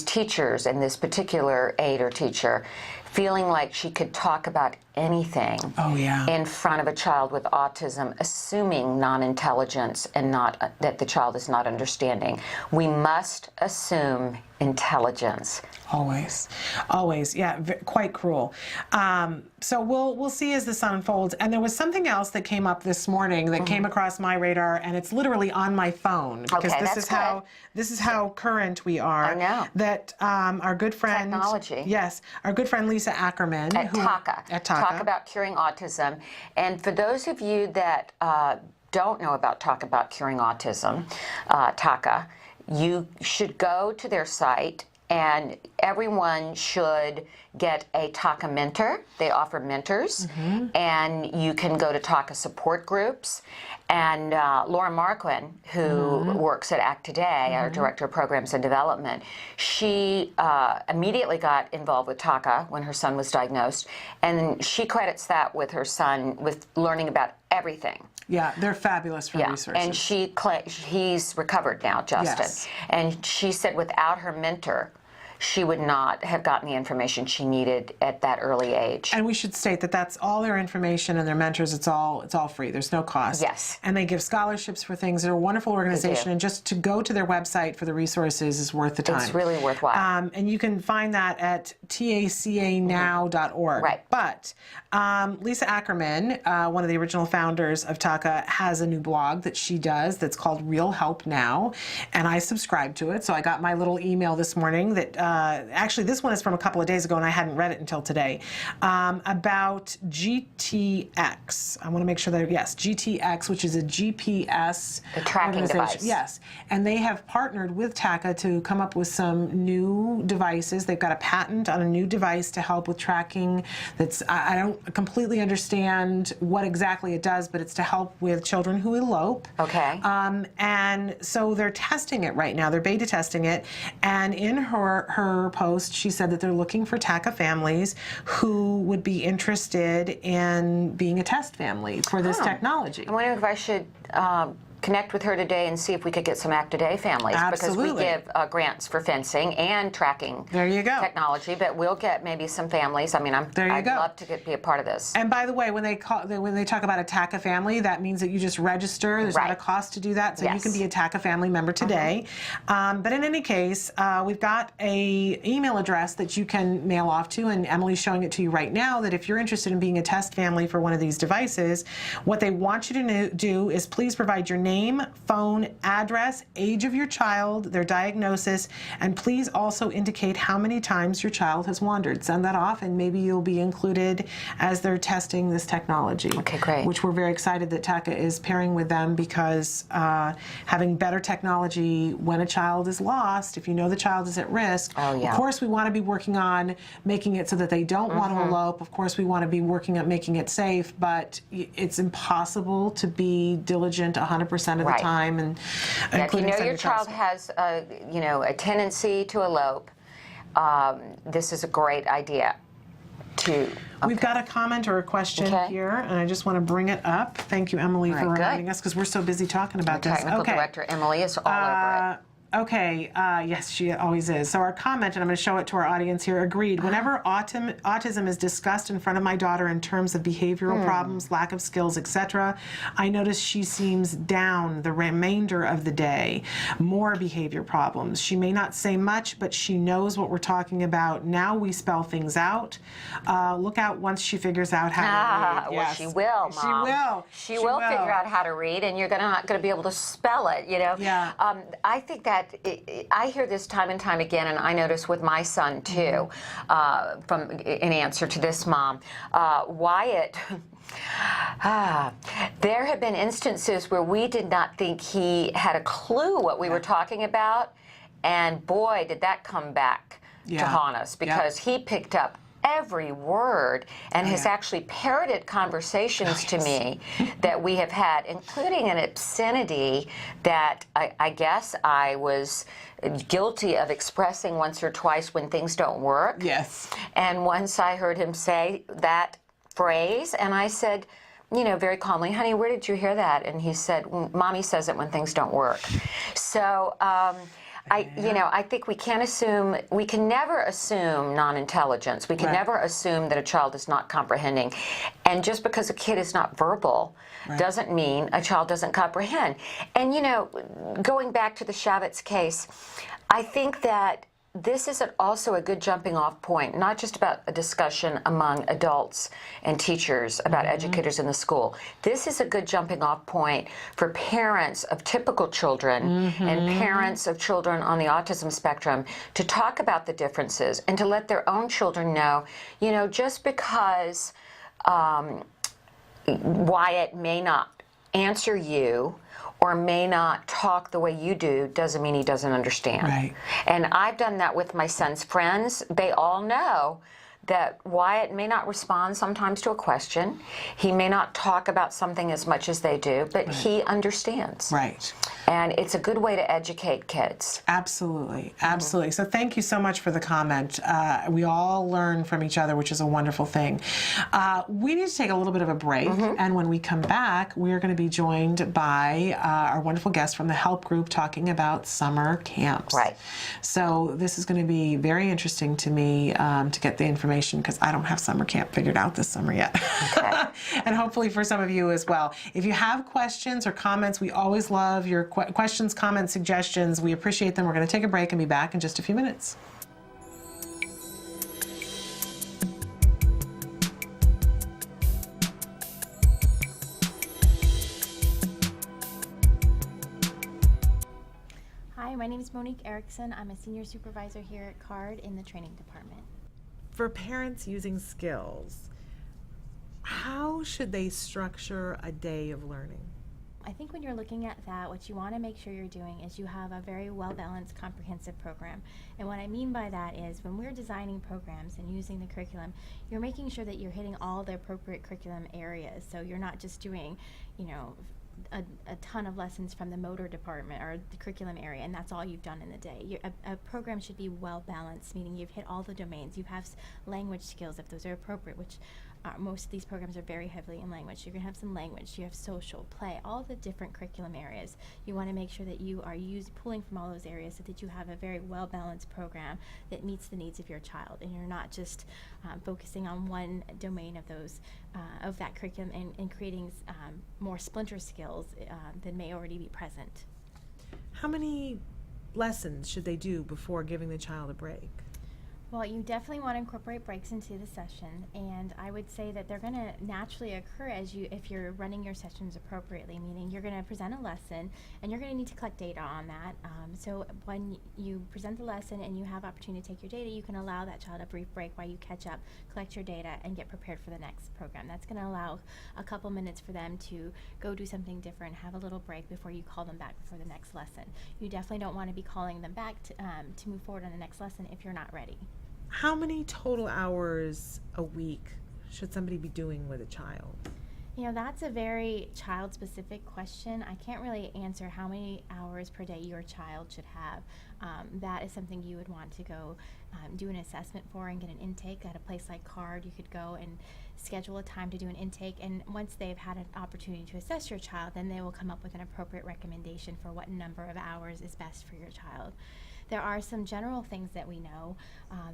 Speaker 6: teachers and this particular aide or teacher feeling like she could talk about anything in front of a child with autism, assuming non-intelligence and not that the child is not understanding. We must assume intelligence.
Speaker 2: Always, always, yeah, quite cruel. So we'll see as this unfolds. And there was something else that came up this morning that came across my radar, and it's literally on my phone because this is how current we are.
Speaker 6: I know
Speaker 2: that our good friend our good friend Lisa Ackerman
Speaker 6: at Talk About Curing Autism. And for those of you that don't know about Talk About Curing Autism, TACA, you should go to their site, and everyone should get a TACA mentor. They offer mentors, and you can go to TACA support groups. And Laura Marquin, who works at ACT Today, our Director of Programs and Development, she immediately got involved with TACA when her son was diagnosed, and she credits that with her son with learning about everything.
Speaker 2: Yeah, they're fabulous for resources.
Speaker 6: And he's recovered now, Justin.
Speaker 2: Yes.
Speaker 6: And she said without her mentor, she would not have gotten the information she needed at that early age.
Speaker 2: And we should state that that's all their information and their mentors. It's all free. There's no cost.
Speaker 6: Yes.
Speaker 2: And they give scholarships for things. They're a wonderful organization, and just to go to their website for the resources is worth the time.
Speaker 6: It's really worthwhile.
Speaker 2: And you can find that at tacanow.org.
Speaker 6: Right.
Speaker 2: But Lisa Ackerman, one of the original founders of TACA, has a new blog that she does that's called Real Help Now, and I subscribe to it. So I got my little email this morning that actually this one is from a couple of days ago, and I hadn't read it until today, about GTX. I want to make sure that, yes, GTX, which is a GPS
Speaker 6: tracking device.
Speaker 2: Yes, and they have partnered with TACA to come up with some new devices. They've got a patent on a new device to help with tracking that's, I don't completely understand what exactly it does, but it's to help with children who elope.
Speaker 6: Okay.
Speaker 2: And so they're testing it right now. They're beta testing it, and in her post, she said that they're looking for TACA families who would be interested in being a test family for this technology.
Speaker 6: I'm wondering if I should connect with her today and see if we could get some ACT Today families.
Speaker 2: Absolutely.
Speaker 6: Because we give grants for fencing and tracking technology, but we'll get maybe some families. I mean, I'd love to be a part of this.
Speaker 2: And by the way, when they talk about a TACA family, that means that you just register. There's not a cost to do that, so you can be a TACA family member today. But in any case, we've got a email address that you can mail off to, and Emily's showing it to you right now, that if you're interested in being a test family for one of these devices, what they want you to do is please provide your name, phone, address, age of your child, their diagnosis, and please also indicate how many times your child has wandered. Send that off, and maybe you'll be included as they're testing this technology.
Speaker 6: Okay, great.
Speaker 2: Which we're very excited that TACA is pairing with them, because having better technology when a child is lost, if you know the child is at risk, of course we want to be working on making it so that they don't want to elope. Of course we want to be working at making it safe, but it's impossible to be diligent 100% of the time. And
Speaker 6: if you know your child has a tendency to elope, this is a great idea.
Speaker 2: We've got a comment or a question here, and I just want to bring it up. Thank you, Emily, for reminding us, because we're so busy talking about this.
Speaker 6: Technical Director Emily is all over it.
Speaker 2: Okay, yes, she always is. So our comment, and I'm going to show it to our audience here, agreed. Whenever autism is discussed in front of my daughter in terms of behavioral problems, lack of skills, etc., I notice she seems down the remainder of the day. More behavior problems. She may not say much, but she knows what we're talking about. Now we spell things out. Look out once she figures out how to read.
Speaker 6: Well, she will, Mom. She will figure out how to read, and you're not going to be able to spell it, you know?
Speaker 2: Yeah.
Speaker 6: I think that I hear this time and time again, and I notice with my son too, in answer to this mom, Wyatt, there have been instances where we did not think he had a clue what we were talking about, and boy, did that come back to haunt us, because he picked up every word and has actually parroted conversations to me that we have had, including an obscenity that I guess I was guilty of expressing once or twice when things don't work.
Speaker 2: Yes.
Speaker 6: And once I heard him say that phrase, and I said, very calmly, honey, where did you hear that? And he said, Mommy says it when things don't work. So, I think we can never assume non-intelligence. We can never assume that a child is not comprehending. And just because a kid is not verbal doesn't mean a child doesn't comprehend. And, going back to the Shavitz case, I think that this is also a good jumping off point, not just about a discussion among adults and teachers, about educators in the school. This is a good jumping off point for parents of typical children and parents of children on the autism spectrum to talk about the differences and to let their own children know, just because Wyatt may not answer you, or may not talk the way you do doesn't mean he doesn't understand.
Speaker 2: Right.
Speaker 6: And I've done that with my son's friends. They all know that Wyatt may not respond sometimes to a question. He may not talk about something as much as they do, but he understands.
Speaker 2: Right.
Speaker 6: And it's a good way to educate kids.
Speaker 2: Absolutely, absolutely. So thank you so much for the comment. We all learn from each other, which is a wonderful thing. We need to take a little bit of a break, and when we come back, we're going to be joined by our wonderful guest from the HELP group talking about summer camps.
Speaker 6: Right.
Speaker 2: So this is going to be very interesting to me to get the information, because I don't have summer camp figured out this summer yet.
Speaker 6: Okay.
Speaker 2: And hopefully for some of you as well. If you have questions or comments, we always love your questions, comments, suggestions. We appreciate them. We're going to take a break and be back in just a few minutes.
Speaker 8: Hi, my name is Monique Erickson. I'm a senior supervisor here at CARD in the training department.
Speaker 2: For parents using skills, how should they structure a day of learning?
Speaker 8: I think when you're looking at that, what you want to make sure you're doing is you have a very well-balanced, comprehensive program. And what I mean by that is when we're designing programs and using the curriculum, you're making sure that you're hitting all the appropriate curriculum areas. So you're not just doing, you know, a ton of lessons from the motor department or the curriculum area, and that's all you've done in the day. A program should be well balanced, meaning you've hit all the domains. You have language skills if those are appropriate, which most of these programs are very heavily in language. You're going to have some language, you have social, play, all the different curriculum areas. You want to make sure that you are pulling from all those areas so that you have a very well-balanced program that meets the needs of your child, and you're not just focusing on one domain of those of that curriculum and creating more splinter skills that may already be present.
Speaker 2: How many lessons should they do before giving the child a break?
Speaker 8: Well, you definitely want to incorporate breaks into the session, and I would say that they're going to naturally occur if you're running your sessions appropriately, meaning you're going to present a lesson and you're going to need to collect data on that. So when you present the lesson and you have opportunity to take your data, you can allow that child a brief break while you catch up, collect your data, and get prepared for the next program. That's going to allow a couple minutes for them to go do something different, have a little break before you call them back for the next lesson. You definitely don't want to be calling them back to move forward on the next lesson if you're not ready.
Speaker 2: How many total hours a week should somebody be doing with a child?
Speaker 8: You know, that's a very child-specific question. I can't really answer how many hours per day your child should have. That is something you would want to go do an assessment for and get an intake. At a place like CARD, you could go and schedule a time to do an intake, and once they've had an opportunity to assess your child, then they will come up with an appropriate recommendation for what number of hours is best for your child. There are some general things that we know.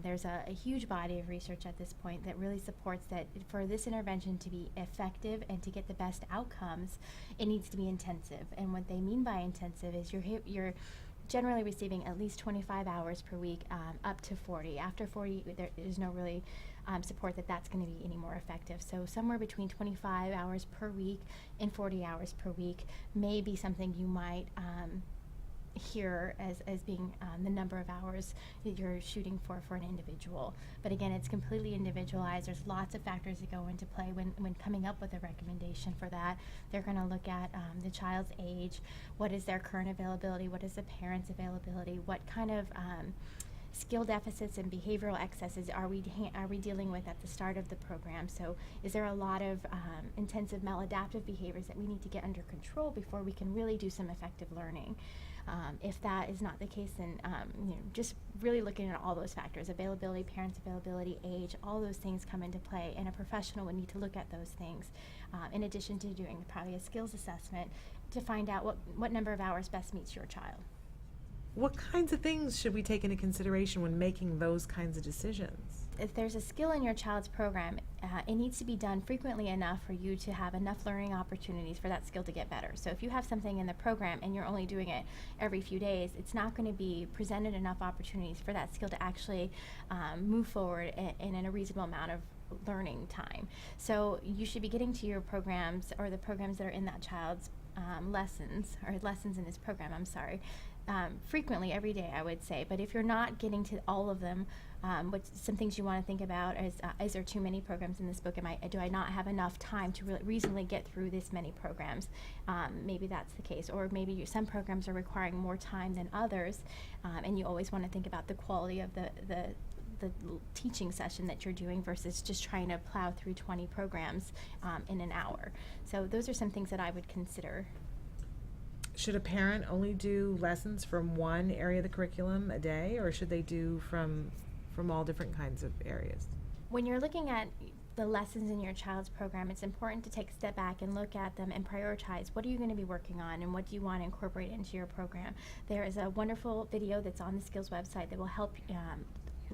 Speaker 8: There's a huge body of research at this point that really supports that for this intervention to be effective and to get the best outcomes, it needs to be intensive. And what they mean by intensive is you're generally receiving at least 25 hours per week, up to 40. After 40, there is no really support that that's going to be any more effective. So somewhere between 25 hours per week and 40 hours per week may be something you might here as being the number of hours that you're shooting for an individual. But again, it's completely individualized. There's lots of factors that go into play when coming up with a recommendation for that. They're going to look at the child's age, what is their current availability, what is the parent's availability, what kind of skill deficits and behavioral excesses are we dealing with at the start of the program. So is there a lot of intensive maladaptive behaviors that we need to get under control before we can really do some effective learning? If that is not the case, then just really looking at all those factors, availability, parents' availability, age, all those things come into play, and a professional would need to look at those things in addition to doing probably a skills assessment to find out what number of hours best meets your child.
Speaker 2: What kinds of things should we take into consideration when making those kinds of decisions?
Speaker 8: If there's a skill in your child's program, it needs to be done frequently enough for you to have enough learning opportunities for that skill to get better. So if you have something in the program and you're only doing it every few days, it's not going to be presented enough opportunities for that skill to actually move forward in a reasonable amount of learning time. So you should be getting to your programs or the programs that are in that child's lessons in this program, frequently every day, I would say. But if you're not getting to all of them, some things you want to think about is there too many programs in this book? Do I not have enough time to reasonably get through this many programs? Maybe that's the case. Or maybe some programs are requiring more time than others, and you always want to think about the quality of the teaching session that you're doing versus just trying to plow through 20 programs in an hour. So those are some things that I would consider.
Speaker 2: Should a parent only do lessons from one area of the curriculum a day, or should they do from all different kinds of areas?
Speaker 8: When you're looking at the lessons in your child's program, it's important to take a step back and look at them and prioritize what are you going to be working on and what do you want to incorporate into your program. There is a wonderful video that's on the Skills website that will help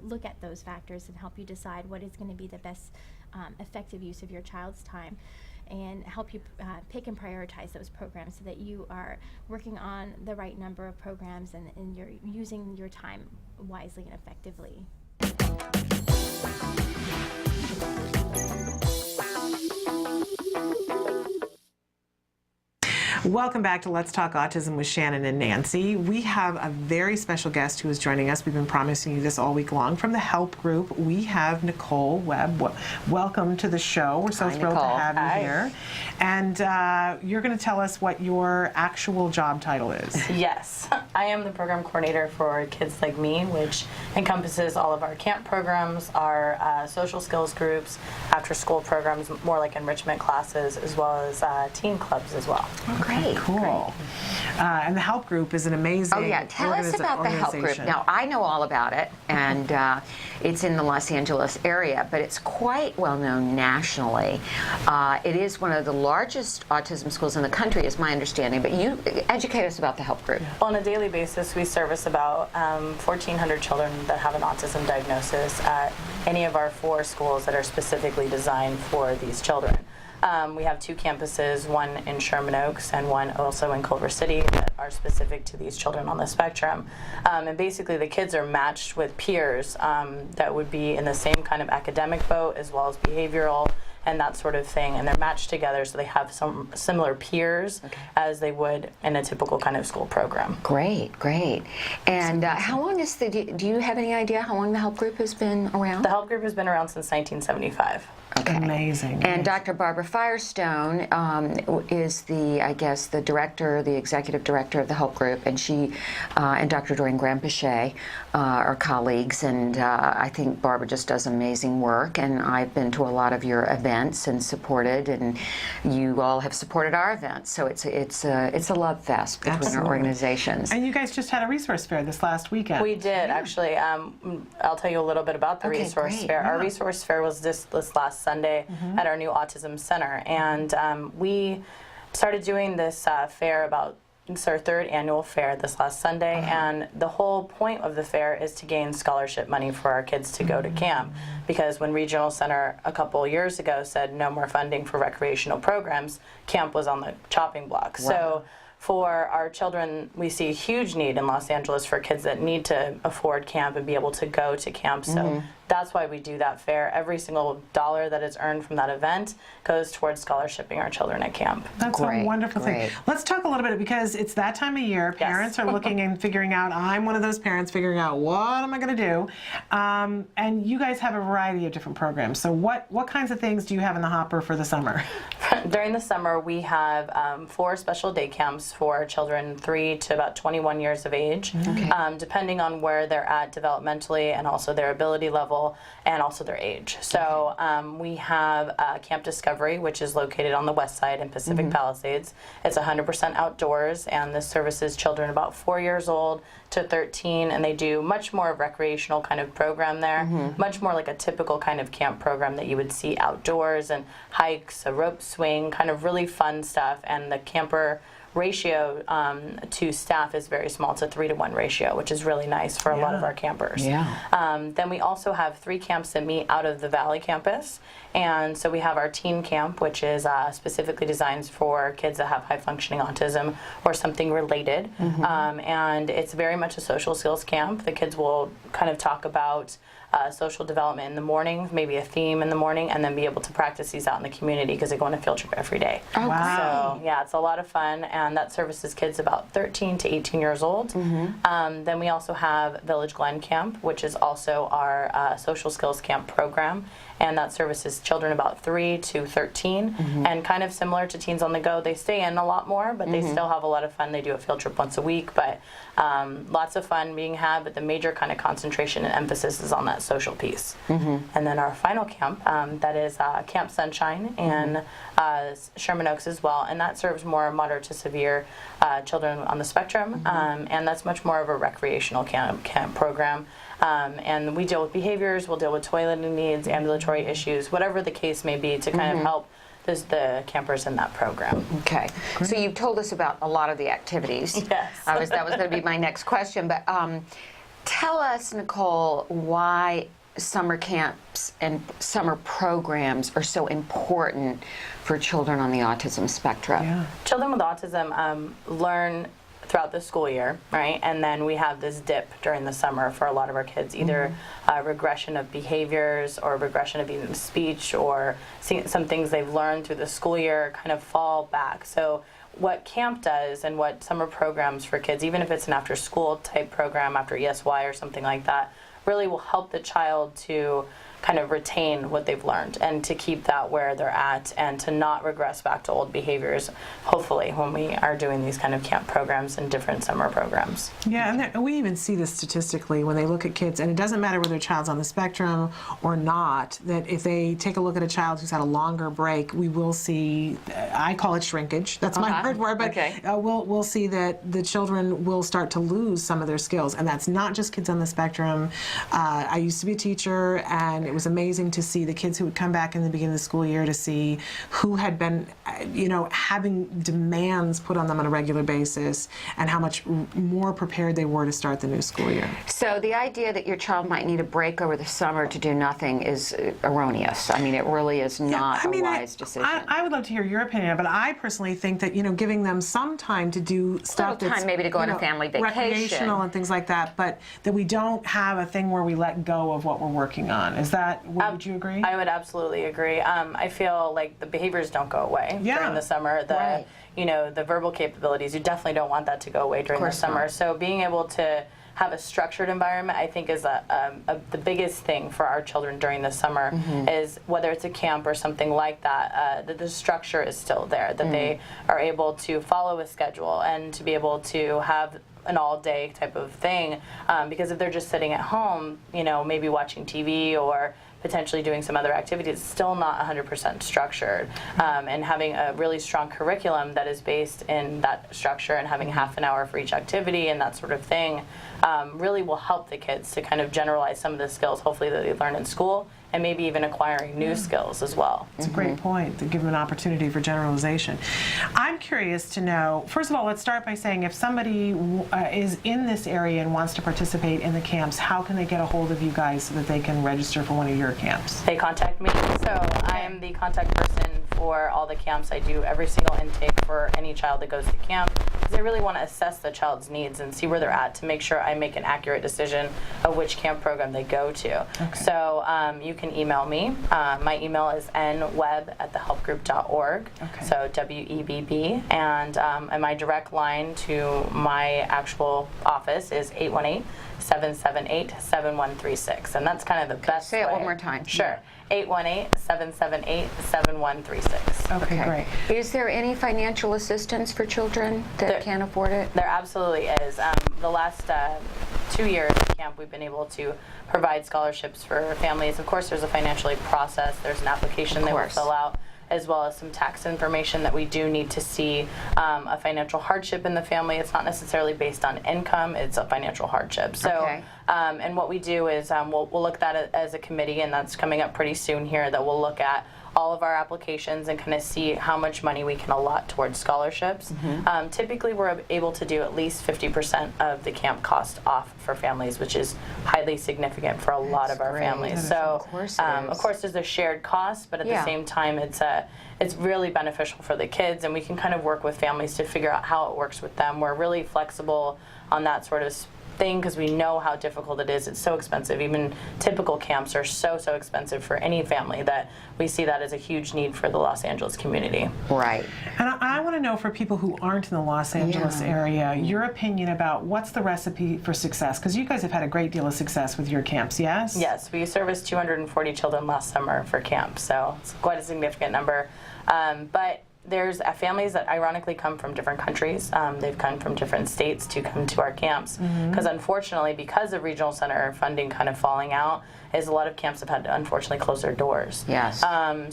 Speaker 8: look at those factors and help you decide what is going to be the best effective use of your child's time, and help you pick and prioritize those programs so that you are working on the right number of programs and you're using your time wisely and effectively.
Speaker 2: Welcome back to Let's Talk Autism with Shannon and Nancy. We have a very special guest who is joining us. We've been promising you this all week long. From the help group, we have Nicole Webb. Welcome to the show. We're so thrilled
Speaker 4: Nicole.
Speaker 2: to have you here. And you're going to tell us what your actual job title is.
Speaker 4: Yes, I am the program coordinator for Kids Like Me, which encompasses all of our camp programs, our social skills groups, after-school programs, more like enrichment classes, as well as teen clubs as well.
Speaker 6: Great.
Speaker 2: Cool. And the help group is an amazing
Speaker 6: Oh yeah, tell us about the help group. Now, I know all about it, and it's in the Los Angeles area, but it's quite well known nationally. It is one of the largest autism schools in the country, is my understanding, but you educate us about the help group.
Speaker 4: On a daily basis, we service about 1,400 children that have an autism diagnosis at any of our 4 schools that are specifically designed for these children. We have 2 campuses, one in Sherman Oaks and one also in Culver City, that are specific to these children on the spectrum. And basically the kids are matched with peers that would be in the same kind of academic boat as well as behavioral and that sort of thing, and they're matched together so they have some similar peers as they would in a typical kind of school program.
Speaker 6: Great, great. And how long is do you have any idea how long the help group has been around?
Speaker 4: The help group has been around since 1975.
Speaker 6: Okay.
Speaker 2: Amazing.
Speaker 6: And Dr. Barbara Firestone is the director, the executive director of the help group, and she and Dr. Doreen Graham-Pichet are colleagues, and I think Barbara just does amazing work, and I've been to a lot of your events and supported, and you all have supported our events, so it's a love fest between our organizations.
Speaker 2: And you guys just had a resource fair this last weekend.
Speaker 4: We did, actually. I'll tell you a little bit about the resource fair. Our resource fair was this last Sunday at our new Autism Center, and we started doing this fair it's our 3rd annual fair this last Sunday, and the whole point of the fair is to gain scholarship money for our kids to go to camp, because when Regional Center a couple years ago said no more funding for recreational programs, camp was on the chopping block.
Speaker 6: Wow.
Speaker 4: So for our children, we see a huge need in Los Angeles for kids that need to afford camp and be able to go to camp. So that's why we do that fair. Every single dollar that is earned from that event goes towards scholarshiping our children at camp.
Speaker 2: That's a wonderful thing. Let's talk a little bit, because it's that time of year. Parents are looking and figuring out, I'm one of those parents figuring out, what am I going to do? And you guys have a variety of different programs. So what kinds of things do you have in the hopper for the summer?
Speaker 4: During the summer, we have 4 special day camps for children 3 to about 21 years of age, depending on where they're at developmentally and also their ability level and also their age. So we have Camp Discovery, which is located on the west side in Pacific Palisades. It's 100% outdoors, and this services children about 4 years old to 13, and they do much more recreational kind of program there, much more like a typical kind of camp program that you would see outdoors, and hikes, a rope swing, kind of really fun stuff. And the camper ratio to staff is very small. It's a 3-to-1 ratio, which is really nice for a lot of our campers. Then we also have 3 camps that meet out of the Valley campus, and so we have our teen camp, which is specifically designed for kids that have high-functioning autism or something related, and it's very much a social skills camp. The kids will kind of talk about social development in the morning, maybe a theme in the morning, and then be able to practice these out in the community because they go on a field trip every day.
Speaker 6: Oh, wow.
Speaker 4: So yeah, it's a lot of fun, and that services kids about 13 to 18 years old. Then we also have Village Glen Camp, which is also our social skills camp program, and that services children about 3 to 13, and kind of similar to Teens on the Go. They stay in a lot more, but they still have a lot of fun. They do a field trip once a week, but lots of fun being had, but the major kind of concentration and emphasis is on that social piece. And then our final camp, that is Camp Sunshine in Sherman Oaks as well, and that serves more moderate to severe children on the spectrum, and that's much more of a recreational camp program. And we deal with behaviors, we'll deal with toileting needs, ambulatory issues, whatever the case may be, to kind of help the campers in that program.
Speaker 6: Okay. So you've told us about a lot of the activities.
Speaker 4: Yes.
Speaker 6: That was going to be my next question, but tell us, Nicole, why summer camps and summer programs are so important for children on the autism spectrum.
Speaker 4: Children with autism learn throughout the school year, right? And then we have this dip during the summer for a lot of our kids, either regression of behaviors or regression of even speech, or some things they've learned through the school year kind of fall back. So what camp does and what summer programs for kids, even if it's an after school type program after ESY or something like that, really will help the child to kind of retain what they've learned and to keep that where they're at and to not regress back to old behaviors, hopefully, when we are doing these kind of camp programs and different summer programs.
Speaker 2: Yeah, and we even see this statistically when they look at kids, and it doesn't matter whether a child's on the spectrum or not, that if they take a look at a child who's had a longer break, we will see, I call it shrinkage, that's my word for it, but we'll see that the children will start to lose some of their skills, and that's not just kids on the spectrum. I used to be a teacher, and it was amazing to see the kids who would come back in the beginning of the school year to see who had been, having demands put on them on a regular basis and how much more prepared they were to start the new school year.
Speaker 6: So the idea that your child might need a break over the summer to do nothing is erroneous. I mean, it really is not a wise decision.
Speaker 2: I would love to hear your opinion, but I personally think that, giving them some time to do stuff that's
Speaker 6: time maybe to go on a family vacation,
Speaker 2: recreational and things like that, but that we don't have a thing where we let go of what we're working on. Is that, would you agree?
Speaker 4: I would absolutely agree. I feel like the behaviors don't go away during the summer. The verbal capabilities, you definitely don't want that to go away during the summer.
Speaker 6: Not.
Speaker 4: So being able to have a structured environment, I think, is the biggest thing for our children during the summer, is whether it's a camp or something like that, that the structure is still there, that they are able to follow a schedule and to be able to have an all-day type of thing, because if they're just sitting at home, maybe watching TV or potentially doing some other activities, it's still not 100% structured. And having a really strong curriculum that is based in that structure and having half an hour for each activity and that sort of thing really will help the kids to kind of generalize some of the skills, hopefully, that they learn in school, and maybe even acquiring new skills as well.
Speaker 2: It's a great point, to give them an opportunity for generalization. I'm curious to know, first of all, let's start by saying if somebody is in this area and wants to participate in the camps, how can they get a hold of you guys so that they can register for one of your camps?
Speaker 4: They contact me. So I am the contact person for all the camps. I do every single intake for any child that goes to camp, because I really want to assess the child's needs and see where they're at to make sure I make an accurate decision of which camp program they go to. So you can email me. My email is nweb@thehelpgroup.org. So WEBB, and my direct line to my actual office is 818-778-7136, and that's kind of the best
Speaker 6: Say it
Speaker 4: way.
Speaker 6: one more time.
Speaker 4: Sure. 818-778-7136.
Speaker 2: Okay, great.
Speaker 6: Is there any financial assistance for children that can't afford it?
Speaker 4: There absolutely is. The last 2 years at camp, we've been able to provide scholarships for families. Of course, there's a financial aid process. There's an application they will fill out, as well as some tax information that we do need to see a financial hardship in the family. It's not necessarily based on income, it's a financial hardship. So, and what we do is we'll look at that as a committee, and that's coming up pretty soon here, that we'll look at all of our applications and kind of see how much money we can allot towards scholarships. Typically, we're able to do at least 50% of the camp cost off for families, which is highly significant for a lot of our families. So, of course, there's a shared cost, but at the same time, it's really beneficial for the kids, and we can kind of work with families to figure out how it works with them. We're really flexible on that sort of thing because we know how difficult it is. It's so expensive. Even typical camps are so expensive for any family that we see that as a huge need for the Los Angeles community.
Speaker 6: Right.
Speaker 2: And I want to know, for people who aren't in the Los Angeles area, your opinion about what's the recipe for success, because you guys have had a great deal of success with your camps, yes?
Speaker 4: Yes, we serviced 240 children last summer for camp, so it's quite a significant number. But there's families that ironically come from different countries. They've come from different states to come to our camps because unfortunately, because of regional center funding kind of falling out, is a lot of camps have had to unfortunately close their doors.
Speaker 6: Yes.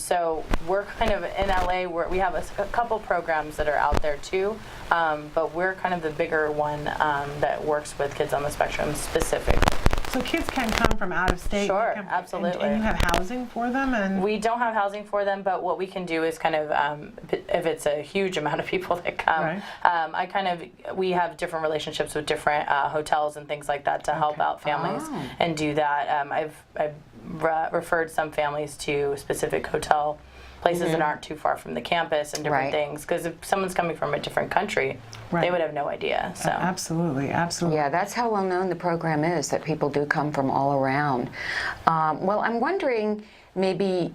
Speaker 4: So we're kind of in LA, we have a couple programs that are out there too, but we're kind of the bigger one that works with kids on the spectrum specifically.
Speaker 2: So kids can come from out of state.
Speaker 4: Sure, absolutely.
Speaker 2: And you have housing for them? And
Speaker 4: we don't have housing for them, but what we can do is kind of, if it's a huge amount of people that come, we have different relationships with different hotels and things like that to help out families and do that. I've referred some families to specific hotel places that aren't too far from the campus and different things, because if someone's coming from a different country, they would have no idea. So
Speaker 2: absolutely.
Speaker 6: Yeah, that's how well known the program is, that people do come from all around. Well, I'm wondering, maybe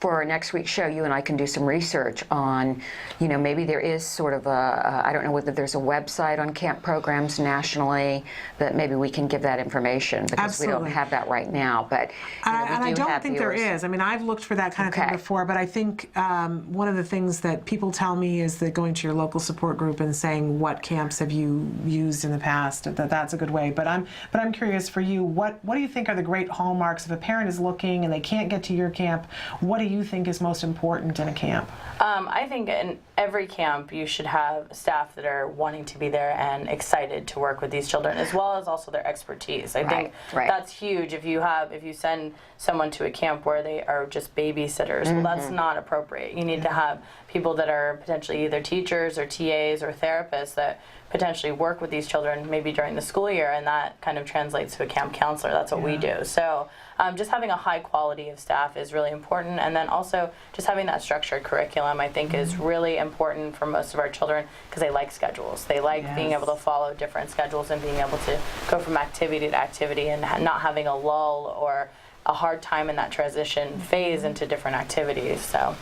Speaker 6: for our next week's show, you and I can do some research on, maybe there is sort of I don't know whether there's a website on camp programs nationally, but maybe we can give that information, because we don't have that right now. But
Speaker 2: and I don't think there is. I mean, I've looked for that kind of thing before, but I think one of the things that people tell me is that going to your local support group and saying, what camps have you used in the past, that's a good way. But I'm curious for you, what do you think are the great hallmarks if a parent is looking and they can't get to your camp? What do you think is most important in a camp?
Speaker 4: I think in every camp you should have staff that are wanting to be there and excited to work with these children, as well as also their expertise. I think that's huge. If you send someone to a camp where they are just babysitters, well, that's not appropriate. You need to have people that are potentially either teachers or TAs or therapists that potentially work with these children maybe during the school year, and that kind of translates to a camp counselor. That's what we do. So just having a high quality of staff is really important, and then also just having that structured curriculum I think is really important for most of our children, because they like schedules. They like being able to follow different schedules and being able to go from activity to activity and not having a lull or a hard time in that transition phase into different activities. So.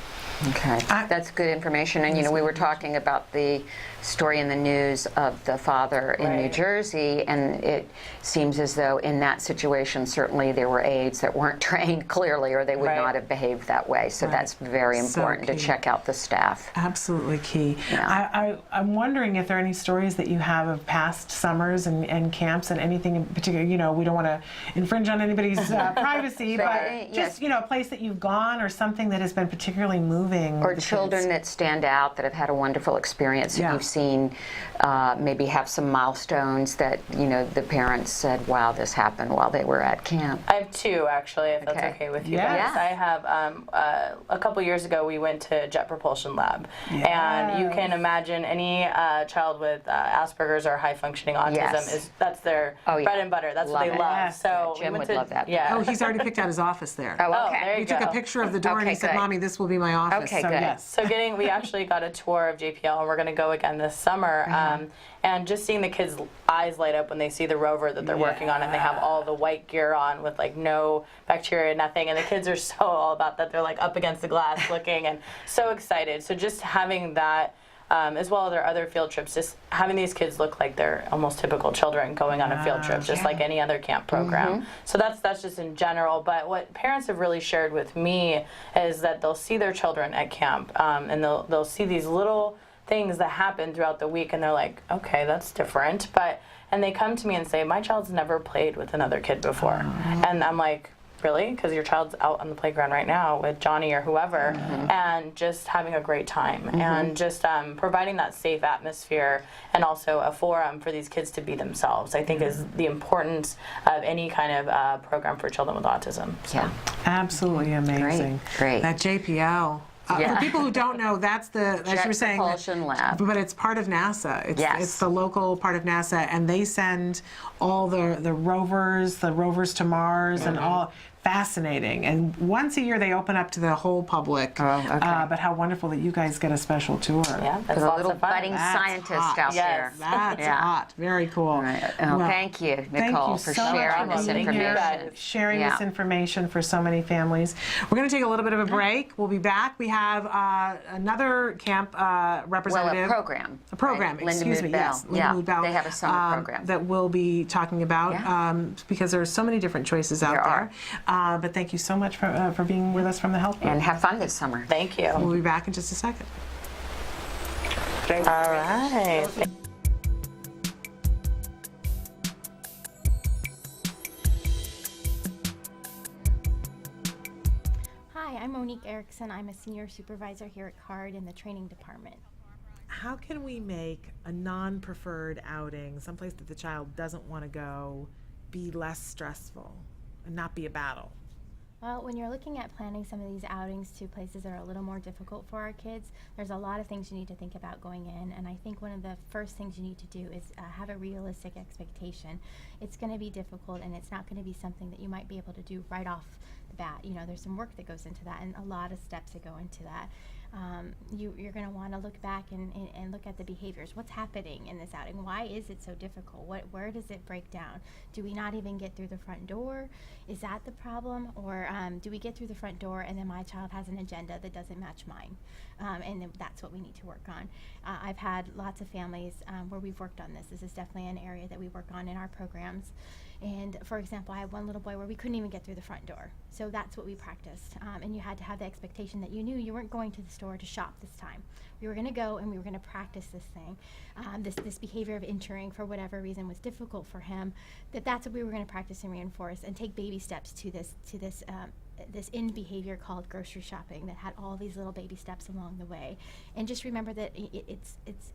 Speaker 6: Okay, that's good information. And we were talking about the story in the news of the father in New Jersey, and it seems as though in that situation certainly there were aides that weren't trained clearly, or they would not have behaved that way. So that's very important to check out the staff.
Speaker 2: Absolutely key. I'm wondering if there are any stories that you have of past summers and camps and anything in particular. We don't want to infringe on anybody's privacy, but just a place that you've gone or something that has been particularly moving.
Speaker 6: Or children that stand out, that have had a wonderful experience that you've seen, maybe have some milestones that, the parents said, wow, this happened while they were at camp.
Speaker 4: I have two, actually, if that's okay with you guys. I have, a couple years ago, we went to Jet Propulsion Lab. And you can imagine any child with Asperger's or high-functioning autism, that's their bread and butter. That's what they love. So
Speaker 6: Jim would love that.
Speaker 2: Oh, he's already picked out his office there.
Speaker 6: Oh, okay.
Speaker 4: There you
Speaker 2: He took a picture of the door and he said, Mommy, this will be my office.
Speaker 6: Okay,
Speaker 2: so,
Speaker 6: good.
Speaker 2: Yes.
Speaker 4: So we actually got a tour of JPL, and we're going to go again this summer. And just seeing the kids' eyes light up when they see the rover that they're working on, and they have all the white gear on with no bacteria, nothing, and the kids are so all about that. They're up against the glass looking and so excited. So just having that, as well as their other field trips, just having these kids look like they're almost typical children going on a field trip, just like any other camp program. So that's just in general. But what parents have really shared with me is that they'll see their children at camp, and they'll see these little things that happen throughout the week, and they're like, okay, that's different. And they come to me and say, my child's never played with another kid before. And I'm like, really? Because your child's out on the playground right now with Johnny or whoever, and just having a great time, and just providing that safe atmosphere, and also a forum for these kids to be themselves, I think is the importance of any kind of program for children with autism. So.
Speaker 2: Absolutely amazing.
Speaker 6: Great.
Speaker 2: That JPL. For people who don't know, that's the, as you were saying,
Speaker 6: Propulsion Lab.
Speaker 2: But it's part of NASA. It's the local part of NASA, and they send all the rovers to Mars, and all fascinating. And once a year they open up to the whole public.
Speaker 6: Oh, okay.
Speaker 2: But how wonderful that you guys get a special tour.
Speaker 4: Yeah, that's
Speaker 6: For the
Speaker 4: lots
Speaker 6: little
Speaker 4: of fun.
Speaker 6: budding scientist out there.
Speaker 2: That's
Speaker 6: Yeah.
Speaker 2: hot. Very cool.
Speaker 6: Right. Oh,
Speaker 2: Well,
Speaker 6: thank you,
Speaker 2: thank
Speaker 6: Nicole,
Speaker 2: you
Speaker 6: for
Speaker 2: so much
Speaker 6: sharing
Speaker 2: for
Speaker 6: this
Speaker 2: being here,
Speaker 6: information.
Speaker 2: sharing
Speaker 6: Yeah.
Speaker 2: this information for so many families. We're going to take a little bit of a break. We'll be back. We have another camp representative.
Speaker 6: Well, a program.
Speaker 2: A program,
Speaker 6: right? Linda
Speaker 2: excuse me,
Speaker 6: Mood Bell.
Speaker 2: yes. Linda
Speaker 6: Yeah,
Speaker 2: Mood Bell,
Speaker 6: they have a summer program.
Speaker 2: that we'll be talking about because there are so many different choices out there. But thank you so much for being with us from the health group.
Speaker 6: And have fun this summer.
Speaker 4: Thank you.
Speaker 2: We'll be back in just a second.
Speaker 4: All right.
Speaker 8: Hi, I'm Monique Erickson. I'm a senior supervisor here at CARD in the training department.
Speaker 2: How can we make a non-preferred outing, someplace that the child doesn't want to go, be less stressful and not be a battle?
Speaker 8: Well, when you're looking at planning some of these outings to places that are a little more difficult for our kids, there's a lot of things you need to think about going in, and I think one of the first things you need to do is have a realistic expectation. It's going to be difficult, and it's not going to be something that you might be able to do right off the bat. You know, there's some work that goes into that and a lot of steps that go into that. You're going to want to look back and look at the behaviors. What's happening in this outing? Why is it so difficult? Where does it break down? Do we not even get through the front door? Is that the problem? Or do we get through the front door and then my child has an agenda that doesn't match mine? And then that's what we need to work on. I've had lots of families where we've worked on this. This is definitely an area that we work on in our programs. And for example, I had one little boy where we couldn't even get through the front door. So that's what we practiced. And you had to have the expectation that you knew you weren't going to the store to shop this time. We were going to go and we were going to practice this thing. This behavior of entering for whatever reason was difficult for him. That's what we were going to practice and reinforce and take baby steps to this end behavior called grocery shopping that had all these little baby steps along the way. And just remember that it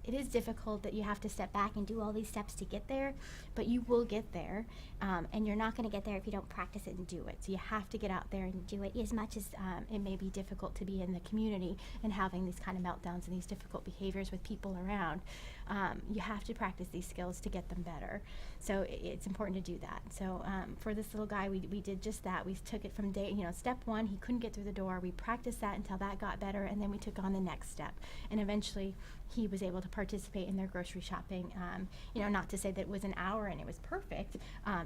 Speaker 8: is difficult, that you have to step back and do all these steps to get there, but you will get there. And you're not going to get there if you don't practice it and do it. So you have to get out there and do it, as much as it may be difficult to be in the community and having these kind of meltdowns and these difficult behaviors with people around. You have to practice these skills to get them better. So it's important to do that. So for this little guy, we did just that. We took it from step one, he couldn't get through the door. We practiced that until that got better, and then we took on the next step. And eventually, he was able to participate in their grocery shopping. Not to say that it was an hour and it was perfect.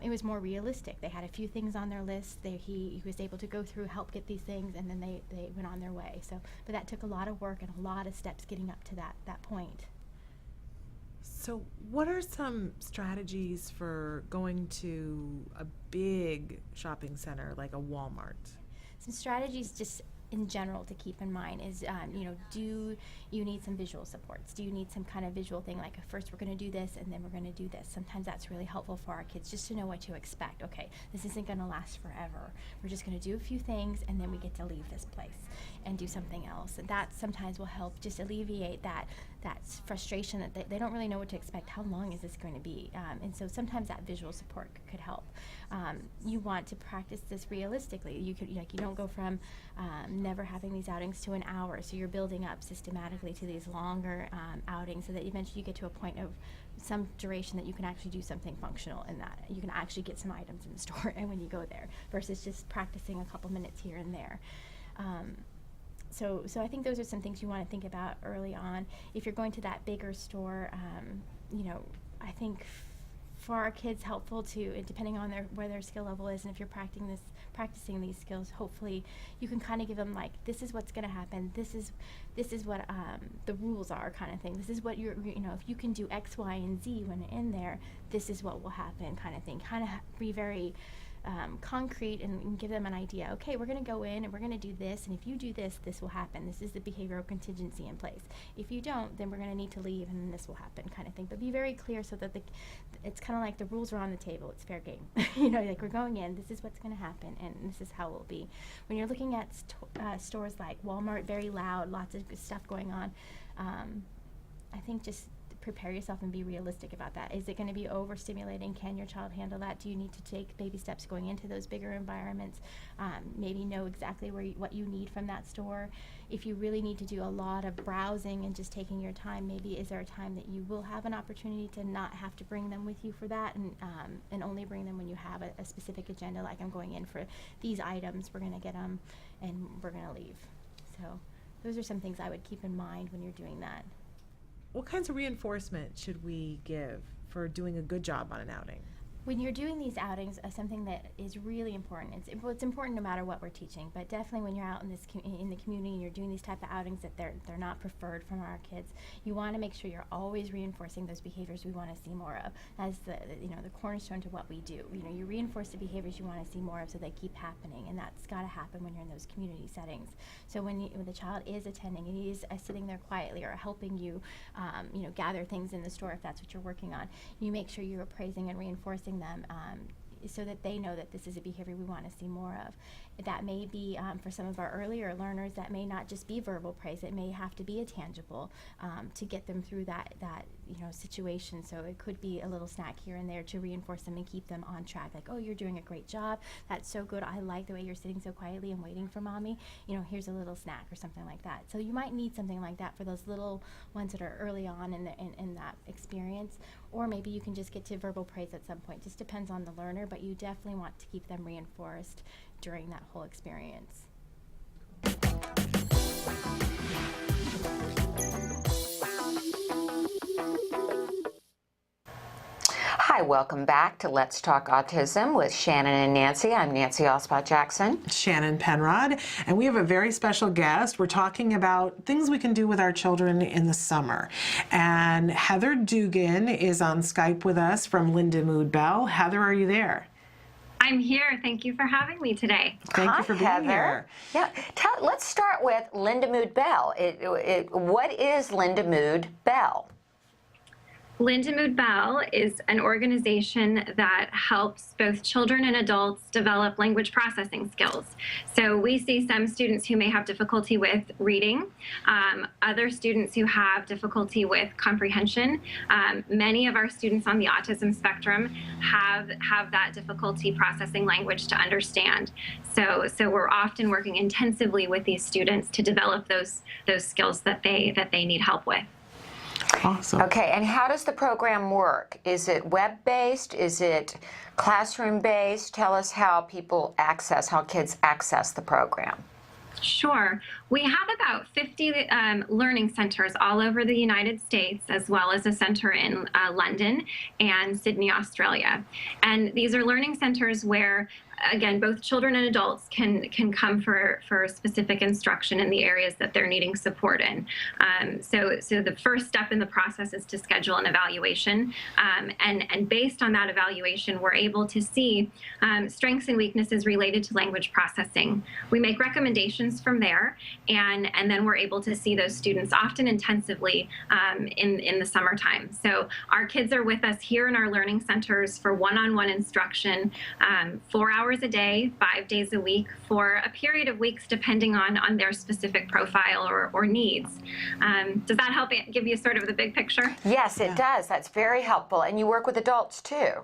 Speaker 8: It was more realistic. They had a few things on their list. He was able to go through, help get these things, and then they went on their way. But that took a lot of work and a lot of steps getting up to that point.
Speaker 2: So what are some strategies for going to a big shopping center like a Walmart?
Speaker 8: Some strategies just in general to keep in mind is, do you need some visual supports? Do you need some kind of visual thing, like first we're going to do this and then we're going to do this? Sometimes that's really helpful for our kids, just to know what to expect. Okay, this isn't going to last forever. We're just going to do a few things and then we get to leave this place and do something else. And that sometimes will help just alleviate that frustration that they don't really know what to expect. How long is this going to be? And so sometimes that visual support could help. You want to practice this realistically. You don't go from never having these outings to an hour. So you're building up systematically to these longer outings, so that eventually you get to a point of some duration that you can actually do something functional in that. You can actually get some items in the store and when you go there, versus just practicing a couple minutes here and there. So I think those are some things you want to think about early on. If you're going to that bigger store, I think for our kids, helpful to, depending on where their skill level is, and if you're practicing these skills, hopefully you can kind of give them, like, this is what's going to happen. This is what the rules are, kind of thing. This is what if you can do X, Y, and Z when you're in there, this is what will happen, kind of thing. Kind of be very concrete and give them an idea. Okay, we're going to go in and we're going to do this, and if you do this, this will happen. This is the behavioral contingency in place. If you don't, then we're going to need to leave, and then this will happen, kind of thing. But be very clear so that it's kind of like the rules are on the table. It's fair game. Like, we're going in, this is what's going to happen, and this is how it will be. When you're looking at stores like Walmart, very loud, lots of good stuff going on, I think just prepare yourself and be realistic about that. Is it going to be overstimulating? Can your child handle that? Do you need to take baby steps going into those bigger environments? Maybe know exactly what you need from that store. If you really need to do a lot of browsing and just taking your time, maybe is there a time that you will have an opportunity to not have to bring them with you for that, and only bring them when you have a specific agenda, like I'm going in for these items, we're going to get them, and we're going to leave. So those are some things I would keep in mind when you're doing that.
Speaker 2: What kinds of reinforcement should we give for doing a good job on an outing?
Speaker 8: When you're doing these outings, something that is really important, it's important no matter what we're teaching, but definitely when you're out in the community and you're doing these type of outings that they're not preferred from our kids, you want to make sure you're always reinforcing those behaviors we want to see more of. As the cornerstone to what we do. You reinforce the behaviors you want to see more of so they keep happening, and that's got to happen when you're in those community settings. So when the child is attending and he is sitting there quietly or helping you, gather things in the store if that's what you're working on, you make sure you're appraising and reinforcing them so that they know that this is a behavior we want to see more of. That may be, for some of our earlier learners, that may not just be verbal praise. It may have to be a tangible to get them through that situation. So it could be a little snack here and there to reinforce them and keep them on track. Like, oh, you're doing a great job. That's so good. I like the way you're sitting so quietly and waiting for mommy. Here's a little snack or something like that. So you might need something like that for those little ones that are early on in that experience. Or maybe you can just get to verbal praise at some point. Just depends on the learner, but you definitely want to keep them reinforced during that whole experience.
Speaker 6: Hi, welcome back to Let's Talk Autism with Shannon and Nancy. I'm Nancy Osbach-Jackson.
Speaker 2: Shannon Penrod, and we have a very special guest. We're talking about things we can do with our children in the summer. And Heather Dugan is on Skype with us from Linda Mood Bell. Heather, are you there?
Speaker 11: I'm here. Thank you for having me today.
Speaker 2: Thank you for being
Speaker 6: Heather.
Speaker 2: here.
Speaker 6: Yeah, let's start with Linda Mood Bell. What is Linda Mood Bell?
Speaker 11: Linda Mood Bell is an organization that helps both children and adults develop language processing skills. So we see some students who may have difficulty with reading, other students who have difficulty with comprehension. Many of our students on the autism spectrum have that difficulty processing language to understand. So we're often working intensively with these students to develop those skills that they need help with.
Speaker 2: Awesome.
Speaker 6: Okay, and how does the program work? Is it web-based? Is it classroom-based? Tell us how kids access the program.
Speaker 11: Sure. We have about 50 learning centers all over the United States, as well as a center in London and Sydney, Australia. And these are learning centers where, again, both children and adults can come for specific instruction in the areas that they're needing support in. So the first step in the process is to schedule an evaluation. And based on that evaluation, we're able to see strengths and weaknesses related to language processing. We make recommendations from there, and then we're able to see those students often intensively in the summertime. So our kids are with us here in our learning centers for one-on-one instruction, 4 hours a day, 5 days a week, for a period of weeks depending on their specific profile or needs. Does that help give you sort of the big picture?
Speaker 6: Yes, it does. That's very helpful. And you work with adults too.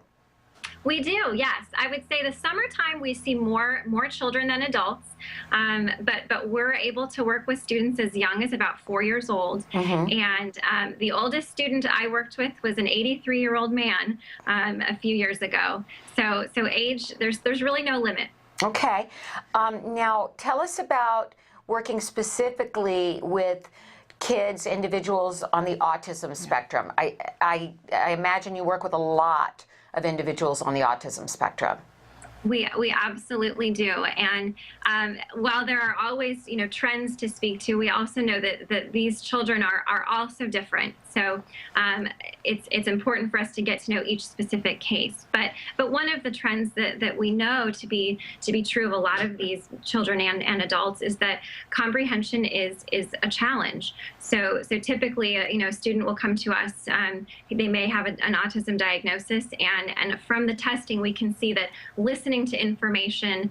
Speaker 11: We do, yes. I would say the summertime we see more children than adults, but we're able to work with students as young as about 4 years old. And the oldest student I worked with was an 83-year-old man a few years ago. So age, there's really no limit.
Speaker 6: Okay. Now tell us about working specifically with kids, individuals on the autism spectrum. I imagine you work with a lot of individuals on the autism spectrum.
Speaker 11: We absolutely do, and while there are always trends to speak to, we also know that these children are also different. So it's important for us to get to know each specific case. But one of the trends that we know to be true of a lot of these children and adults is that comprehension is a challenge. So typically a student will come to us. They may have an autism diagnosis, and from the testing we can see that listening listening to information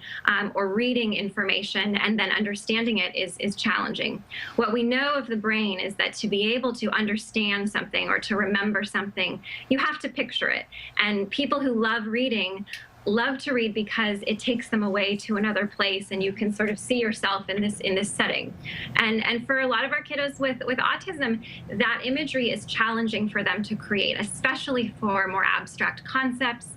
Speaker 11: or reading information and then understanding it is challenging. What we know of the brain is that to be able to understand something or to remember something, you have to picture it. And people who love reading love to read because it takes them away to another place, and you can sort of see yourself in this setting. And for a lot of our kiddos with autism, that imagery is challenging for them to create, especially for more abstract concepts,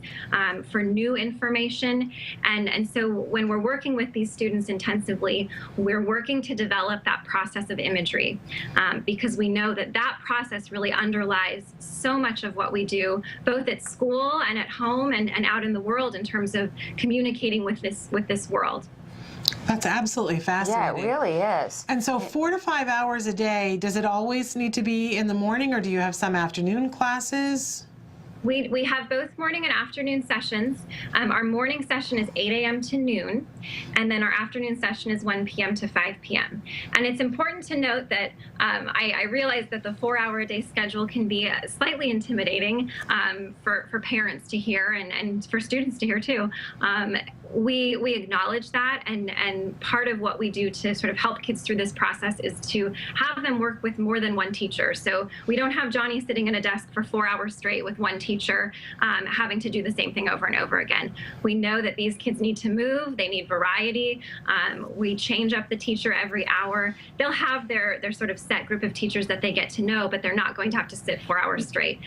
Speaker 11: for new information. And so when we're working with these students intensively, we're working to develop that process of imagery, because we know that that process really underlies so much of what we do, both at school and at home and out in the world, in terms of communicating with this world.
Speaker 2: That's absolutely fascinating.
Speaker 6: Yeah, it really is.
Speaker 2: And so 4 to 5 hours a day, does it always need to be in the morning, or do you have some afternoon classes?
Speaker 11: We have both morning and afternoon sessions. Our morning session is 8 a.m. to noon, and then our afternoon session is 1 p.m. to 5 p.m. And it's important to note that I realize that the 4-hour-a-day schedule can be slightly intimidating for parents to hear and for students to hear too. We acknowledge that, and part of what we do to sort of help kids through this process is to have them work with more than one teacher. So we don't have Johnny sitting in a desk for 4 hours straight with one teacher having to do the same thing over and over again. We know that these kids need to move, they need variety. We change up the teacher every hour. They'll have their sort of set group of teachers that they get to know, but they're not going to have to sit 4 hours straight.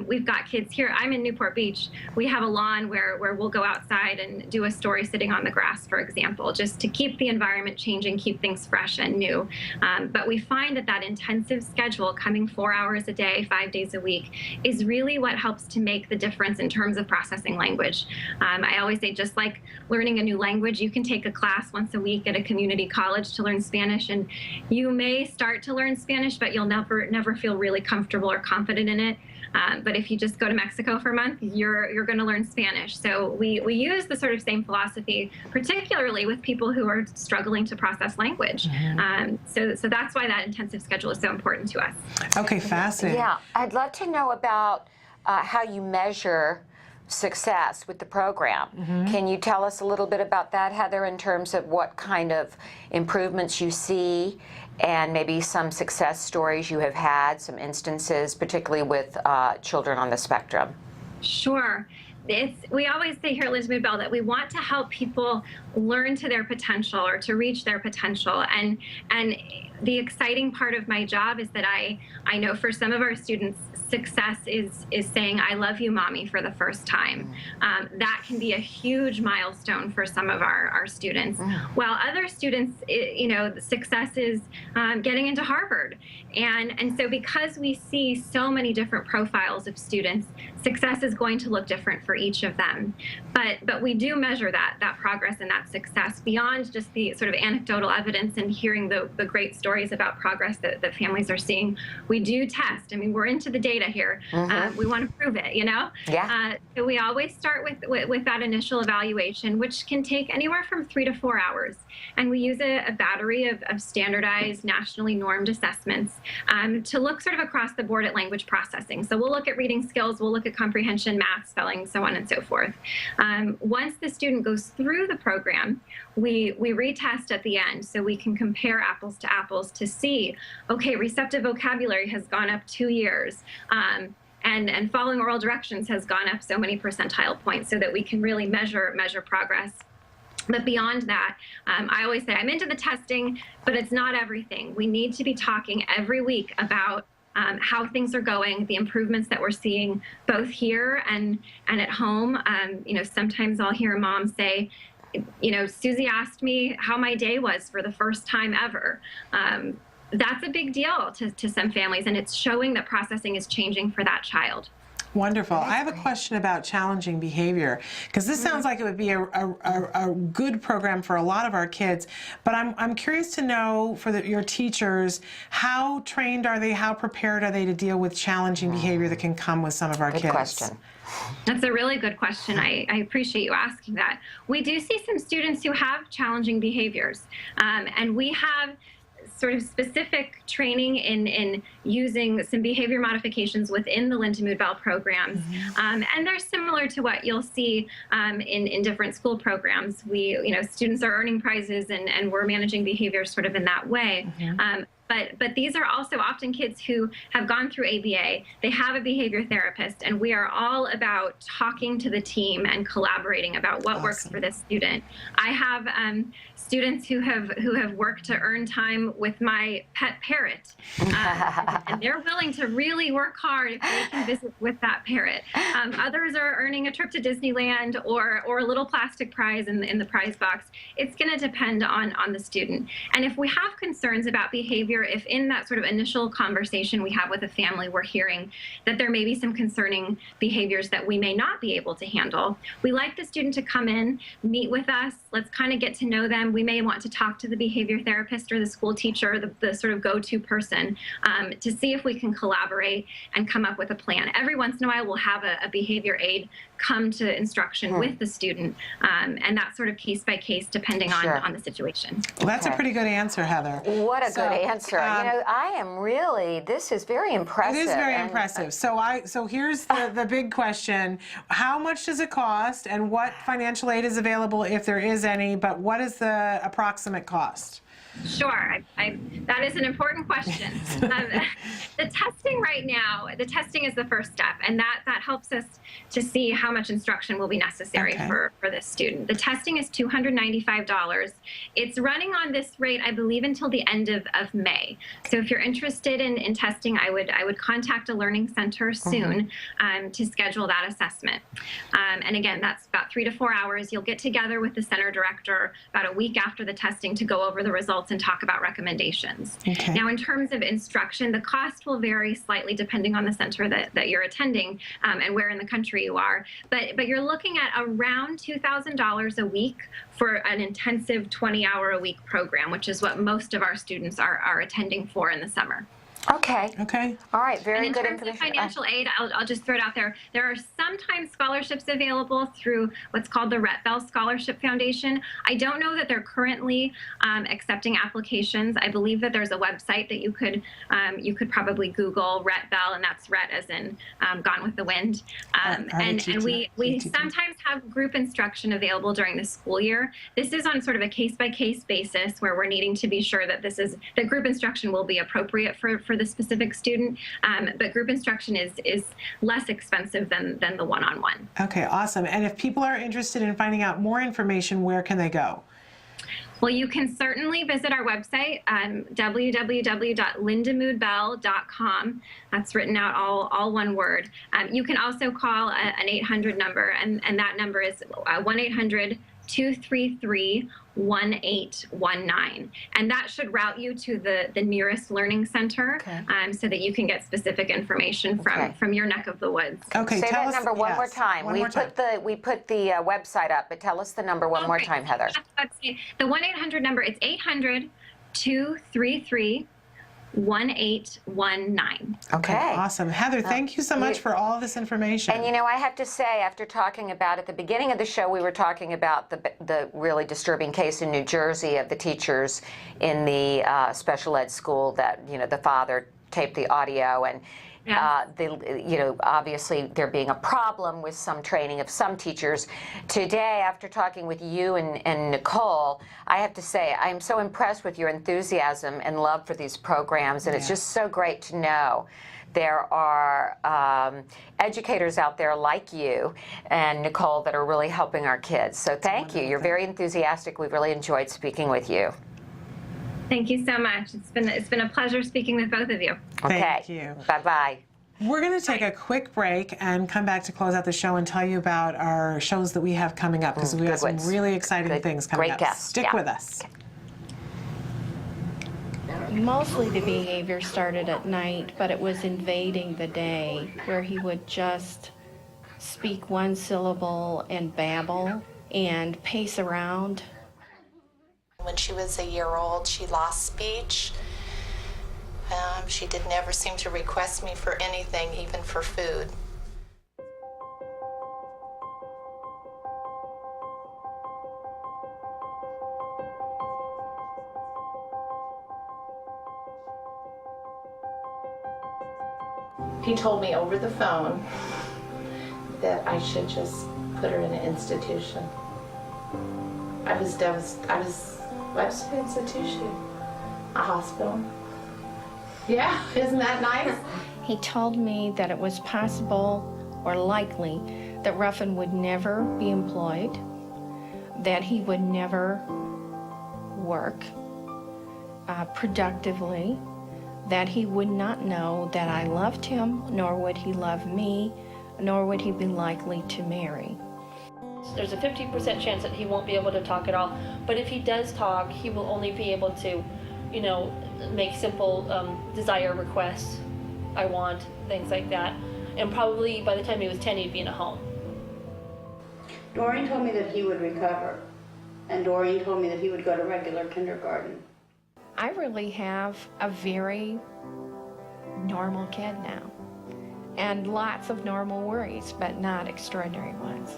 Speaker 11: We've got kids here. I'm in Newport Beach. We have a lawn where we'll go outside and do a story sitting on the grass, for example, just to keep the environment changing, keep things fresh and new. But we find that intensive schedule, coming 4 hours a day, 5 days a week, is really what helps to make the difference in terms of processing language. I always say, just like learning a new language, you can take a class once a week at a community college to learn Spanish, and you may start to learn Spanish, but you'll never feel really comfortable or confident in it. But if you just go to Mexico for a month, you're going to learn Spanish. So we use the sort of same philosophy, particularly with people who are struggling to process language. So that's why that intensive schedule is so important to us.
Speaker 2: Okay, fascinating.
Speaker 6: Yeah, I'd love to know about how you measure success with the program. Can you tell us a little bit about that, Heather, in terms of what kind of improvements you see, and maybe some success stories you have had, some instances, particularly with children on the spectrum?
Speaker 11: Sure. We always say here at Liz Mood Bell that we want to help people learn to their potential or to reach their potential. And the exciting part of my job is that I know for some of our students, success is saying, "I love you, Mommy," for the first time. That can be a huge milestone for some of our students. While other students, the success is getting into Harvard. And so because we see so many different profiles of students, success is going to look different for each of them. But we do measure that progress and that success beyond just the sort of anecdotal evidence and hearing the great stories about progress that families are seeing. We do test. I mean, we're into the data here. We want to prove it,
Speaker 6: Yeah.
Speaker 11: So we always start with that initial evaluation, which can take anywhere from 3 to 4 hours. And we use a battery of standardized, nationally normed assessments to look sort of across the board at language processing. So we'll look at reading skills, we'll look at comprehension, math, spelling, so on and so forth. Once the student goes through the program, we retest at the end, so we can compare apples to apples to see, okay, receptive vocabulary has gone up 2 years. And following oral directions has gone up so many percentile points, so that we can really measure progress. But beyond that, I always say I'm into the testing, but it's not everything. We need to be talking every week about how things are going, the improvements that we're seeing both here and at home. Sometimes I'll hear a mom say, Susie asked me how my day was for the first time ever. That's a big deal to some families, and it's showing that processing is changing for that child.
Speaker 2: Wonderful. I have a question about challenging behavior, because this sounds like it would be a good program for a lot of our kids, but I'm curious to know for your teachers, how trained are they, how prepared are they to deal with challenging behavior that can come with some of our kids?
Speaker 6: Good question.
Speaker 11: That's a really good question. I appreciate you asking that. We do see some students who have challenging behaviors, and we have sort of specific training in using some behavior modifications within the Linda Mood Bell programs. And they're similar to what you'll see in different school programs. Students are earning prizes and we're managing behavior sort of in that way. But these are also often kids who have gone through ABA. They have a behavior therapist, and we are all about talking to the team and collaborating about what works for this student. I have students who have worked to earn time with my pet parrot, and they're willing to really work hard if they can visit with that parrot. Others are earning a trip to Disneyland or a little plastic prize in the prize box. It's going to depend on the student. And if we have concerns about behavior, if in that sort of initial conversation we have with a family, we're hearing that there may be some concerning behaviors that we may not be able to handle, we like the student to come in, meet with us, let's kind of get to know them. We may want to talk to the behavior therapist or the school teacher, the sort of go-to person, to see if we can collaborate and come up with a plan. Every once in a while, we'll have a behavior aide come to instruction with the student, and that's sort of case by case, depending on the situation.
Speaker 2: Well, that's a pretty good answer, Heather.
Speaker 6: What a good answer. I am really, this is very impressive.
Speaker 2: It is very impressive. So here's the big question. How much does it cost, and what financial aid is available if there is any, but what is the approximate cost?
Speaker 11: Sure, that is an important question. The testing right now, the testing is the first step, and that helps us to see how much instruction will be necessary for this student. The testing is $295. It's running on this rate, I believe, until the end of May. So if you're interested in testing, I would contact a learning center soon to schedule that assessment. And again, that's about 3 to 4 hours. You'll get together with the center director about a week after the testing to go over the results and talk about recommendations. Now, in terms of instruction, the cost will vary slightly depending on the center that you're attending and where in the country you are. But you're looking at around $2,000 a week for an intensive 20-hour-a-week program, which is what most of our students are attending for in the summer.
Speaker 6: Okay. All right. Very good
Speaker 11: information. In terms of financial aid, I'll just throw it out there. There are sometimes scholarships available through what's called the Rhett Bell Scholarship Foundation. I don't know that they're currently accepting applications. I believe that there's a website that you could probably Google Rhett Bell, and that's Rhett as in Gone with the Wind. And we sometimes have group instruction available during the school year. This is on sort of a case-by-case basis where we're needing to be sure that that group instruction will be appropriate for the specific student, but group instruction is less expensive than the one-on-one.
Speaker 2: Okay, awesome. And if people are interested in finding out more information, where can they go?
Speaker 11: Well, you can certainly visit our website, www.lindamoodbell.com. That's written out all one word. You can also call an 800 number, and that number is 1-800-233-1819. And that should route you to the nearest learning center so that you can get specific information from your neck of the woods.
Speaker 6: Okay, say that number one more time. We put the website up, but tell us the number one more time, Heather.
Speaker 11: The 1-800 number, it's 800-233-1819.
Speaker 2: Okay, awesome. Heather, thank you so much for all of this information.
Speaker 6: And I have to say, after talking about at the beginning of the show, we were talking about the really disturbing case in New Jersey of the teachers in the special ed school that the father taped the audio, and obviously there being a problem with some training of some teachers. Today, after talking with you and Nicole, I have to say I am so impressed with your enthusiasm and love for these programs, and it's just so great to know there are educators out there like you and Nicole that are really helping our kids. So thank you. You're very enthusiastic. We've really enjoyed speaking with you.
Speaker 11: Thank you so much. It's been a pleasure speaking with both of you.
Speaker 6: Okay.
Speaker 2: Thank you.
Speaker 6: Bye-bye.
Speaker 2: We're going to take a quick break and come back to close out the show and tell you about our shows that we have coming up, because we have some really exciting things coming up.
Speaker 6: Great guests.
Speaker 2: Stick with us.
Speaker 12: Mostly the behavior started at night, but it was invading the day, where he would just speak one syllable and babble and pace around.
Speaker 22: When she was a year old, she lost speech. She did never seem to request me for anything, even for food. He told me over the phone that I should just put her in an institution. I was devastated. What's an institution? A hospital. Yeah, isn't that nice?
Speaker 12: He told me that it was possible or likely that Ruffin would never be employed, that he would never work productively, that he would not know that I loved him, nor would he love me, nor would he be likely to marry.
Speaker 18: There's a 50% chance that he won't be able to talk at all, but if he does talk, he will only be able to, you know, make simple desire requests, I want, things like that. And probably by the time he was 10, he'd be in a home.
Speaker 9: Doreen told me that he would recover, and Doreen told me that he would go to regular kindergarten.
Speaker 12: I really have a very normal kid now, and lots of normal worries, but not extraordinary ones.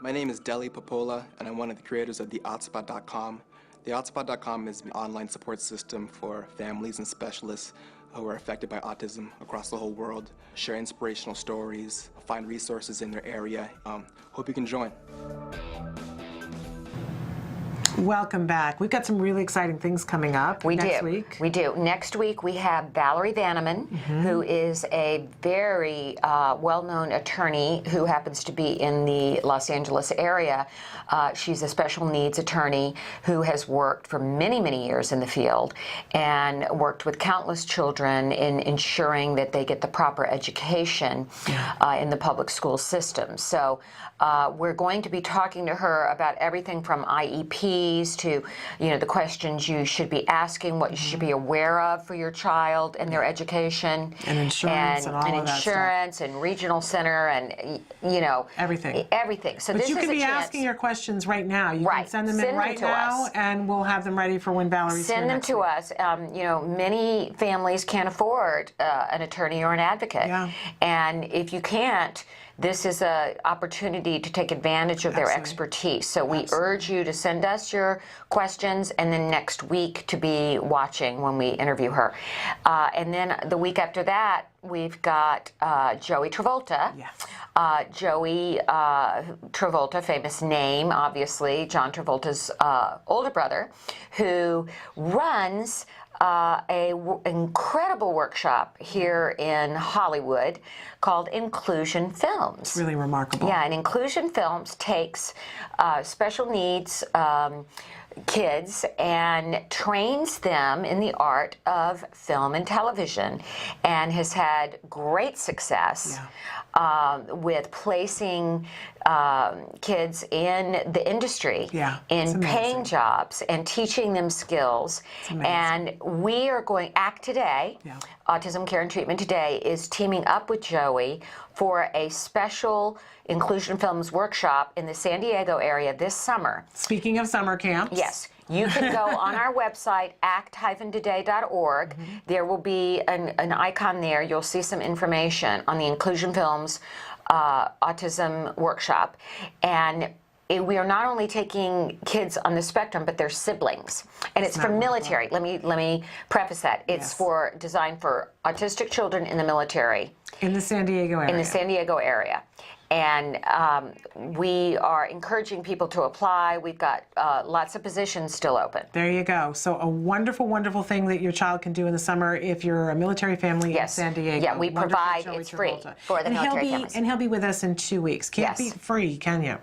Speaker 13: My name is Deli Popola, and I'm one of the creators of thehotspot.com. Thehotspot.com is an online support system for families and specialists who are affected by autism across the whole world. Share inspirational stories, find resources in their area. Hope you can join.
Speaker 2: Welcome back. We've got some really exciting things coming up next week.
Speaker 6: We do. Next week we have Valerie Vanneman, who is a very well-known attorney who happens to be in the Los Angeles area. She's a special needs attorney who has worked for many, many years in the field and worked with countless children in ensuring that they get the proper education in the public school system. So we're going to be talking to her about everything from IEPs to, you know, the questions you should be asking, what you should be aware of for your child and their education,
Speaker 2: and insurance and all of that
Speaker 6: stuff. And regional center and, you know,
Speaker 2: everything.
Speaker 6: So
Speaker 2: but
Speaker 6: this
Speaker 2: you
Speaker 6: is
Speaker 2: can
Speaker 6: a
Speaker 2: be
Speaker 6: chance.
Speaker 2: asking your questions right now. You can send them in right now, and we'll have them ready for when Valerie's here
Speaker 6: Send them
Speaker 2: next
Speaker 6: to
Speaker 2: week.
Speaker 6: us. You know, many families can't afford an attorney or an advocate, and if you can't, this is an opportunity to take advantage of their expertise. So we urge you to send us your questions, and then next week to be watching when we interview her. And then the week after that, we've got Joey Travolta. Joey Travolta, famous name, obviously, John Travolta's older brother, who runs an incredible workshop here in Hollywood called Inclusion Films.
Speaker 2: It's really remarkable.
Speaker 6: Yeah, and Inclusion Films takes special needs kids and trains them in the art of film and television, and has had great success with placing kids in the industry, in paying jobs, and teaching them skills. And we are going, ACT Today, Autism Care and Treatment Today, is teaming up with Joey for a special Inclusion Films workshop in the San Diego area this summer.
Speaker 2: Speaking of summer camps.
Speaker 6: Yes. You can go on our website, act-today.org. There will be an icon there. You'll see some information on the Inclusion Films Autism Workshop. And we are not only taking kids on the spectrum, but their siblings. And it's for military. Let me preface that. It's designed for autistic children in the military.
Speaker 2: In the San Diego area.
Speaker 6: In the San Diego area. And we are encouraging people to apply. We've got lots of positions still open.
Speaker 2: There you go. So a wonderful, wonderful thing that your child can do in the summer if you're a military family in San Diego.
Speaker 6: Yeah, we
Speaker 2: Wonderful
Speaker 6: provide,
Speaker 2: Joey
Speaker 6: it's free
Speaker 2: Travolta.
Speaker 6: for the military families.
Speaker 2: And he'll be with us in 2 weeks. Can't be free, can you?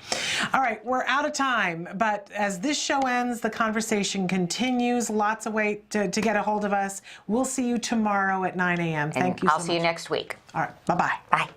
Speaker 2: All right, we're out of time. But as this show ends, the conversation continues. Lots of way to get a hold of us. We'll see you tomorrow at 9 a.m. Thank you so much.
Speaker 6: I'll see you next week.
Speaker 2: All right, bye-bye.
Speaker 6: Bye.